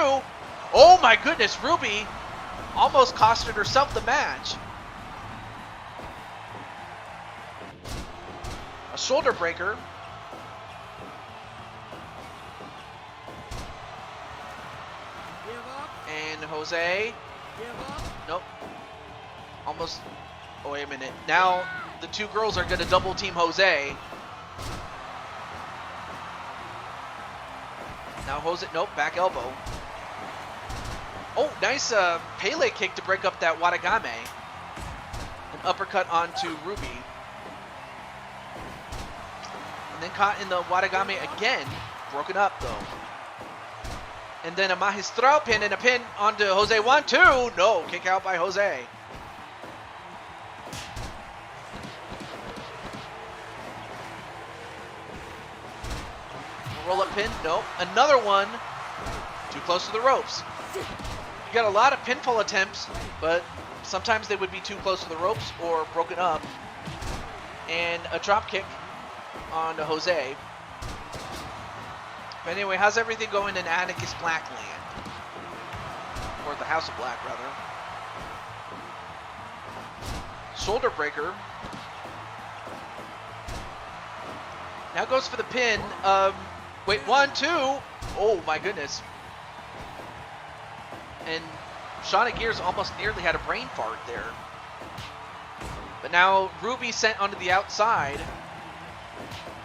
Oh my goodness, Ruby almost costed herself the match. A shoulder breaker. And Jose. Nope. Almost. Oh, wait a minute. Now the two girls are going to double team Jose. Now Jose, nope, back elbow. Oh, nice Pele kick to break up that Watagame. An uppercut onto Ruby. And then caught in the Watagame again. Broken up though. And then a Magistral pin and a pin onto Jose. 1, 2. No, kick out by Jose. Roll up pin. Nope. Another one. Too close to the ropes. You got a lot of pinfall attempts, but sometimes they would be too close to the ropes or broken up. And a drop kick onto Jose. But anyway, how's everything going in Atticus Blackland? Or the House of Black, rather. Shoulder breaker. Now goes for the pin. Wait, 1, 2. Oh my goodness. And Shauna Gears almost nearly had a brain fart there. But now Ruby sent onto the outside.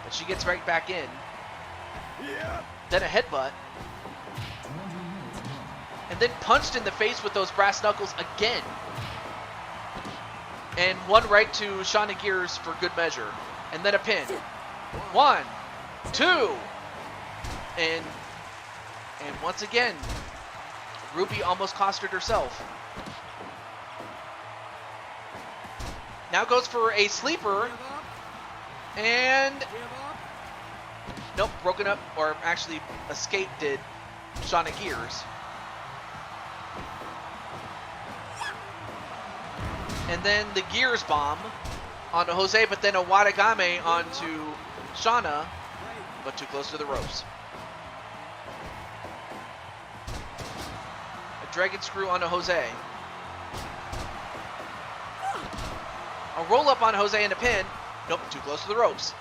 But she gets right back in. Yeah. Then a headbutt. And then punched in the face with those brass knuckles again. And one right to Shauna Gears for good measure. And then a pin. 1, 2. And once again, Ruby almost cost it herself. Now goes for a sleeper. And nope, broken up, or actually escape did Shauna Gears. And then the Gears bomb onto Jose, but then a Watagame onto Shauna, but too close to the ropes. A dragon screw onto Jose. A roll up on Jose and a pin. Nope, too close to the ropes.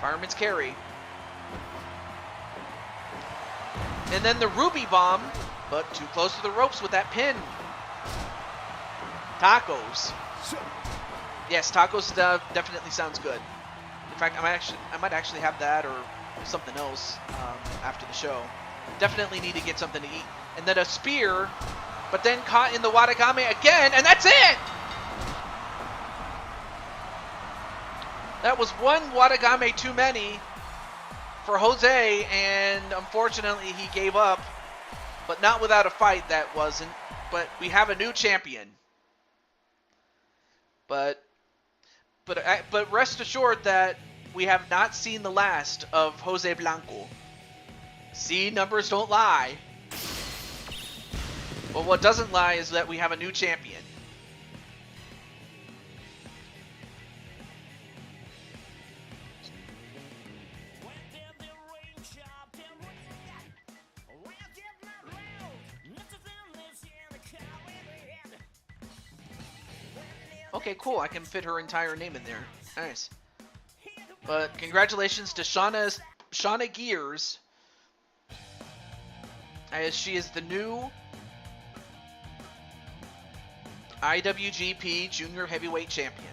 Fireman's carry. And then the Ruby bomb, but too close to the ropes with that pin. Tacos. Yes, tacos definitely sounds good. In fact, I might actually have that or something else after the show. Definitely need to get something to eat. And then a spear, but then caught in the Watagame again, and that's it! That was one Watagame too many for Jose, and unfortunately he gave up. But not without a fight, that wasn't. But we have a new champion. But rest assured that we have not seen the last of Jose Blanco. See, numbers don't lie. But what doesn't lie is that we have a new champion. Okay, cool. I can fit her entire name in there. Nice. But congratulations to Shauna Gears, as she is the new IWGP Junior Heavyweight Champion.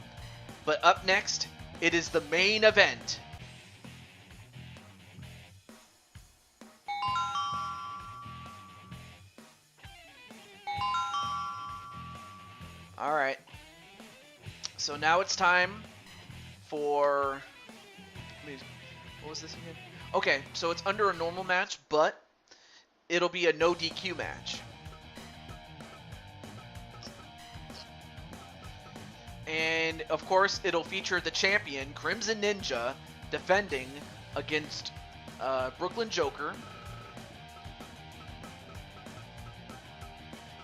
But up next, it is the main event. All right. So now it's time for, what was this again? Okay, so it's under a normal match, but it'll be a no DQ match. And of course, it'll feature the champion, Crimson Ninja, defending against Brooklyn Joker.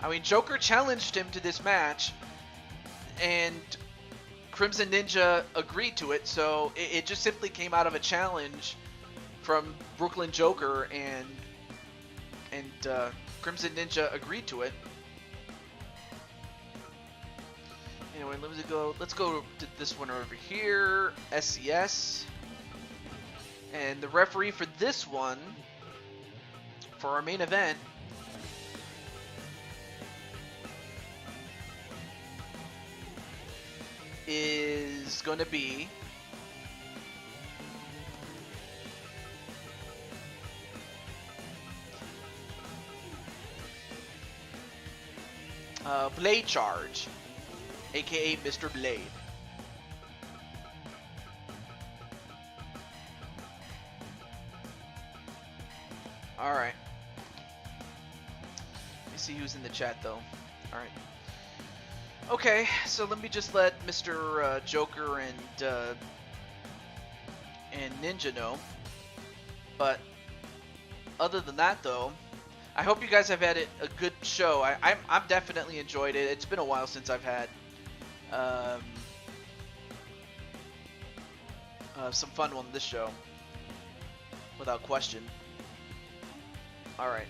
I mean, Joker challenged him to this match, and Crimson Ninja agreed to it, so it just simply came out of a challenge from Brooklyn Joker, and Crimson Ninja agreed to it. Anyway, let's go to this one over here, SCS. And the referee for this one, for our main event, is going to be Blade Charge, aka Mr. Blade. Alright. Let me see who's in the chat though. Alright. Okay, so let me just let Mr. Joker and Ninja know. But other than that though, I hope you guys have had a good show. I've definitely enjoyed it. It's been a while since I've had some fun on this show, without question. All right.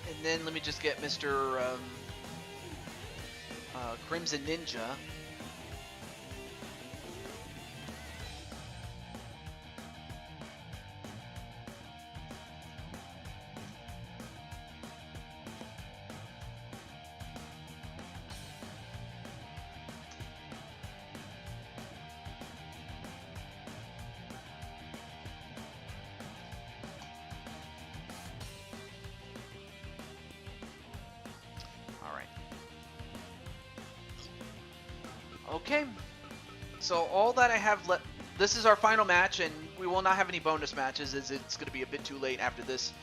And then let me just get Mr. Crimson Ninja. Okay, so all that I have left, this is our final match, and we will not have any bonus matches as it's going to be a bit too late after this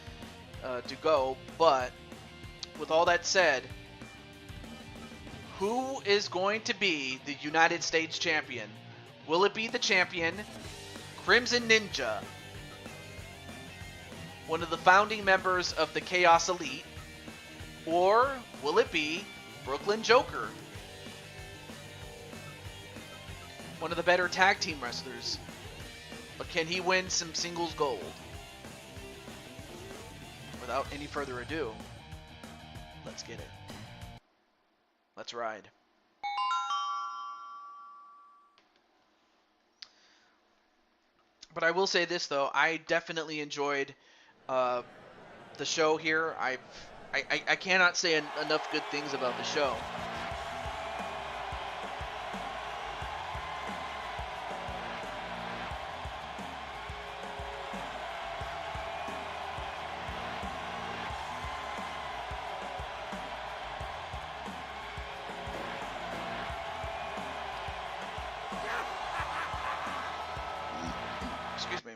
to go, but with all that said, who is going to be the United States champion? Will it be the champion, Crimson Ninja, one of the founding members of the Chaos Elite, or will it be Brooklyn Joker, one of the better tag team wrestlers? But can he win some singles gold? Without any further ado, let's get it. Let's ride. But I will say this though, I definitely enjoyed the show here. I cannot say enough good things about the show. Excuse me.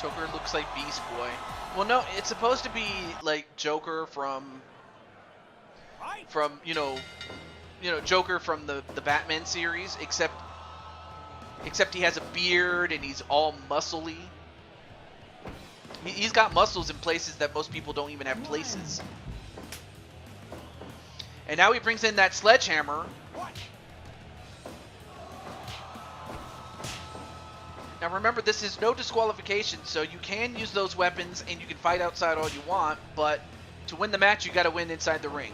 Joker looks like Beast Boy. Well, no, it's supposed to be like Joker from you know Joker from the Batman series, except he has a beard and he's all muscly. He's got muscles in places that most people don't even have places. And now he brings in that sledgehammer. Now remember, this is no disqualification, so you can use those weapons and you can fight outside all you want, but to win the match, you got to win inside the ring.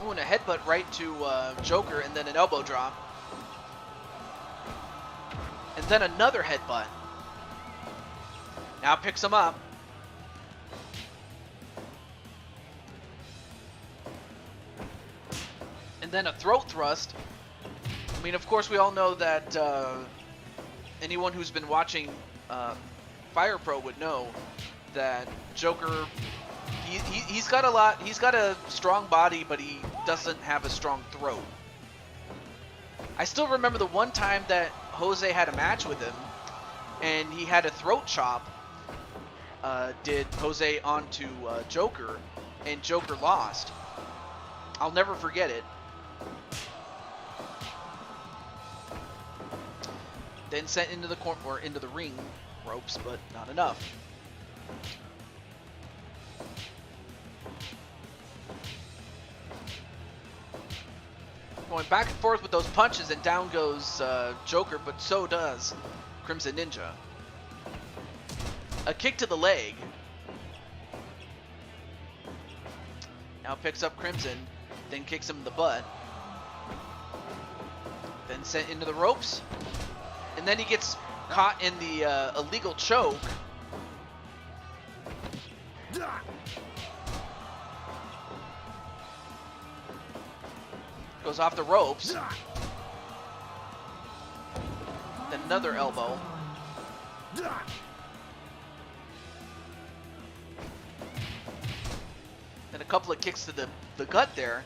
Ooh, and a headbutt right to Joker, and then an elbow drop. And then another headbutt. Now picks him up. And then a throat thrust. I mean, of course, we all know that anyone who's been watching Fire Pro would know that Joker, he's got a lot. He's got a strong body, but he doesn't have a strong throat. I still remember the one time that Jose had a match with him, and he had a throat chop. Did Jose onto Joker, and Joker lost. I'll never forget it. Then sent into the or into the ring ropes, but not enough. Going back and forth with those punches, and down goes Joker, but so does Crimson Ninja. A kick to the leg. Now picks up Crimson, then kicks him in the butt. Then sent into the ropes. And then he gets caught in the illegal choke. Goes off the ropes. Then another elbow. Then a couple of kicks to the gut there.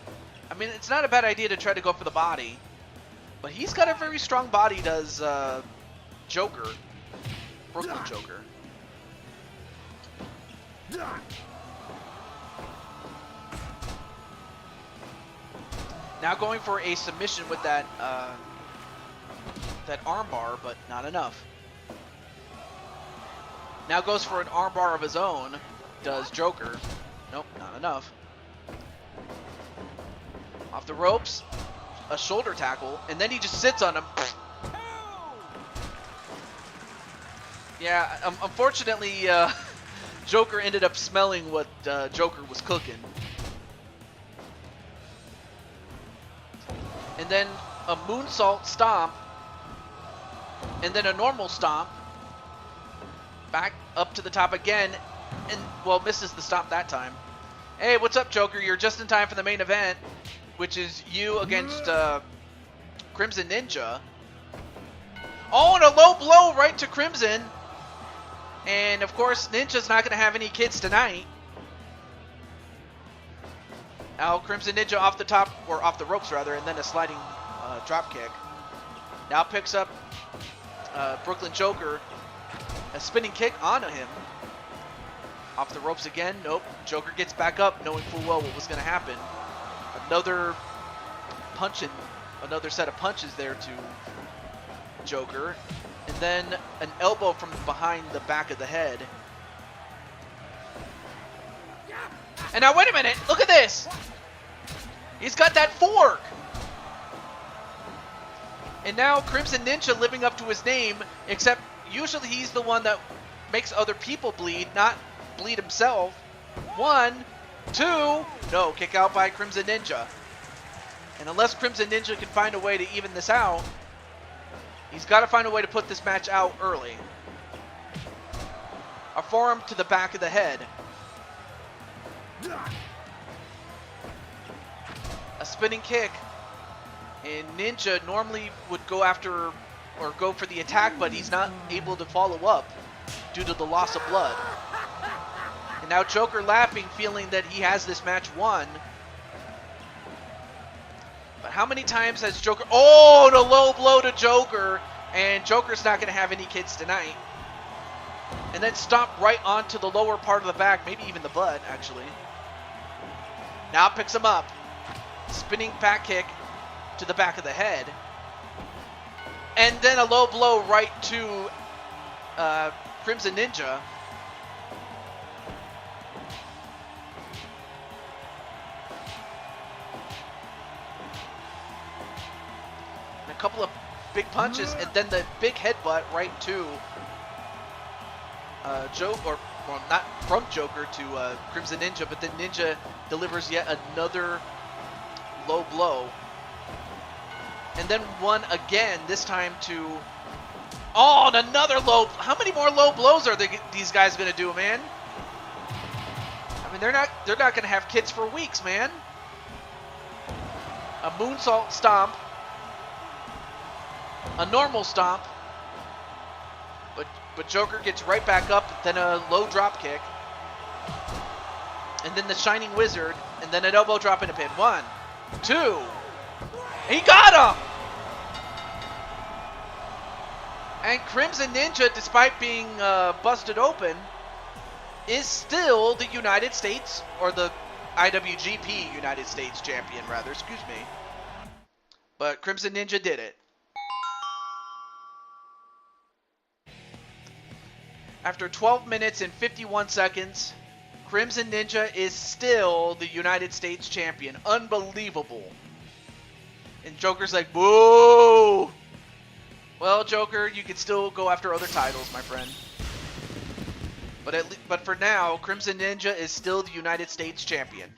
I mean, it's not a bad idea to try to go for the body. But he's got a very strong body, does Joker. Brooklyn Joker. Now going for a submission with that that armbar, but not enough. Now goes for an armbar of his own, does Joker. Nope, not enough. Off the ropes, a shoulder tackle, and then he just sits on him. Yeah, unfortunately, Joker ended up smelling what Joker was cooking. And then a moonsault stomp, and then a normal stomp. Back up to the top again, and, well, misses the stomp that time. Hey, what's up, Joker? You're just in time for the main event, which is you against Crimson Ninja. Oh, and a low blow right to Crimson. And, of course, Ninja's not going to have any kids tonight. Now Crimson Ninja off the top, or off the ropes rather, and then a sliding drop kick. Now picks up Brooklyn Joker, a spinning kick onto him. Off the ropes again, nope. Joker gets back up, knowing full well what was going to happen. Another punching, another set of punches there to Joker. And then an elbow from behind the back of the head. And now wait a minute, look at this! He's got that fork! And now Crimson Ninja living up to his name, except usually he's the one that makes other people bleed, not bleed himself. 1, 2, no, kick out by Crimson Ninja. And unless Crimson Ninja can find a way to even this out, he's got to find a way to put this match out early. A forearm to the back of the head. A spinning kick. And Ninja normally would go after or go for the attack, but he's not able to follow up due to the loss of blood. And now Joker laughing, feeling that he has this match won. But how many times has Joker... Oh, and a low blow to Joker. And Joker's not going to have any kids tonight. And then stomp right onto the lower part of the back, maybe even the butt, actually. Now picks him up. Spinning back kick to the back of the head. And then a low blow right to Crimson Ninja. And a couple of big punches, and then the big headbutt right to Joker, well, not from Joker to Crimson Ninja, but then Ninja delivers yet another low blow. And then one again, this time to... Oh, and another low... How many more low blows are these guys going to do, man? I mean, they're not going to have kids for weeks, man. A moonsault stomp. A normal stomp. But Joker gets right back up, then a low drop kick. And then the Shining Wizard, and then an elbow drop in a pin. 1, 2. He got him! And Crimson Ninja, despite being busted open, is still the United States, or the IWGP United States champion, rather, excuse me. But Crimson Ninja did it. After 12 minutes and 51 seconds, Crimson Ninja is still the United States champion. Unbelievable. And Joker's like, boo! Well, Joker, you can still go after other titles, my friend. But for now, Crimson Ninja is still the United States champion.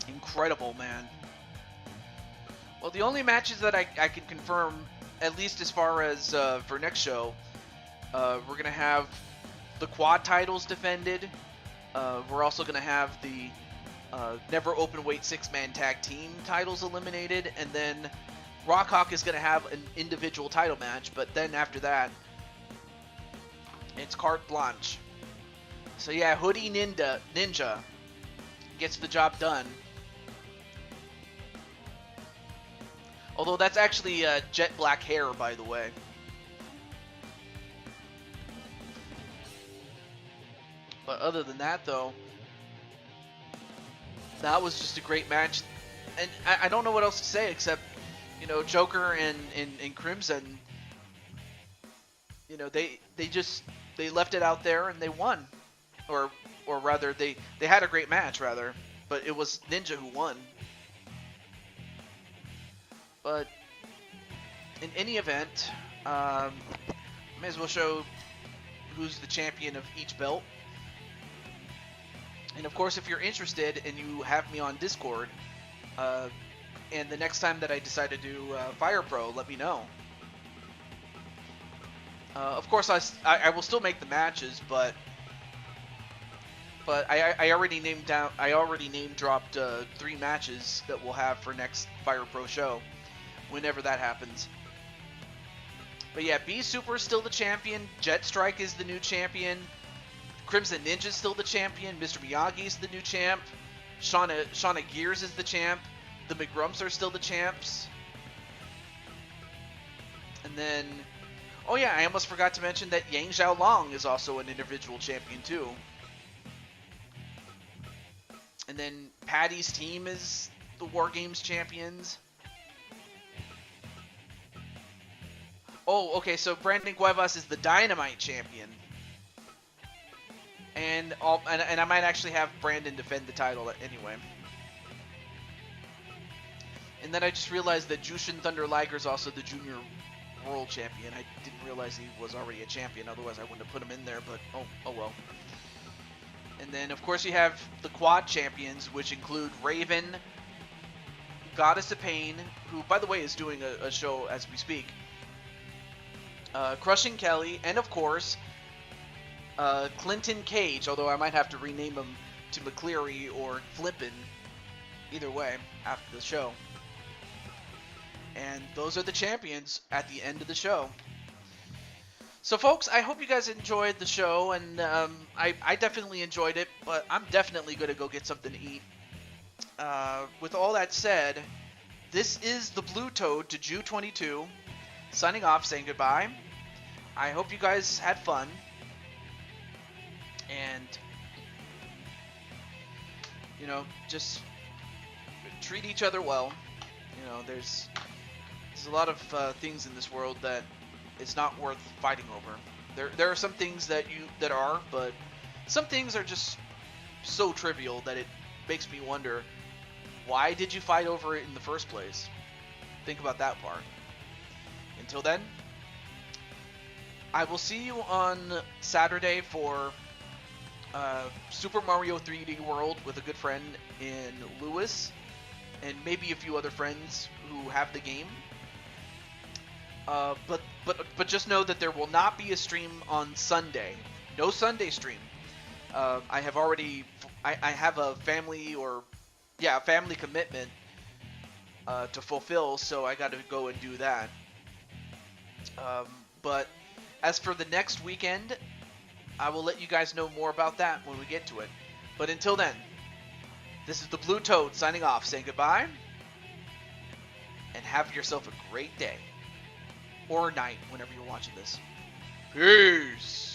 Incredible, man. Well, the only matches that I can confirm, at least as far as for next show, we're going to have the quad titles defended. We're also going to have the Never Openweight 6-man tag team titles eliminated. And then Rock Hawk is going to have an individual title match. But then after that, it's carte blanche. So yeah, Hoodie Ninja gets the job done. Although that's actually jet black hair, by the way. But other than that, though, that was just a great match. And I don't know what else to say except, you know, Joker and Crimson, you know, they left it out there and they won. Or rather, they had a great match, rather. But it was Ninja who won. But in any event, may as well show who's the champion of each belt. And of course, if you're interested and you have me on Discord, and the next time that I decide to do Fire Pro, let me know. Of course, I will still make the matches, but I already name dropped 3 matches that we'll have for next Fire Pro show, whenever that happens. But yeah, B Super is still the champion. Jet Strike is the new champion. Crimson Ninja is still the champion. Mr. Miyagi is the new champ. Shauna Gears is the champ. The McGrumps are still the champs. And then, oh yeah, I almost forgot to mention that Yang Xiao Long is also an individual champion too. And then Patty's team is the War Games champions. Oh, okay, so Brandon Cuevas is the Dynamite champion. And I might actually have Brandon defend the title anyway. And then I just realized that Jushin Thunder Liger is also the junior world champion. I didn't realize he was already a champion, otherwise I wouldn't have put him in there, but oh well. And then of course you have the quad champions, which include Raven, Goddess of Pain, who by the way is doing a show as we speak, Crushing Kelly, and of course Clinton Cage, although I might have to rename him to McCleary or Flippin, either way, after the show. And those are the champions at the end of the show. So folks, I hope you guys enjoyed the show, and I definitely enjoyed it, but I'm definitely going to go get something to eat. With all that said, this is the Blue Toad to Jew22, signing off, saying goodbye. I hope you guys had fun. And, you know, just treat each other well. You know, there's a lot of things in this world that it's not worth fighting over. There are some things that are, but some things are just so trivial that it makes me wonder, why did you fight over it in the first place? Think about that part. Until then, I will see you on Saturday for Super Mario 3D World with a good friend in Lewis, and maybe a few other friends who have the game. But just know that there will not be a stream on Sunday. No Sunday stream. I have already I have a family family commitment to fulfill, so I got to go and do that. But as for the next weekend, I will let you guys know more about that when we get to it. But until then, this is the Blue Toad signing off, saying goodbye, and have yourself a great day. Or night, whenever you're watching this. Peace!